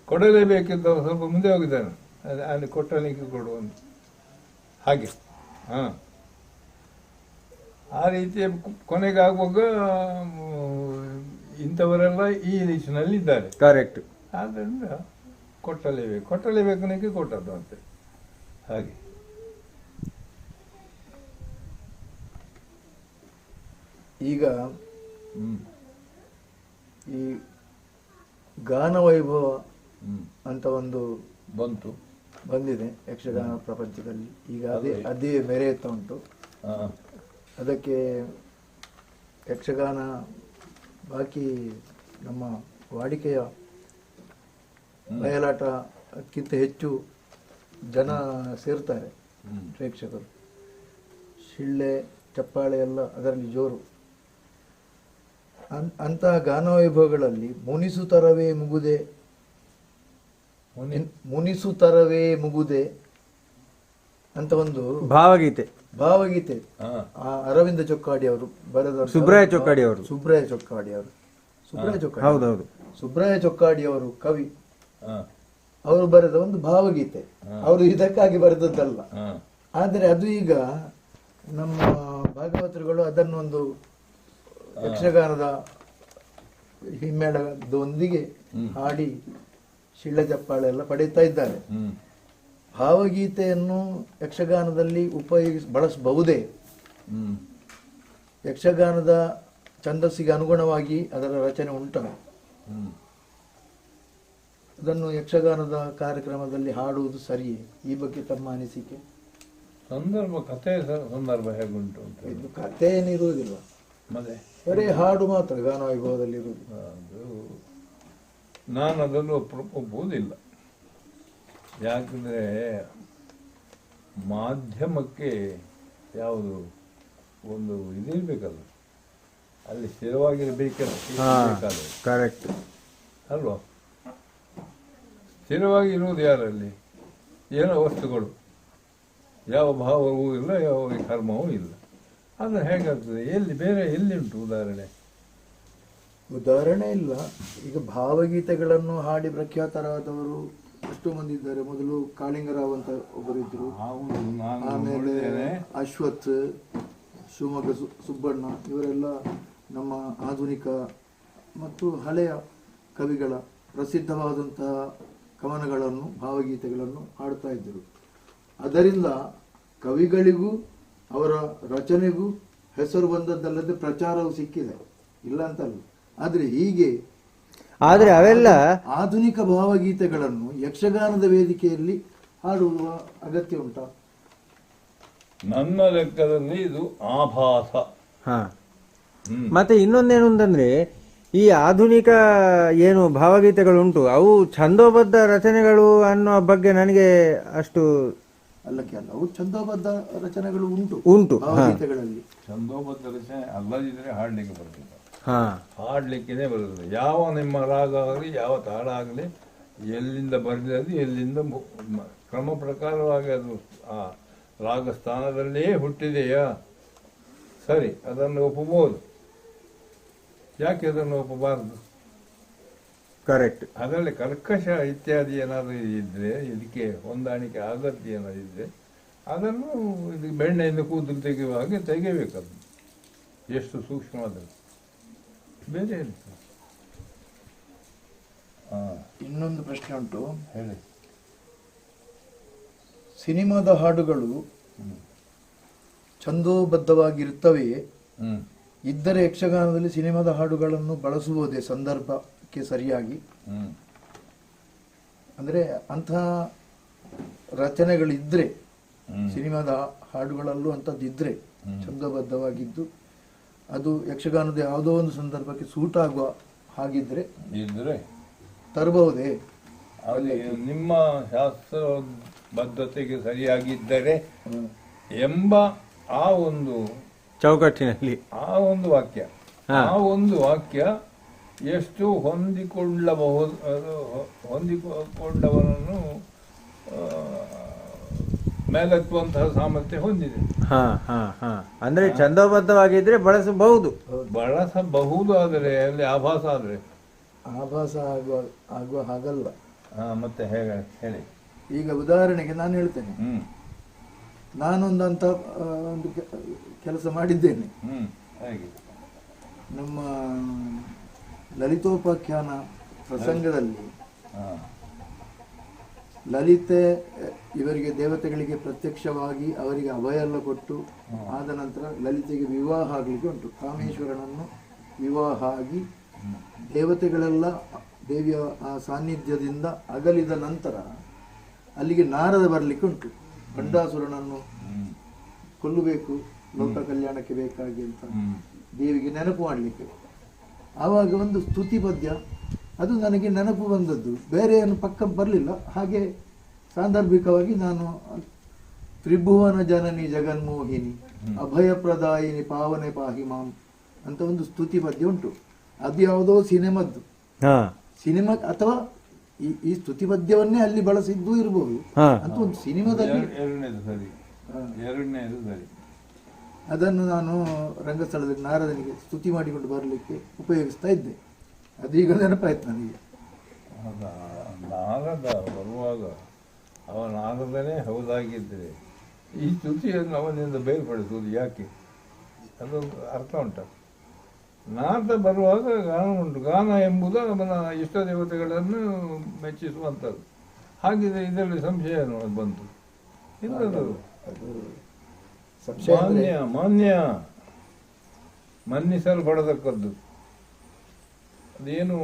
ಕೊಡಲೇಬೇಕಿದ್ದವ ಸ್ವಲ್ಪ ಮುಂದೆ ಹೋಗಿದ್ದಾನೆ, ಅಲ್ಲಿ ಕೊಟ್ಟಲಿಕ್ಕೆ ಕೊಡುವಂತ ಹಾಗೆ. ಹಾಂ, ಆ ರೀತಿಯ ಕೊನೆಗಾಗುವಾಗ ಇಂಥವರೆಲ್ಲ ಈ ರೀತಿಯಲ್ಲಿ ಇದ್ದಾರೆ. ಕರೆಕ್ಟ್. ಆದ್ದರಿಂದ ಕೊಟ್ಟಲೇಬೇಕನಿಗೆ ಕೊಟ್ಟದ್ದು ಅಂತೆ. ಹಾಗೆ ಈಗ ಈ ಗಾನ ವೈಭವ ಅಂತ ಒಂದು ಬಂದಿದೆ ಯಕ್ಷಗಾನ ಪ್ರಪಂಚದಲ್ಲಿ. ಈಗ ಅದೇ ಮೆರೆಯುತ್ತಾ ಉಂಟು. ಅದಕ್ಕೆ ಯಕ್ಷಗಾನ ಬಾಕಿ ನಮ್ಮ ವಾಡಿಕೆಯ ಬಯಲಾಟಕ್ಕಿಂತ ಹೆಚ್ಚು ಜನ ಸೇರ್ತಾರೆ, ಪ್ರೇಕ್ಷಕರು. ಶಿಳ್ಳೆ ಚಪ್ಪಾಳೆ ಎಲ್ಲ ಅದರಲ್ಲಿ ಜೋರು. ಅಂತಹ ಗಾನವೈಭವಗಳಲ್ಲಿ ಮುನಿಸುತ್ತರವೇ ಮುಗುದೆ ಅಂತ ಒಂದು ಭಾವಗೀತೆ ಅರವಿಂದ ಚೊಕ್ಕಾಡಿ ಅವರು ಬರೆದ, ಸುಬ್ರಾಯ ಚೊಕ್ಕಾಡಿ ಅವರು ಕವಿ, ಅವರು ಬರೆದ ಒಂದು ಭಾವಗೀತೆ. ಅವರು ಇದಕ್ಕಾಗಿ ಬರೆದದ್ದಲ್ಲ. ಆದರೆ ಅದು ಈಗ ನಮ್ಮ ಭಾಗವತರುಗಳು ಅದನ್ನೊಂದು ಯಕ್ಷಗಾನದ ಹಿಮ್ಮೇಳದೊಂದಿಗೆ ಹಾಡಿ ಶಿಳ್ಳೆ ಚಪ್ಪಾಳೆ ಎಲ್ಲ ಪಡೆಯುತ್ತಾ ಇದ್ದಾರೆ. ಭಾವಗೀತೆಯನ್ನು ಯಕ್ಷಗಾನದಲ್ಲಿ ಬಳಸಬಹುದೇ? ಯಕ್ಷಗಾನದ ಛಂದಸ್ಸಿಗೆ ಅನುಗುಣವಾಗಿ ಅದರ ರಚನೆ ಉಂಟ. ಅದನ್ನು ಯಕ್ಷಗಾನದ ಕಾರ್ಯಕ್ರಮದಲ್ಲಿ ಹಾಡುವುದು ಸರಿಯೇ? ಈ ಬಗ್ಗೆ ತಮ್ಮ ಅನಿಸಿಕೆ? ಸಂದರ್ಭ ಹೇಗುಂಟು ಅಂತ ಇದು ಕಥೆ ಏನಿರುವುದಿಲ್ಲ, ಮತ್ತೆ ಬರೀ ಹಾಡು ಮಾತ್ರ ಗಾನ ವೈಭವದಲ್ಲಿ ಇರುವುದು. ನಾನು ಅದನ್ನು ಒಪ್ಪುವುದಿಲ್ಲ. ಯಾಕಂದರೆ ಮಾಧ್ಯಮಕ್ಕೆ ಯಾವುದು ಒಂದು ಇದಿರಬೇಕಲ್ಲ, ಅಲ್ಲಿ ಸ್ಥಿರವಾಗಿರಬೇಕಾದ್ರೆ. ಕರೆಕ್ಟ್ ಅಲ್ವಾ? ಸ್ಥಿರವಾಗಿ ಇರುವುದು ಯಾರಲ್ಲಿ? ಏನೋ ವಸ್ತುಗಳು, ಯಾವ ಭಾವವೂ ಇಲ್ಲ, ಯಾವ ಕರ್ಮವೂ ಇಲ್ಲ. ಅದು ಹೇಗಾಗ್ತದೆ? ಎಲ್ಲಿ ಉಂಟು ಉದಾಹರಣೆ ಇಲ್ಲ. ಈಗ ಭಾವಗೀತೆಗಳನ್ನು ಹಾಡಿ ಪ್ರಖ್ಯಾತರಾದವರು ಎಷ್ಟೋ ಮಂದಿ ಇದ್ದಾರೆ. ಮೊದಲು ಕಾಳಿಂಗರಾವ್ ಅಂತ ಒಬ್ಬರಿದ್ರು, ಆಮೇಲೆ ಅಶ್ವಥ್, ಶಿವಮೊಗ್ಗ ಸುಬ್ಬಣ್ಣ, ಇವರೆಲ್ಲ ನಮ್ಮ ಆಧುನಿಕ ಮತ್ತು ಹಳೆಯ ಕವಿಗಳ ಪ್ರಸಿದ್ಧವಾದಂತಹ ಕವನಗಳನ್ನು, ಭಾವಗೀತೆಗಳನ್ನು ಹಾಡ್ತಾ ಇದ್ದರು. ಅದರಿಂದ ಕವಿಗಳಿಗೂ ಅವರ ರಚನೆಗೂ ಹೆಸರು ಬಂದದ್ದಲ್ಲದೆ ಪ್ರಚಾರವು ಸಿಕ್ಕಿದೆ, ಇಲ್ಲ ಅಂತಲ್ಲ. ಆದರೆ ಅವೆಲ್ಲ ಆಧುನಿಕ ಭಾವಗೀತೆಗಳನ್ನು ಯಕ್ಷಗಾನದ ವೇದಿಕೆಯಲ್ಲಿ ಹಾಡುವ ಅಗತ್ಯ ಉಂಟಾ? ನನ್ನ ಲೆಕ್ಕದಲ್ಲಿ ಇದು ಆಭಾಸ. ಮತ್ತೆ ಇನ್ನೊಂದೇನು ಅಂತಂದ್ರೆ, ಈ ಆಧುನಿಕ ಏನು ಭಾವಗೀತೆಗಳುಂಟು ಅವು ಛಂದೋಬದ್ಧ ರಚನೆಗಳು ಅನ್ನೋ ಬಗ್ಗೆ ನನಗೆ ಅಷ್ಟು ಅವು ಛಂದೋಬದ್ಧ ರಚನೆಗಳು ಉಂಟು ಭಾವಗೀತೆಗಳಲ್ಲಿ. ಛಂದೋಬದ್ಧ ರಚನೆ ಅಲ್ಲದಿದ್ರೆ ಹಾಡ್ಲಿಕ್ಕೆ ಬರ್ತದೆ, ಹಾಡ್ಲಿಕ್ಕೇನೆ ಬರ್ತದೆ. ಯಾವ ನಿಮ್ಮ ರಾಗ ಆಗಲಿ, ಯಾವ ತಾಳ ಆಗಲಿ, ಎಲ್ಲಿಂದ ಬರೆದದು, ಎಲ್ಲಿಂದ ಕ್ರಮ ಪ್ರಕಾರವಾಗಿ ಅದು ಆ ರಾಗ ಸ್ಥಾನದಲ್ಲೇ ಹುಟ್ಟಿದೆಯಾ, ಸರಿ, ಅದನ್ನು ಒಪ್ಪಬಹುದು. ಯಾಕೆ ಅದನ್ನು ಒಪ್ಪಬಾರದು? ಕರೆಕ್ಟ್. ಅದರಲ್ಲಿ ಕರ್ಕಶ ಇತ್ಯಾದಿ ಏನಾದರೂ ಇದ್ರೆ, ಇದಕ್ಕೆ ಹೊಂದಾಣಿಕೆ ಆಗತ್ತೆ ಏನಾದ್ರು ಇದ್ರೆ, ಅದನ್ನು ಇದು ಬೆಣ್ಣೆಯಿಂದ ಕೂದಲು ತೆಗೆಯುವ ಹಾಗೆ ತೆಗೆಯಬೇಕದು. ಎಷ್ಟು ಸೂಕ್ಷ್ಮವಾದ ಬೇರೆ. ಇನ್ನೊಂದು ಪ್ರಶ್ನೆ ಉಂಟು, ಹೇಳಿ. ಸಿನಿಮಾದ ಹಾಡುಗಳು ಛಂದೋಬದ್ಧವಾಗಿರುತ್ತವೆಯೇ? ಹ್ಮ್ ಇದ್ದರೆ ಯಕ್ಷಗಾನದಲ್ಲಿ ಸಿನಿಮಾದ ಹಾಡುಗಳನ್ನು ಬಳಸುವುದೇ ಸಂದರ್ಭಕ್ಕೆ ಸರಿಯಾಗಿ? ಹ್ಮ್ ಅಂದರೆ ಅಂತಹ ರಚನೆಗಳಿದ್ರೆ, ಹ್ಮ್. ಸಿನಿಮಾದ ಹಾಡುಗಳಲ್ಲೂ ಅಂಥದ್ದಿದ್ರೆ ಛಂದೋಬದ್ಧವಾಗಿದ್ದು ಅದು ಯಕ್ಷಗಾನದ ಯಾವುದೋ ಒಂದು ಸಂದರ್ಭಕ್ಕೆ ಸೂಟ್ ಆಗುವ ಹಾಗಿದ್ರೆ ಇದ್ರೆ ತರಬಹುದೇ? ಅದು ನಿಮ್ಮ ಶಾಸ್ತ್ರ ಬದ್ಧತೆಗೆ ಸರಿಯಾಗಿದ್ದರೆ ಎಂಬ ಆ ಒಂದು ಚೌಕಟ್ಟಿನಲ್ಲಿ ಆ ಒಂದು ವಾಕ್ಯ ಆ ಒಂದು ವಾಕ್ಯ ಎಷ್ಟು ಹೊಂದಿಕೊಂಡವನನ್ನು ಮೇಲೆತ್ತುವಂತಹ ಸಾಮರ್ಥ್ಯ ಹೊಂದಿದೆ. ಅಂದ್ರೆ ಛಂದೋಬದ್ಧವಾಗಿದ್ರೆ ಬಳಸಬಹುದು. ಆದರೆ ಅಲ್ಲಿ ಆಭಾಸ ಆದರೆ ಆಭಾಸ ಆಗುವ ಹಾಗಲ್ಲ. ಮತ್ತೆ ಹೇಳಿ. ಈಗ ಉದಾಹರಣೆಗೆ ನಾನು ಹೇಳ್ತೇನೆ, ನಾನೊಂದಂತ ಒಂದು ಕೆಲಸ ಮಾಡಿದ್ದೇನೆ. ಹಾಗೆ ನಮ್ಮ ಲಲಿತೋಪಾಖ್ಯಾನ ಪ್ರಸಂಗದಲ್ಲಿ ಲಲಿತೆ ಇವರಿಗೆ ದೇವತೆಗಳಿಗೆ ಪ್ರತ್ಯಕ್ಷವಾಗಿ ಅವರಿಗೆ ಅಭಯ ಎಲ್ಲ ಕೊಟ್ಟು ಆದ ನಂತರ ಲಲಿತೆಗೆ ವಿವಾಹ ಆಗಲಿಕ್ಕೆ ಉಂಟು. ಕಾಮೇಶ್ವರನನ್ನು ವಿವಾಹ ಆಗಿ ದೇವತೆಗಳೆಲ್ಲ ದೇವಿಯ ಆ ಸಾನ್ನಿಧ್ಯದಿಂದ ಅಗಲಿದ ನಂತರ ಅಲ್ಲಿಗೆ ನಾರದ ಬರಲಿಕ್ಕೆ ಉಂಟು. ಗಂಡಾಸುರನನ್ನು ಕೊಲ್ಲಬೇಕು ಲೋಕ ಕಲ್ಯಾಣಕ್ಕೆ ಬೇಕಾಗಿ ಅಂತ ದೇವಿಗೆ ನೆನಪು ಮಾಡಲಿಕ್ಕೆ. ಆವಾಗ ಒಂದು ಸ್ತುತಿ ಪದ್ಯ ಅದು ನನಗೆ ನೆನಪು ಬಂದದ್ದು, ಬೇರೆ ಏನು ಪಕ್ಕ ಬರಲಿಲ್ಲ. ಹಾಗೆ ಸಾಂದರ್ಭಿಕವಾಗಿ ನಾನು ತ್ರಿಭುವನ ಜನನಿ ಜಗನ್ಮೋಹಿನಿ ಅಭಯಪ್ರದಾಯಿನಿ ಪಾವನೆ ಪಾಹಿ ಮಾಂ ಅಂತ ಒಂದು ಸ್ತುತಿ ಪದ್ಯ ಉಂಟು. ಅದು ಯಾವುದೋ ಸಿನಿಮಾದ್ದು ಸಿನಿಮಾ ಅಥವಾ ಈ ಸ್ತುತಿ ಪದ್ಯವನ್ನೇ ಅಲ್ಲಿ ಬಳಸಿದ್ದು ಇರಬಹುದು ಅಂತ ಒಂದು ಸಿನಿಮಾದಲ್ಲಿ ಅದನ್ನು ನಾನು ರಂಗಸ್ಥಳದಲ್ಲಿ ನಾರದನಿಗೆ ಸ್ತುತಿ ಮಾಡಿಕೊಂಡು ಬರಲಿಕ್ಕೆ ಉಪಯೋಗಿಸ್ತಾ ಇದ್ದೆ. ಅದೀಗ ನೆನಪಾಯ್ತು ನನಗೆ. ನಾರದ ಬರುವಾಗ ಅವ ನಾರದನೇ ಹೌದಾಗಿದ್ದರೆ ಈ ಸ್ತುತಿಯನ್ನು ಅವನಿಂದ ಬೇರ್ಪಡಿಸುವುದು ಯಾಕೆ? ಅದೊಂದು ಅರ್ಥ ಉಂಟ. ನಾರದ ಬರುವಾಗ ಗಾನ ಉಂಟು. ಗಾನ ಎಂಬುದು ಅವನ ಇಷ್ಟ ದೇವತೆಗಳನ್ನು ಮೆಚ್ಚಿಸುವಂಥದ್ದು. ಹಾಗಿದ್ರೆ ಇದರಲ್ಲಿ ಸಂಶಯ ಬಂತು. ಮಾನ್ಯ ಮನ್ನಿಸಲ್ಪಡತಕ್ಕದ್ದು. ಅದೇನು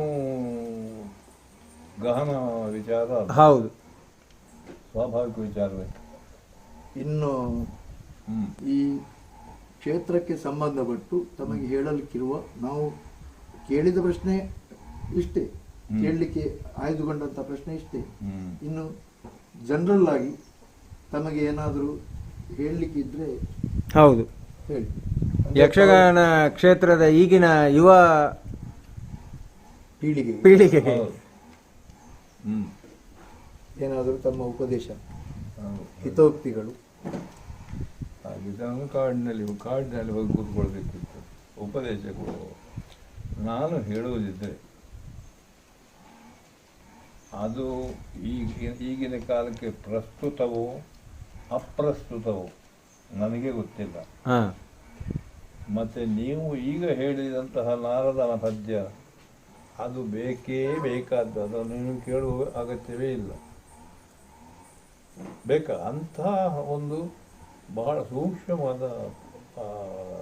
ಗಹನ ವಿಚಾರ, ಹೌದು, ಸ್ವಾಭಾವಿಕ ವಿಚಾರವೇ. ಇನ್ನು ಈ ಕ್ಷೇತ್ರಕ್ಕೆ ಸಂಬಂಧಪಟ್ಟು ತಮಗೆ ಹೇಳಲಿಕ್ಕಿರುವ, ನಾವು ಕೇಳಿದ ಪ್ರಶ್ನೆ ಇಷ್ಟೇ, ಕೇಳಲಿಕ್ಕೆ ಆಯ್ದುಕೊಂಡಂತ ಪ್ರಶ್ನೆ ಇಷ್ಟೇ. ಇನ್ನು ಜನರಲ್ ಆಗಿ ತಮಗೆ ಏನಾದರೂ ಹೇಳಲಿಕ್ಕೆ ಇದ್ರೆ ಹೌದು ಹೇಳಿ. ಯಕ್ಷಗಾನ ಕ್ಷೇತ್ರದ ಈಗಿನ ಯುವ ಪೀಳಿಗೆಗೆ ಏನಾದರೂ ತಮ್ಮ ಉಪದೇಶ, ಹಿತೋಕ್ತಿಗಳು. ಕಾಡಿನಲ್ಲಿ ಹೋಗಿ ಕೂತ್ಕೊಳ್ಬೇಕಿತ್ತು. ಉಪದೇಶ ಕೊಡುವ ನಾನು ಹೇಳುವುದಿದ್ದರೆ ಅದು ಈಗಿನ ಕಾಲಕ್ಕೆ ಪ್ರಸ್ತುತವೋ ಅಪ್ರಸ್ತುತವೋ ನನಗೆ ಗೊತ್ತಿಲ್ಲ. ಮತ್ತೆ ನೀವು ಈಗ ಹೇಳಿದಂತಹ ನಾರದನ ಪದ್ಯ ಅದು ಬೇಕೇ ಬೇಕಾದ್ದು. ಅದನ್ನು ನೀವು ಕೇಳುವ ಅಗತ್ಯವೇ ಇಲ್ಲ. ಅಂತಹ ಒಂದು ಬಹಳ ಸೂಕ್ಷ್ಮವಾದ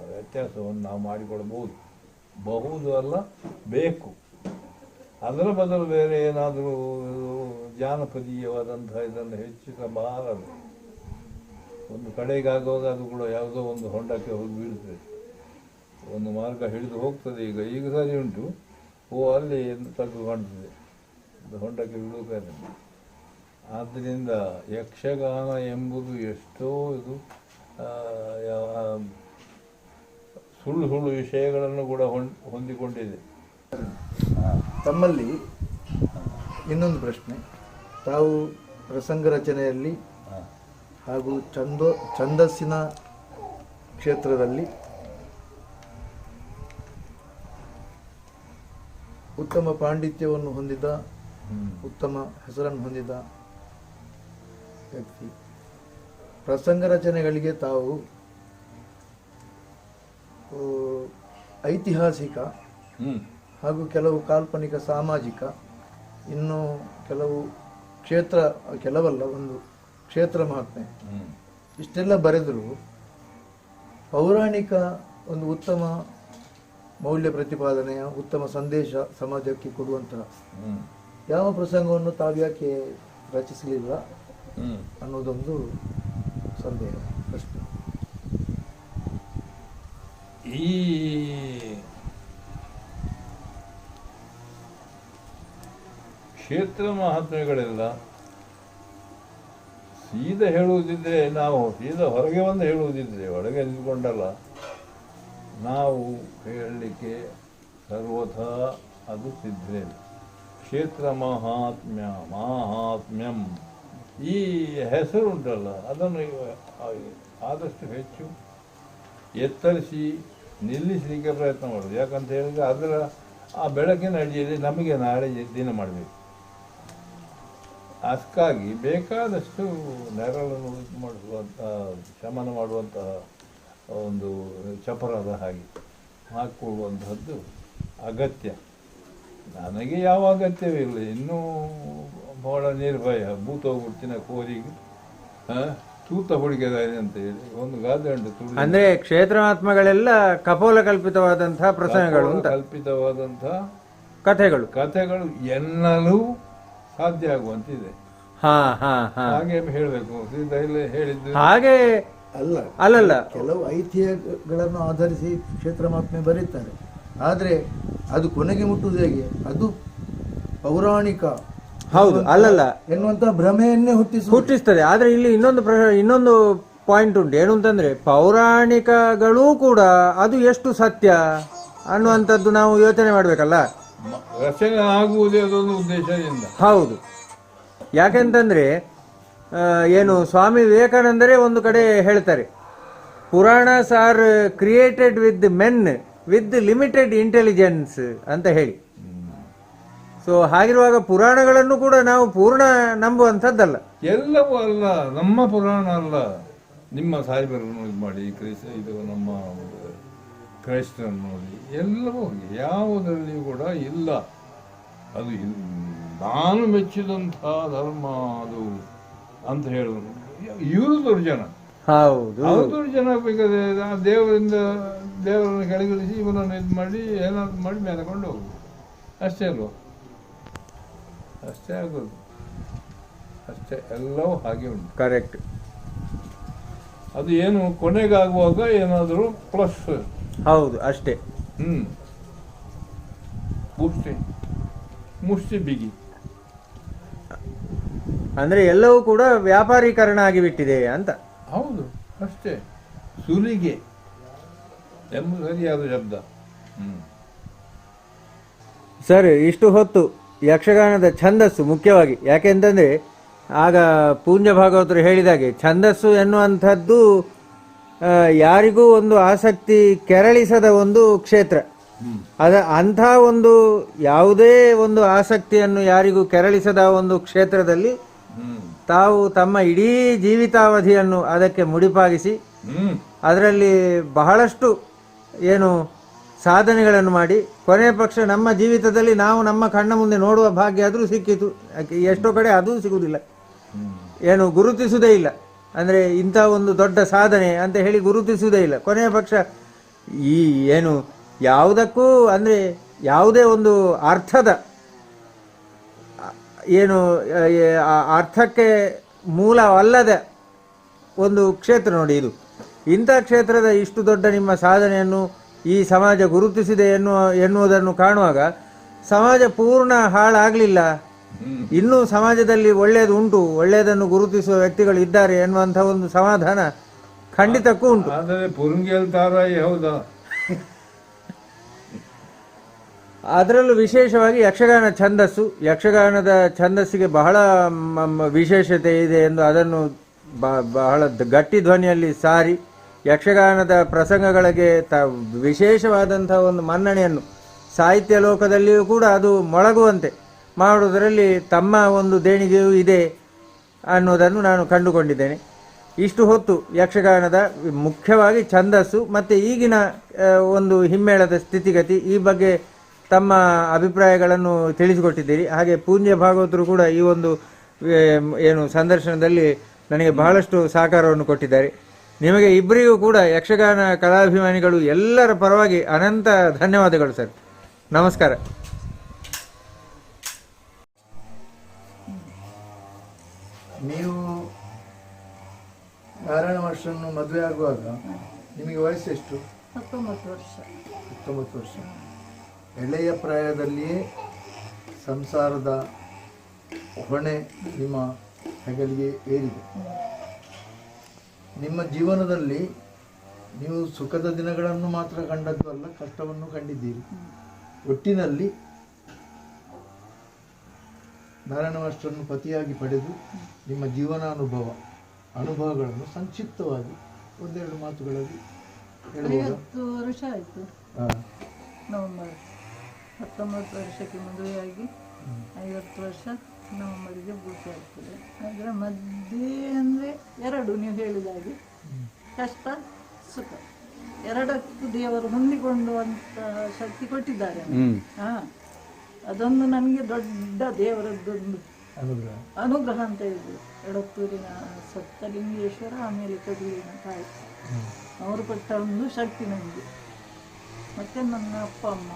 ವ್ಯತ್ಯಾಸವನ್ನು ನಾವು ಮಾಡಿಕೊಳ್ಬಹುದು. ಬಹುದು ಅಲ್ಲ, ಬೇಕು. ಅದರ ಬದಲು ಬೇರೆ ಏನಾದರೂ ಜಾನಪದೀಯವಾದಂತಹ ಇದನ್ನು ಹೆಚ್ಚಿಸಬಾರದು. ಒಂದು ಕಡೆಗಾಗುವಾಗ ಅದು ಕೂಡ ಯಾವುದೋ ಒಂದು ಹೊಂಡಕ್ಕೆ ಹೋಗಿ ಬೀಳ್ತದೆ. ಒಂದು ಮಾರ್ಗ ಹಿಡಿದು ಹೋಗ್ತದೆ. ಈಗ ಸರಿ ಉಂಟು, ಅಲ್ಲಿ ತಗ್ಗು ಕಾಣ್ತದೆ, ಹೊಂಡಕ್ಕೆ ಬೀಳುತ್ತಾರೆ. ಆದ್ದರಿಂದ ಯಕ್ಷಗಾನ ಎಂಬುದು ಎಷ್ಟೋ ಇದು ಸುಳ್ಳು ವಿಷಯಗಳನ್ನು ಕೂಡ ಹೊಂದಿಕೊಂಡಿದೆ. ತಮ್ಮಲ್ಲಿ ಇನ್ನೊಂದು ಪ್ರಶ್ನೆ, ತಾವು ಪ್ರಸಂಗ ರಚನೆಯಲ್ಲಿ ಹಾಗೂ ಛಂದಸ್ಸಿನ ಕ್ಷೇತ್ರದಲ್ಲಿ ಉತ್ತಮ ಪಾಂಡಿತ್ಯವನ್ನು ಹೊಂದಿದ, ಉತ್ತಮ ಹೆಸರನ್ನು ಹೊಂದಿದ ವ್ಯಕ್ತಿ. ಪ್ರಸಂಗ ರಚನೆಗಳಿಗೆ ತಾವು ಐತಿಹಾಸಿಕ ಹಾಗೂ ಕೆಲವು ಕಾಲ್ಪನಿಕ, ಸಾಮಾಜಿಕ, ಇನ್ನು ಕೆಲವು ಕೆಲವಲ್ಲ, ಒಂದು ಕ್ಷೇತ್ರ ಮಹಾತ್ಮೆ, ಇಷ್ಟೆಲ್ಲ ಬರೆದರೂ ಪೌರಾಣಿಕ ಒಂದು ಉತ್ತಮ ಮೌಲ್ಯ ಪ್ರತಿಪಾದನೆಯ ಉತ್ತಮ ಸಂದೇಶ ಸಮಾಜಕ್ಕೆ ಕೊಡುವಂತಹ ಯಾವ ಪ್ರಸಂಗವನ್ನು ತಾವ್ಯಾಕೆ ರಚಿಸಲಿಲ್ಲ ಅನ್ನೋದೊಂದು ಸಂದೇಹ ಪ್ರಶ್ನೆ. ಈ ಕ್ಷೇತ್ರ ಮಹಾತ್ಮೆಗಳೆಲ್ಲ ಸೀದಾ ಹೇಳುವುದಿದ್ರೆ, ನಾವು ಸೀದಾ ಹೊರಗೆ ಬಂದು ಹೇಳುವುದಿದ್ರೆ, ಒಳಗೆ ನಿಂತ್ಕೊಂಡಲ್ಲ ನಾವು ಹೇಳಲಿಕ್ಕೆ ಸರ್ವಥಾ ಅದು ಸಿದ್ಧೇ. ಕ್ಷೇತ್ರ ಮಾಹಾತ್ಮ್ಯಂ ಈ ಹೆಸರುಂಟಲ್ಲ, ಅದನ್ನು ಆದಷ್ಟು ಹೆಚ್ಚು ಎತ್ತರಿಸಿ ನಿಲ್ಲಿಸಲಿಕ್ಕೆ ಪ್ರಯತ್ನ ಮಾಡೋದು. ಯಾಕಂತ ಹೇಳಿದರೆ ಅದರ ಆ ಬೆಳಕಿನ ಅಡಿಯಲ್ಲಿ ನಮಗೆ ನಾಳೆ ದಿನ ಮಾಡಬೇಕು. ಅದಕ್ಕಾಗಿ ಬೇಕಾದಷ್ಟು ನೆರಳನ್ನು ಮಾಡಿಸುವಂಥ, ಶಮನ ಮಾಡುವಂತಹ ಒಂದು ಚಪರದ ಹಾಗೆ ಹಾಕಿಕೊಳ್ಳುವಂತಹದ್ದು ಅಗತ್ಯ. ನನಗೆ ಯಾವ ಅಗತ್ಯವಿಲ್ಲ, ಇನ್ನೂ ಬಹಳ ನಿರ್ಭಯ. ಭೂತೋಗುಟ್ಟಿನ ಕೋರಿಗೆ ತೂತ ಹುಡುಗಿದಾರೆ ಅಂತ ಹೇಳಿ ಒಂದು ಗಾದೆ ಉಂಟು. ಅಂದ್ರೆ ಕ್ಷೇತ್ರಾತ್ಮಗಳೆಲ್ಲ ಕಪೋಲ ಕಲ್ಪಿತವಾದಂತಹ ಪ್ರಸಂಗಗಳು ಅಂತ, ಕಲ್ಪಿತವಾದಂತಹ ಕಥೆಗಳು ಎನ್ನಲು ಸಾಧ್ಯ ಆಗುವಂತಿದೆ. ಹಾಗೆ ಹೇಳಬೇಕು. ಹೇಳಿದ್ದು ಹಾಗೆ ಅಲ್ಲ, ಕೆಲವು ಐತಿಹ್ಯಗಳನ್ನು ಆಧರಿಸಿ ಕ್ಷೇತ್ರ ಮಹಾತ್ಮೆ ಬರೀತಾರೆ. ಆದರೆ ಅದು ಕೊನೆಗೆ ಮುಟ್ಟುವುದು ಹೇಗೆ? ಅದು ಪೌರಾಣಿಕ ಹೌದು ಅಲ್ಲಲ್ಲ ಎನ್ನುವಂತಹ ಭ್ರಮೆಯನ್ನೇ ಹುಟ್ಟಿಸ್ತದೆ. ಆದ್ರೆ ಇಲ್ಲಿ ಇನ್ನೊಂದು ಪಾಯಿಂಟ್ ಉಂಟು. ಏನು ಅಂತಂದ್ರೆ ಪೌರಾಣಿಕಗಳೂ ಕೂಡ ಅದು ಎಷ್ಟು ಸತ್ಯ ಅನ್ನುವಂಥದ್ದು ನಾವು ಯೋಚನೆ ಮಾಡ್ಬೇಕಲ್ಲ. ರಚನೆ ಆಗುವುದೇ ಅದೊಂದು ಉದ್ದೇಶದಿಂದ. ಹೌದು. ಯಾಕೆಂತಂದ್ರೆ ಏನು ಸ್ವಾಮಿ ವಿವೇಕಾನಂದರೇ ಒಂದು ಕಡೆ ಹೇಳ್ತಾರೆ, Puranas are created with men with limited intelligence ಅಂತ ಹೇಳಿ. ಸೊ ಹಾಗಿರುವಾಗ ಪುರಾಣಗಳನ್ನು ಕೂಡ ನಾವು ಪೂರ್ಣ ನಂಬುವಂಥದ್ದಲ್ಲ. ಎಲ್ಲವೂ ಅಲ್ಲ, ನಮ್ಮ ಪುರಾಣ ಅಲ್ಲ. ನಿಮ್ಮ ಸಾಯಿಬರನ್ನು ಇದು ಮಾಡಿ, ಇದು ನಮ್ಮ ಕ್ರೈಸ್ತರನ್ನು ನೋಡಿ, ಎಲ್ಲವೂ ಯಾವುದರಲ್ಲಿಯೂ ಕೂಡ ಇಲ್ಲ. ಅದು ನಾನು ಮೆಚ್ಚಿದಂತಹ ಧರ್ಮ ಅದು ಅಂತ ಹೇಳುವುದು ಇವರು ದುರ್ಜನ. ಹೌದು, ಅವರು ದುರ್ಜನ. ಬೇಕಾದ್ರೆ ದೇವರನ್ನು ಕೆಳಗಿಳಿಸಿ ಇವನನ್ನು ಇದು ಮಾಡಿ ಏನಾದ್ರು ಮಾಡಿ ಮೇಲೆಕೊಂಡು ಹೋಗುದು ಅಷ್ಟೇ ಅಲ್ವ? ಅಷ್ಟೇ ಆಗೋದು, ಅಷ್ಟೇ. ಎಲ್ಲವೂ ಹಾಗೆ ಉಂಟು. ಕರೆಕ್ಟ್. ಅದು ಏನು ಕೊನೆಗಾಗುವಾಗ ಏನಾದರೂ ಪ್ಲಸ್. ಹೌದು, ಅಷ್ಟೇ. ಮುಷ್ಟಿ ಬಿಗಿ ಅಂದ್ರೆ ಎಲ್ಲವೂ ಕೂಡ ವ್ಯಾಪಾರೀಕರಣ ಆಗಿಬಿಟ್ಟಿದೆ ಅಂತ. ಹೌದು, ಅಷ್ಟೇ. ಸುಲಿಗೆ ಎಂಬುದು ಸರಿಯಾದ ಶಬ್ದ. ಸರ್, ಇಷ್ಟು ಹೊತ್ತು ಯಕ್ಷಗಾನದ ಛಂದಸ್ಸು ಮುಖ್ಯವಾಗಿ, ಯಾಕೆಂತಂದ್ರೆ ಆಗ ಪೂಜ್ಯ ಭಾಗವತರು ಹೇಳಿದಾಗೆ ಛಂದಸ್ಸು ಎನ್ನುವಂಥದ್ದು ಯಾರಿಗೂ ಒಂದು ಆಸಕ್ತಿ ಕೆರಳಿಸದ ಒಂದು ಕ್ಷೇತ್ರ. ಅಂಥ ಒಂದು ಯಾವುದೇ ಒಂದು ಆಸಕ್ತಿಯನ್ನು ಯಾರಿಗೂ ಕೆರಳಿಸದ ಒಂದು ಕ್ಷೇತ್ರದಲ್ಲಿ ತಾವು ತಮ್ಮ ಇಡೀ ಜೀವಿತಾವಧಿಯನ್ನು ಅದಕ್ಕೆ ಮುಡಿಪಾಗಿಸಿ ಅದರಲ್ಲಿ ಬಹಳಷ್ಟು ಏನು ಸಾಧನೆಗಳನ್ನು ಮಾಡಿ, ಕೊನೆಯ ಪಕ್ಷ ನಮ್ಮ ಜೀವಿತದಲ್ಲಿ ನಾವು ನಮ್ಮ ಕಣ್ಣ ಮುಂದೆ ನೋಡುವ ಭಾಗ್ಯ ಆದರೂ ಸಿಕ್ಕಿತು. ಎಷ್ಟೋ ಕಡೆ ಅದೂ ಸಿಗುವುದಿಲ್ಲ, ಏನು ಗುರುತಿಸುವುದೇ ಇಲ್ಲ. ಅಂದರೆ ಇಂಥ ಒಂದು ದೊಡ್ಡ ಸಾಧನೆ ಅಂತ ಹೇಳಿ ಗುರುತಿಸುವುದೇ ಇಲ್ಲ. ಕೊನೆಯ ಪಕ್ಷ ಈ ಏನು ಯಾವುದಕ್ಕೂ ಅಂದರೆ ಯಾವುದೇ ಒಂದು ಅರ್ಥದ ಏನು ಅರ್ಥಕ್ಕೆ ಮೂಲವಲ್ಲದ ಒಂದು ಕ್ಷೇತ್ರ ನೋಡಿ ಇದು. ಇಂಥ ಕ್ಷೇತ್ರದ ಇಷ್ಟು ದೊಡ್ಡ ನಿಮ್ಮ ಸಾಧನೆಯನ್ನು ಈ ಸಮಾಜ ಗುರುತಿಸಿದೆ ಎನ್ನುವುದನ್ನು ಕಾಣುವಾಗ ಸಮಾಜ ಪೂರ್ಣ ಹಾಳಾಗಲಿಲ್ಲ, ಇನ್ನೂ ಸಮಾಜದಲ್ಲಿ ಒಳ್ಳೆಯದು ಉಂಟು, ಒಳ್ಳೆಯದನ್ನು ಗುರುತಿಸುವ ವ್ಯಕ್ತಿಗಳು ಇದ್ದಾರೆ ಎನ್ನುವಂಥ ಒಂದು ಸಮಾಧಾನ ಖಂಡಿತಕ್ಕೂ ಉಂಟು. ಆದರೆ ಪುರುಂಗೇಲ್ತಾರಾಯಿ ಹೌದಾ? ಅದರಲ್ಲೂ ವಿಶೇಷವಾಗಿ ಯಕ್ಷಗಾನ ಛಂದಸ್ಸು, ಯಕ್ಷಗಾನದ ಛಂದಸ್ಸಿಗೆ ಬಹಳ ವಿಶೇಷತೆ ಇದೆ ಎಂದು ಅದನ್ನು ಬಹಳ ಗಟ್ಟಿ ಧ್ವನಿಯಲ್ಲಿ ಸಾರಿ ಯಕ್ಷಗಾನದ ಪ್ರಸಂಗಗಳಿಗೆ ವಿಶೇಷವಾದಂಥ ಒಂದು ಮನ್ನಣೆಯನ್ನು ಸಾಹಿತ್ಯ ಲೋಕದಲ್ಲಿಯೂ ಕೂಡ ಅದು ಮೊಳಗುವಂತೆ ಮಾಡುವುದರಲ್ಲಿ ತಮ್ಮ ಒಂದು ದೇಣಿಗೆಯೂ ಇದೆ ಅನ್ನೋದನ್ನು ನಾನು ಕಂಡುಕೊಂಡಿದ್ದೇನೆ. ಇಷ್ಟು ಹೊತ್ತು ಯಕ್ಷಗಾನದ ಮುಖ್ಯವಾಗಿ ಛಂದಸ್ಸು ಮತ್ತು ಈಗಿನ ಒಂದು ಹಿಮ್ಮೇಳದ ಸ್ಥಿತಿಗತಿ ಈ ಬಗ್ಗೆ ತಮ್ಮ ಅಭಿಪ್ರಾಯಗಳನ್ನು ತಿಳಿಸಿಕೊಟ್ಟಿದ್ದೀರಿ. ಹಾಗೆ ಪೂಜ್ಯ ಭಾಗವತರು ಕೂಡ ಈ ಒಂದು ಏನು ಸಂದರ್ಶನದಲ್ಲಿ ನನಗೆ ಬಹಳಷ್ಟು ಸಹಕಾರವನ್ನು ಕೊಟ್ಟಿದ್ದಾರೆ. ನಿಮಗೆ ಇಬ್ಬರಿಗೂ ಕೂಡ ಯಕ್ಷಗಾನ ಕಲಾಭಿಮಾನಿಗಳು ಎಲ್ಲರ ಪರವಾಗಿ ಅನಂತ ಧನ್ಯವಾದಗಳು ಸರ್. ನಮಸ್ಕಾರ. ನೀವು ನಾರಾಯಣ ಮಾಸ್ಟರನ್ನು ಮದುವೆ ಆಗುವಾಗ ನಿಮಗೆ ವಯಸ್ಸೆಷ್ಟು? 19 ವರ್ಷ. 19 ವರ್ಷ. ಎಳೆಯ ಪ್ರಾಯದಲ್ಲಿಯೇ ಸಂಸಾರದ ಹೊಣೆ ನಿಮ್ಮ ಹೆಗಲಿಗೆ ಏರಿದೆ. ನಿಮ್ಮ ಜೀವನದಲ್ಲಿ ನೀವು ಸುಖದ ದಿನಗಳನ್ನು ಮಾತ್ರ ಕಂಡದ್ದು ಅಲ್ಲ, ಕಷ್ಟವನ್ನು ಕಂಡಿದ್ದೀರಿ. ಒಟ್ಟಿನಲ್ಲಿ ನಾರಾಯಣ ಮಾಸ್ಟರನ್ನು ಪತಿಯಾಗಿ ಪಡೆದು ನಿಮ್ಮ ಅನುಭವಗಳನ್ನು ಸಂಕ್ಷಿಪ್ತವಾಗಿ ಒಂದೆರಡು ಮಾತುಗಳಲ್ಲಿ ಹೇಳ್ಬೋದಾ? 50 ವರ್ಷ ಆಯಿತು. ನವೆಂಬರ್ 19 ವರ್ಷಕ್ಕೆ ಮದುವೆಯಾಗಿ 50 ವರ್ಷ ನವೆಂಬರಿಗೆ ಪೂರ್ತಿ ಆಗ್ತದೆ. ಅದರ ಮಧ್ಯೆ ಅಂದರೆ ಎರಡು, ನೀವು ಹೇಳಿದಾಗೆ ಕಷ್ಟ ಸುಖ ಎರಡಕ್ಕೂ ದೇವರು ಹೊಂದಿಕೊಂಡು ಅಂತ ಶಕ್ತಿ ಕೊಟ್ಟಿದ್ದಾರೆ. ಅದೊಂದು ನನಗೆ ದೊಡ್ಡ ದೇವರದ್ದೊಂದು ಅನುಗ್ರಹ ಅಂತ ಹೇಳಿದ್ರು. ಎಡತ್ತೂರಿನ ಸಪ್ತಲಿಂಗೇಶ್ವರ, ಆಮೇಲೆ ಕಡೂರಿನ ತಾಯಿ, ಅವರು ಕೊಟ್ಟ ಒಂದು ಶಕ್ತಿ ನನಗೆ. ಮತ್ತು ನನ್ನ ಅಪ್ಪ ಅಮ್ಮ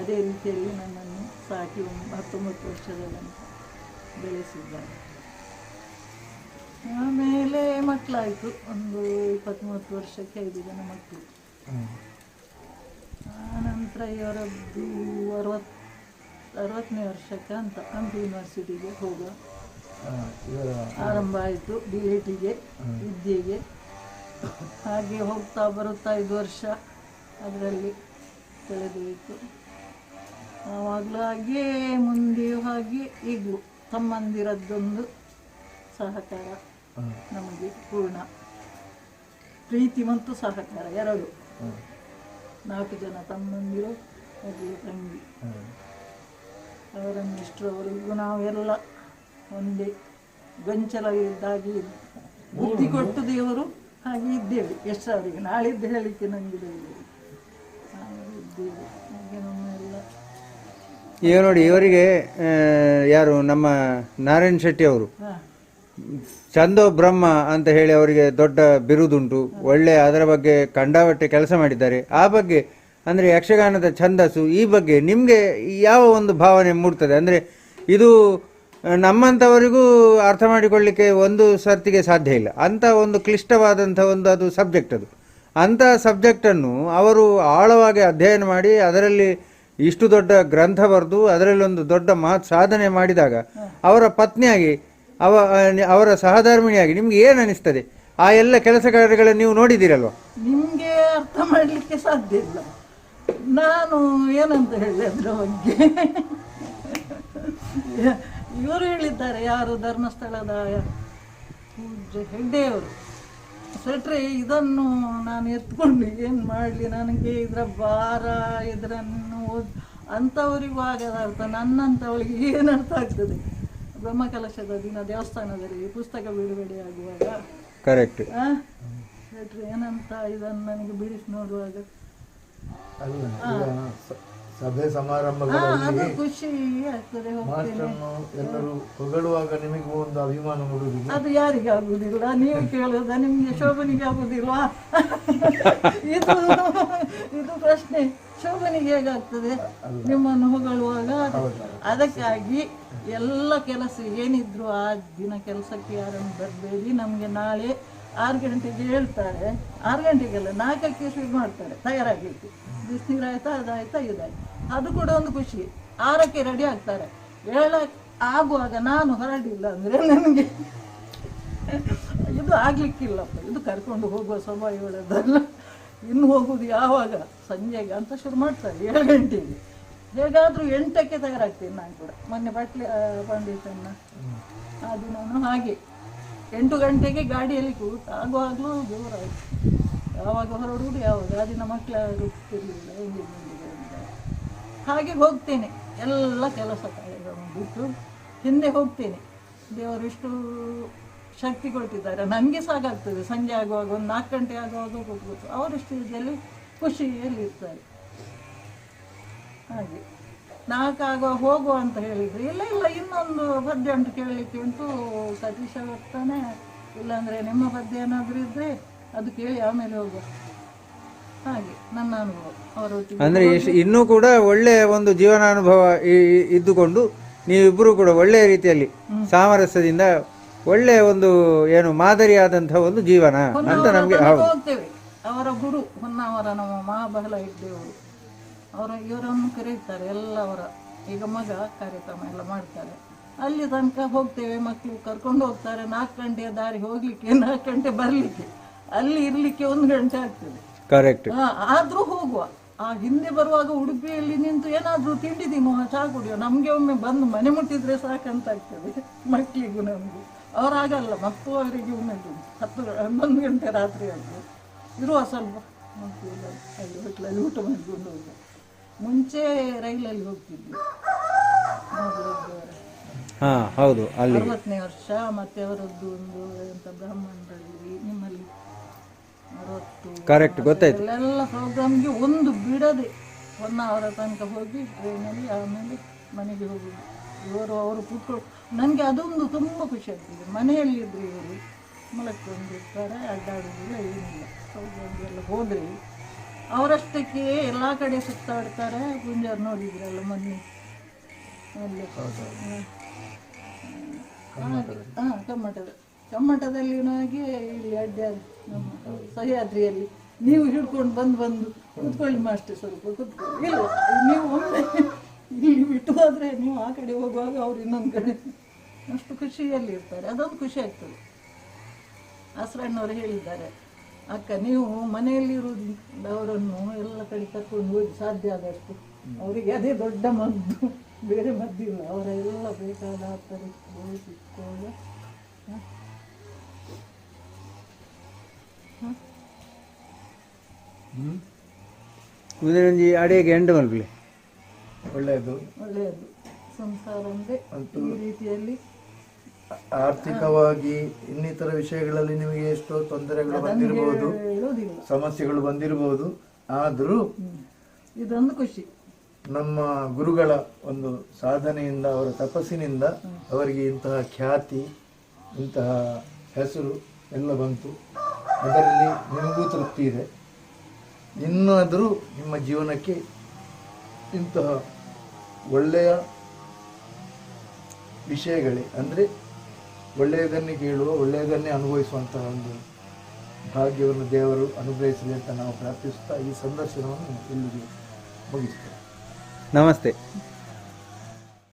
ಅದೇ ರೀತಿಯಲ್ಲಿ ನನ್ನನ್ನು ಸಾಕಿ 19 ವರ್ಷದ ತನಕ ಬೆಳೆಸಿದ್ದಾರೆ. ಆಮೇಲೆ ಮಕ್ಕಳಾಯಿತು, ಒಂದು 20-30 ವರ್ಷಕ್ಕೆ 5 ಜನ ಮಕ್ಕಳು. ಆನಂತರ ಇವರದ್ದು 60ನೇ ವರ್ಷಕ್ಕೆ ಅಂತ ಹಂಪಿ ಯೂನಿವರ್ಸಿಟಿಗೆ ಹೋಗುವ ಆರಂಭ ಆಯಿತು, DATಗೆ ವಿದ್ಯೆಗೆ. ಹಾಗೆ ಹೋಗ್ತಾ ಬರುತ್ತಾ 5 ವರ್ಷ ಅದರಲ್ಲಿ ಕಳೆದೋಯಿತು. ಆವಾಗಲೂ ಹಾಗೆ ಮುಂದೆಯೂ ಹಾಗೆ ಈಗಲೂ ತಮ್ಮಂದಿರದ್ದೊಂದು ಸಹಕಾರ ನಮಗೆ ಪೂರ್ಣ ಪ್ರೀತಿ ಮತ್ತು ಸಹಕಾರ ಎರಡು. 4 ಜನ ತಮ್ಮಂದಿರು, ಒಬ್ಬಳು ತಂಗಿ. ಅವರನ್ನಿಷ್ಟರವರೆಗೂ ನಾವೆಲ್ಲ ಒಂದೇ ಗೊಂಚಲವಿದ್ದಾಗಿ ಬುದ್ಧಿ ಕೊಟ್ಟು ದೇವರು ಹಾಗೆ ಇದ್ದೇವೆ. ಎಷ್ಟವರಿಗೆ ನಾಳಿದ್ದು ಹೇಳಲಿಕ್ಕೆ ನನಗೆ ಹಾಗೆ ಇದ್ದೇವೆ. ಹಾಗೆ ನಮ್ಮೆಲ್ಲ ಈಗ ನೋಡಿ, ಇವರಿಗೆ ಯಾರು ನಮ್ಮ ನಾರಾಯಣ್ ಶೆಟ್ಟಿ ಅವರು ಚಂದೋ ಬ್ರಹ್ಮ ಅಂತ ಹೇಳಿ ಅವರಿಗೆ ದೊಡ್ಡ ಬಿರುದುಂಟು. ಒಳ್ಳೆ ಅದರ ಬಗ್ಗೆ ಕಂಡಾವಟ್ಟೆ ಕೆಲಸ ಮಾಡಿದ್ದಾರೆ. ಆ ಬಗ್ಗೆ ಅಂದರೆ ಯಕ್ಷಗಾನದ ಛಂದಸ್ಸು ಈ ಬಗ್ಗೆ ನಿಮಗೆ ಯಾವ ಒಂದು ಭಾವನೆ ಮೂಡ್ತದೆ? ಅಂದರೆ ಇದು ನಮ್ಮಂಥವರಿಗೂ ಅರ್ಥ ಮಾಡಿಕೊಳ್ಳಿಕ್ಕೆ ಒಂದು ಸರ್ತಿಗೆ ಸಾಧ್ಯ ಇಲ್ಲ. ಅಂಥ ಒಂದು ಕ್ಲಿಷ್ಟವಾದಂಥ ಅದು ಸಬ್ಜೆಕ್ಟ್ ಅದು. ಅಂಥ ಸಬ್ಜೆಕ್ಟನ್ನು ಅವರು ಆಳವಾಗಿ ಅಧ್ಯಯನ ಮಾಡಿ ಅದರಲ್ಲಿ ಇಷ್ಟು ದೊಡ್ಡ ಗ್ರಂಥ ಬರೆದು ಅದರಲ್ಲಿ ಒಂದು ದೊಡ್ಡ ಮಹತ್ ಸಾಧನೆ ಮಾಡಿದಾಗ ಅವರ ಪತ್ನಿಯಾಗಿ ಅವರ ಸಹಧರ್ಮಿಣಿಯಾಗಿ ನಿಮ್ಗೆ ಏನು ಅನಿಸ್ತದೆ? ಆ ಎಲ್ಲ ಕೆಲಸ ಕಾರ್ಯಗಳನ್ನು ನೀವು ನೋಡಿದ್ದೀರಲ್ವ? ನಿಮಗೆ ಅರ್ಥ ಮಾಡಲಿಕ್ಕೆ ಸಾಧ್ಯ ಇಲ್ಲ. ನಾನು ಏನಂತ ಹೇಳಿ ಅದರ ಬಗ್ಗೆ ಇವರು ಹೇಳಿದ್ದಾರೆ, ಯಾರು ಧರ್ಮಸ್ಥಳದ ಪೂಜ್ಯ ಹೆಗ್ಡೆಯವರು. ಸೆಟ್ರೆ ಇದನ್ನು ನಾನು ಎತ್ಕೊಂಡು ಏನು ಮಾಡಲಿ, ನನಗೆ ಇದರ ಭಾರ, ಇದರನ್ನು ಅಂಥವರಿಗೂ ಆಗದ ಅರ್ಥ, ನನ್ನಂಥವಳಿಗೆ ಏನು ಅರ್ಥ ಆಗ್ತದೆ? ಬ್ರಹ್ಮಕಲಶದ ದಿನ ದೇವಸ್ಥಾನದಲ್ಲಿ ಪುಸ್ತಕ ಬಿಡುಗಡೆ ಆಗುವಾಗ ಕರೆಕ್ಟ್ ಸೆಟ್ರೆ ಏನಂತ ಇದನ್ನು ನನಗೆ ಬಿಡಿಸಿ ನೋಡುವಾಗ ಸಭೆ ಸಮಾರಂಭಗಳಲ್ಲಿ ಖುಷಿ ಆಗ್ತದೆ. ಎಲ್ಲರೂ ಹೊಗಳುವಾಗ ನಿಮಗೆ ಒಂದು ಅಭಿಮಾನ ಮೂಡುವುದಿಲ್ಲ? ಅದು ಯಾರಿಗೆ ಆಗುದಿಲ್ಲ? ನೀವು ಕೇಳೋದ? ನಿಮ್ಗೆ ಶೋಭನಿಗೆ ಆಗುದಿಲ್ವಾ? ಇದು ಪ್ರಶ್ನೆ. ಶೋಭನಿಗೆ ಹೇಗಾಗ್ತದೆ ನಿಮ್ಮನ್ನು ಹೊಗಳುವಾಗ? ಅದಕ್ಕಾಗಿ ಎಲ್ಲ ಕೆಲಸ ಏನಿದ್ರು ಆ ದಿನ ಕೆಲಸಕ್ಕೆ ಯಾರನ್ನು ಬರಬೇಡಿ, ನಮಗೆ ನಾಳೆ 6 ಗಂಟೆಗೆ ಹೇಳ್ತಾರೆ. 6 ಗಂಟೆಗೆಲ್ಲ 4ಕ್ಕೆ ಶುರು ಮಾಡ್ತಾರೆ ತಯಾರಾಗಲಿಕ್ಕೆ. ಬಿಸಿನೀರು ಆಯ್ತಾ, ಅದಾಯ್ತಾ, ಇದಾಯ್ತು. ಅದು ಕೂಡ ಒಂದು ಖುಷಿ. 6ಕ್ಕೆ ರೆಡಿ ಆಗ್ತಾರೆ. 7 ಆಗುವಾಗ ನಾನು ಹೊರಡಿಲ್ಲ ಅಂದರೆ ನನಗೆ ಇದು ಆಗ್ಲಿಕ್ಕಿಲ್ಲಪ್ಪ. ಇದು ಕರ್ಕೊಂಡು ಹೋಗುವ ಸ್ವಭಾವ ಹೇಳೋದಲ್ಲ. ಇನ್ನು ಹೋಗುದು ಯಾವಾಗ? ಸಂಜೆಗೆ ಅಂತ ಶುರು ಮಾಡ್ತಾರೆ 7 ಗಂಟೆಗೆ. ಹೇಗಾದರೂ 8ಕ್ಕೆ ತಯಾರಾಗ್ತೀನಿ ನಾನು ಕೂಡ. ಮೊನ್ನೆ ಪಂಡಿತನ್ನ ಅದು ನಾನು ಹಾಗೆ 8 ಗಂಟೆಗೆ ಗಾಡಿಯಲ್ಲಿ ಕೂತು ಆಗುವಾಗಲೂ ಜೋರಾಯಿತು. ಯಾವಾಗ ಹೊರಡುವುದು, ಯಾವಾಗ ಆ ದಿನ ಮಕ್ಕಳು ಗೊತ್ತಿರಲಿಲ್ಲ ಎಂಗೇಜ್ಮೆಂಟಿಗೆ. ಹಾಗೆ ಹೋಗ್ತೇನೆ, ಎಲ್ಲ ಕೆಲಸ ಕಾರ್ಯಗಳನ್ನು ಬಿಟ್ಟು ಹಿಂದೆ ಹೋಗ್ತೇನೆ. ದೇವರು ಇಷ್ಟು ಶಕ್ತಿ ಕೊಟ್ಟಿದ್ದಾರೆ. ನನಗೆ ಸಾಕಾಗ್ತದೆ. ಸಂಜೆ ಆಗುವಾಗ ಒಂದು 4 ಗಂಟೆ ಆಗುವಾಗ ಹೋಗ್ಬೋದು. ಅವರಿಷ್ಟು ಇದರಲ್ಲಿ ಖುಷಿಯಲ್ಲಿ ಇರ್ತಾರೆ. ಹಾಗೆ 4 ಆಗುವಾಗ ಹೋಗುವ ಅಂತ ಹೇಳಿದರೆ, ಇಲ್ಲ ಇನ್ನೊಂದು ಪದ್ಯ ಉಂಟು ಕೇಳಲಿಕ್ಕೆ ಉಂಟು, ಸತೀಶ ಬರ್ತಾನೆ, ಇಲ್ಲಾಂದರೆ ನಿಮ್ಮ ಪದ್ಯ ಏನಾದರೂ ಇದ್ದರೆ ಅದು ಕೇಳಿ ಆಮೇಲೆ ಹೋಗುವ. ಹಾಗೆ ನನ್ನ ಅನುಭವ ಅವರೊಟ್ಟಿಗೆ. ಅಂದ್ರೆ ಇನ್ನೂ ಕೂಡ ಒಳ್ಳೆಯ ಒಂದು ಜೀವನಾನುಭವ ಇದ್ದುಕೊಂಡು ನೀವಿಬ್ಬರು ಕೂಡ ಒಳ್ಳೆಯ ರೀತಿಯಲ್ಲಿ ಸಾಮರಸ್ಯದಿಂದ ಒಳ್ಳೆಯ ಒಂದು ಏನು ಮಾದರಿಯಾದಂತಹ ಒಂದು ಜೀವನ ಅಂತ ನಮಗೆ. ಹೌದು, ಹೋಗ್ತೇವೆ. ಅವರ ಗುರು ಹೊನ್ನಾವರ ನಮ್ಮ ಮಹಾಬಲ ಇದ್ದೇವರು ಇವರನ್ನು ಕರೆಯುತ್ತಾರೆ ಎಲ್ಲ. ಅವರ ಈಗ ಮಗ ಕಾರ್ಯಕ್ರಮ ಎಲ್ಲ ಮಾಡ್ತಾರೆ, ಅಲ್ಲಿ ತನಕ ಹೋಗ್ತೇವೆ. ಮಕ್ಕಳು ಕರ್ಕೊಂಡು ಹೋಗ್ತಾರೆ. 4 ಗಂಟೆಯ ದಾರಿ ಹೋಗ್ಲಿಕ್ಕೆ, 4 ಗಂಟೆ ಬರ್ಲಿಕ್ಕೆ, ಅಲ್ಲಿ ಇರ್ಲಿಕ್ಕೆ 1 ಗಂಟೆ ಆಗ್ತದೆ. ಕರೆಕ್ಟ್. ಆದ್ರೂ ಹೋಗುವ. ಆ ಹಿಂದೆ ಬರುವಾಗ ಉಡುಪಿಯಲ್ಲಿ ನಿಂತು ಏನಾದ್ರೂ ತಿಂಡಿ ತಿನ್ನುವ, ಚಹಾ ಕುಡಿಯುವ. ನಮ್ಗೆ ಒಮ್ಮೆ ಬಂದು ಮನೆ ಮುಟ್ಟಿದ್ರೆ ಸಾಕಂತ ಆಗ್ತದೆ ಮಕ್ಕಳಿಗೂ ನಮಗೂ. ಅವರಾಗಲ್ಲ, ಮತ್ತು ಅವರಿಗೆ ಒಮ್ಮೆ 10-11 ಗಂಟೆ ರಾತ್ರಿ ಆದ್ರು ಇರುವ ಸ್ವಲ್ಪ ಅಲ್ಲಿ ಹೋಟ್ಲಲ್ಲಿ ಊಟ ಮಾಡಿಕೊಂಡು ಹೋಗುವ. ಮುಂಚೆ ರೈಲಲ್ಲಿ ಹೋಗ್ತಿದ್ವಿ. ಹಾ ಹೌದು, ಅಲ್ಲಿ 60ನೇ ವರ್ಷ. ಮತ್ತೆ ಅವರದ್ದು ಒಂದು ಎಂತ ಬ್ರಾಹ್ಮಣರಲ್ಲಿ ನಿಮ್ಮಲ್ಲಿ 60 ಕರೆಕ್ಟ್ ಗೊತ್ತಾಯ್ತು. ಎಲ್ಲ ಪ್ರೋಗ್ರಾಮ್ಗೆ ಒಂದು ಬಿಡದೆ 1 ಅವರ ತನಕ ಹೋಗಿ ಟ್ರೈನಲ್ಲಿ ಆಮೇಲೆ ಮನೆಗೆ ಹೋಗುದು. ಅವರು ಕೂತ್ಕೊಂಡು ನನಗೆ ಅದೊಂದು ತುಂಬ ಖುಷಿ ಆಗ್ತದೆ. ಮನೆಯಲ್ಲಿದ್ದರೆ ಇವರು ಮಲಕೊಂಡಿರ್ತಾರೆ, ಅಡ್ಡಾಡೋದಿಲ್ಲ, ಏನಿಲ್ಲ. ಪ್ರೋಗ್ರಾಮ್ಗೆಲ್ಲ ಹೋದರೆ ಅವರಷ್ಟಕ್ಕೆ ಎಲ್ಲ ಕಡೆ ಸುತ್ತಾಡ್ತಾರೆ. ಗುಂಜಾರು ನೋಡಿದ್ರಲ್ಲ ಮೊನ್ನೆ ಅಲ್ಲಿ. ಕಮ್ಮಟದಲ್ಲಿ ಹಾಗೆ ಇಲ್ಲಿ ನಮ್ಮ ಸಹ್ಯಾದ್ರಿಯಲ್ಲಿ ನೀವು ಹಿಡ್ಕೊಂಡು ಬಂದು ಕೂತ್ಕೊಳ್ಳಿ ಮಾಸ್ಟರ್, ಸ್ವಲ್ಪ ಕೂತ್ಕೊಳ್ಳಿ. ಇಲ್ಲ, ನೀವು ಒಮ್ಮೆ ಇಲ್ಲಿ ಬಿಟ್ಟು ಹೋದರೆ ನೀವು ಆ ಕಡೆ ಹೋಗುವಾಗ ಅವ್ರು ಇನ್ನೊಂದು ಕಡೆ ಅಷ್ಟು ಖುಷಿಯಲ್ಲಿ ಇರ್ತಾರೆ. ಅದೊಂದು ಖುಷಿ ಆಗ್ತದೆ. ಆಸರಣ್ಣವರು ಹೇಳಿದ್ದಾರೆ, ಅಕ್ಕ ನೀವು ಮನೆಯಲ್ಲಿರುವುದು ಅವರನ್ನು ಎಲ್ಲ ಕಡೆ ಕರ್ಕೊಂಡು ಹೋಗಿ ಸಾಧ್ಯ ಆದಷ್ಟು. ಅವರಿಗೆ ಅದೇ ದೊಡ್ಡ ಮದ್ದು, ಬೇರೆ ಮದ್ದಿಲ್ಲ. ಅವರ ಎಲ್ಲ ಬೇಕಾದ ಸಿಕ್ಕೋಗ ಕುದುರೆಂಜಿ ಅಡಿಗೆ ಎಂಟು ಮಲ್ಪಲಿ ಒಳ್ಳೆಯದು. ಸಂಸಾರ ಅಂದ್ರೆ ಈ ರೀತಿಯಲ್ಲಿ. ಆರ್ಥಿಕವಾಗಿ ಇನ್ನಿತರ ವಿಷಯಗಳಲ್ಲಿ ನಿಮಗೆ ಎಷ್ಟೋ ತೊಂದರೆಗಳು ಬಂದಿರಬಹುದು, ಸಮಸ್ಯೆಗಳು ಬಂದಿರಬಹುದು. ಆದರೂ ಇದೊಂದು ಖುಷಿ. ನಮ್ಮ ಗುರುಗಳ ಒಂದು ಸಾಧನೆಯಿಂದ, ಅವರ ತಪಸ್ಸಿನಿಂದ ಅವರಿಗೆ ಇಂತಹ ಖ್ಯಾತಿ, ಇಂತಹ ಹೆಸರು ಎಲ್ಲ ಬಂತು. ಅದರಲ್ಲಿ ನಿಮಗೂ ತೃಪ್ತಿ ಇದೆ. ಇನ್ನಾದರೂ ನಿಮ್ಮ ಜೀವನಕ್ಕೆ ಇಂತಹ ಒಳ್ಳೆಯ ವಿಷಯಗಳೇ ಅಂದರೆ ಒಳ್ಳೆಯದನ್ನೇ ಕೇಳುವ, ಒಳ್ಳೆಯದನ್ನೇ ಅನುಭವಿಸುವಂತಹ ಒಂದು ಭಾಗ್ಯವನ್ನು ದೇವರು ಅನುಗ್ರಹಿಸಲಿ ಅಂತ ನಾವು ಪ್ರಾರ್ಥಿಸುತ್ತಾ ಈ ಸಂದರ್ಶನವನ್ನು ಇಲ್ಲಿಗೆ ಮುಗಿಸ್ತೇವೆ. ನಮಸ್ತೆ.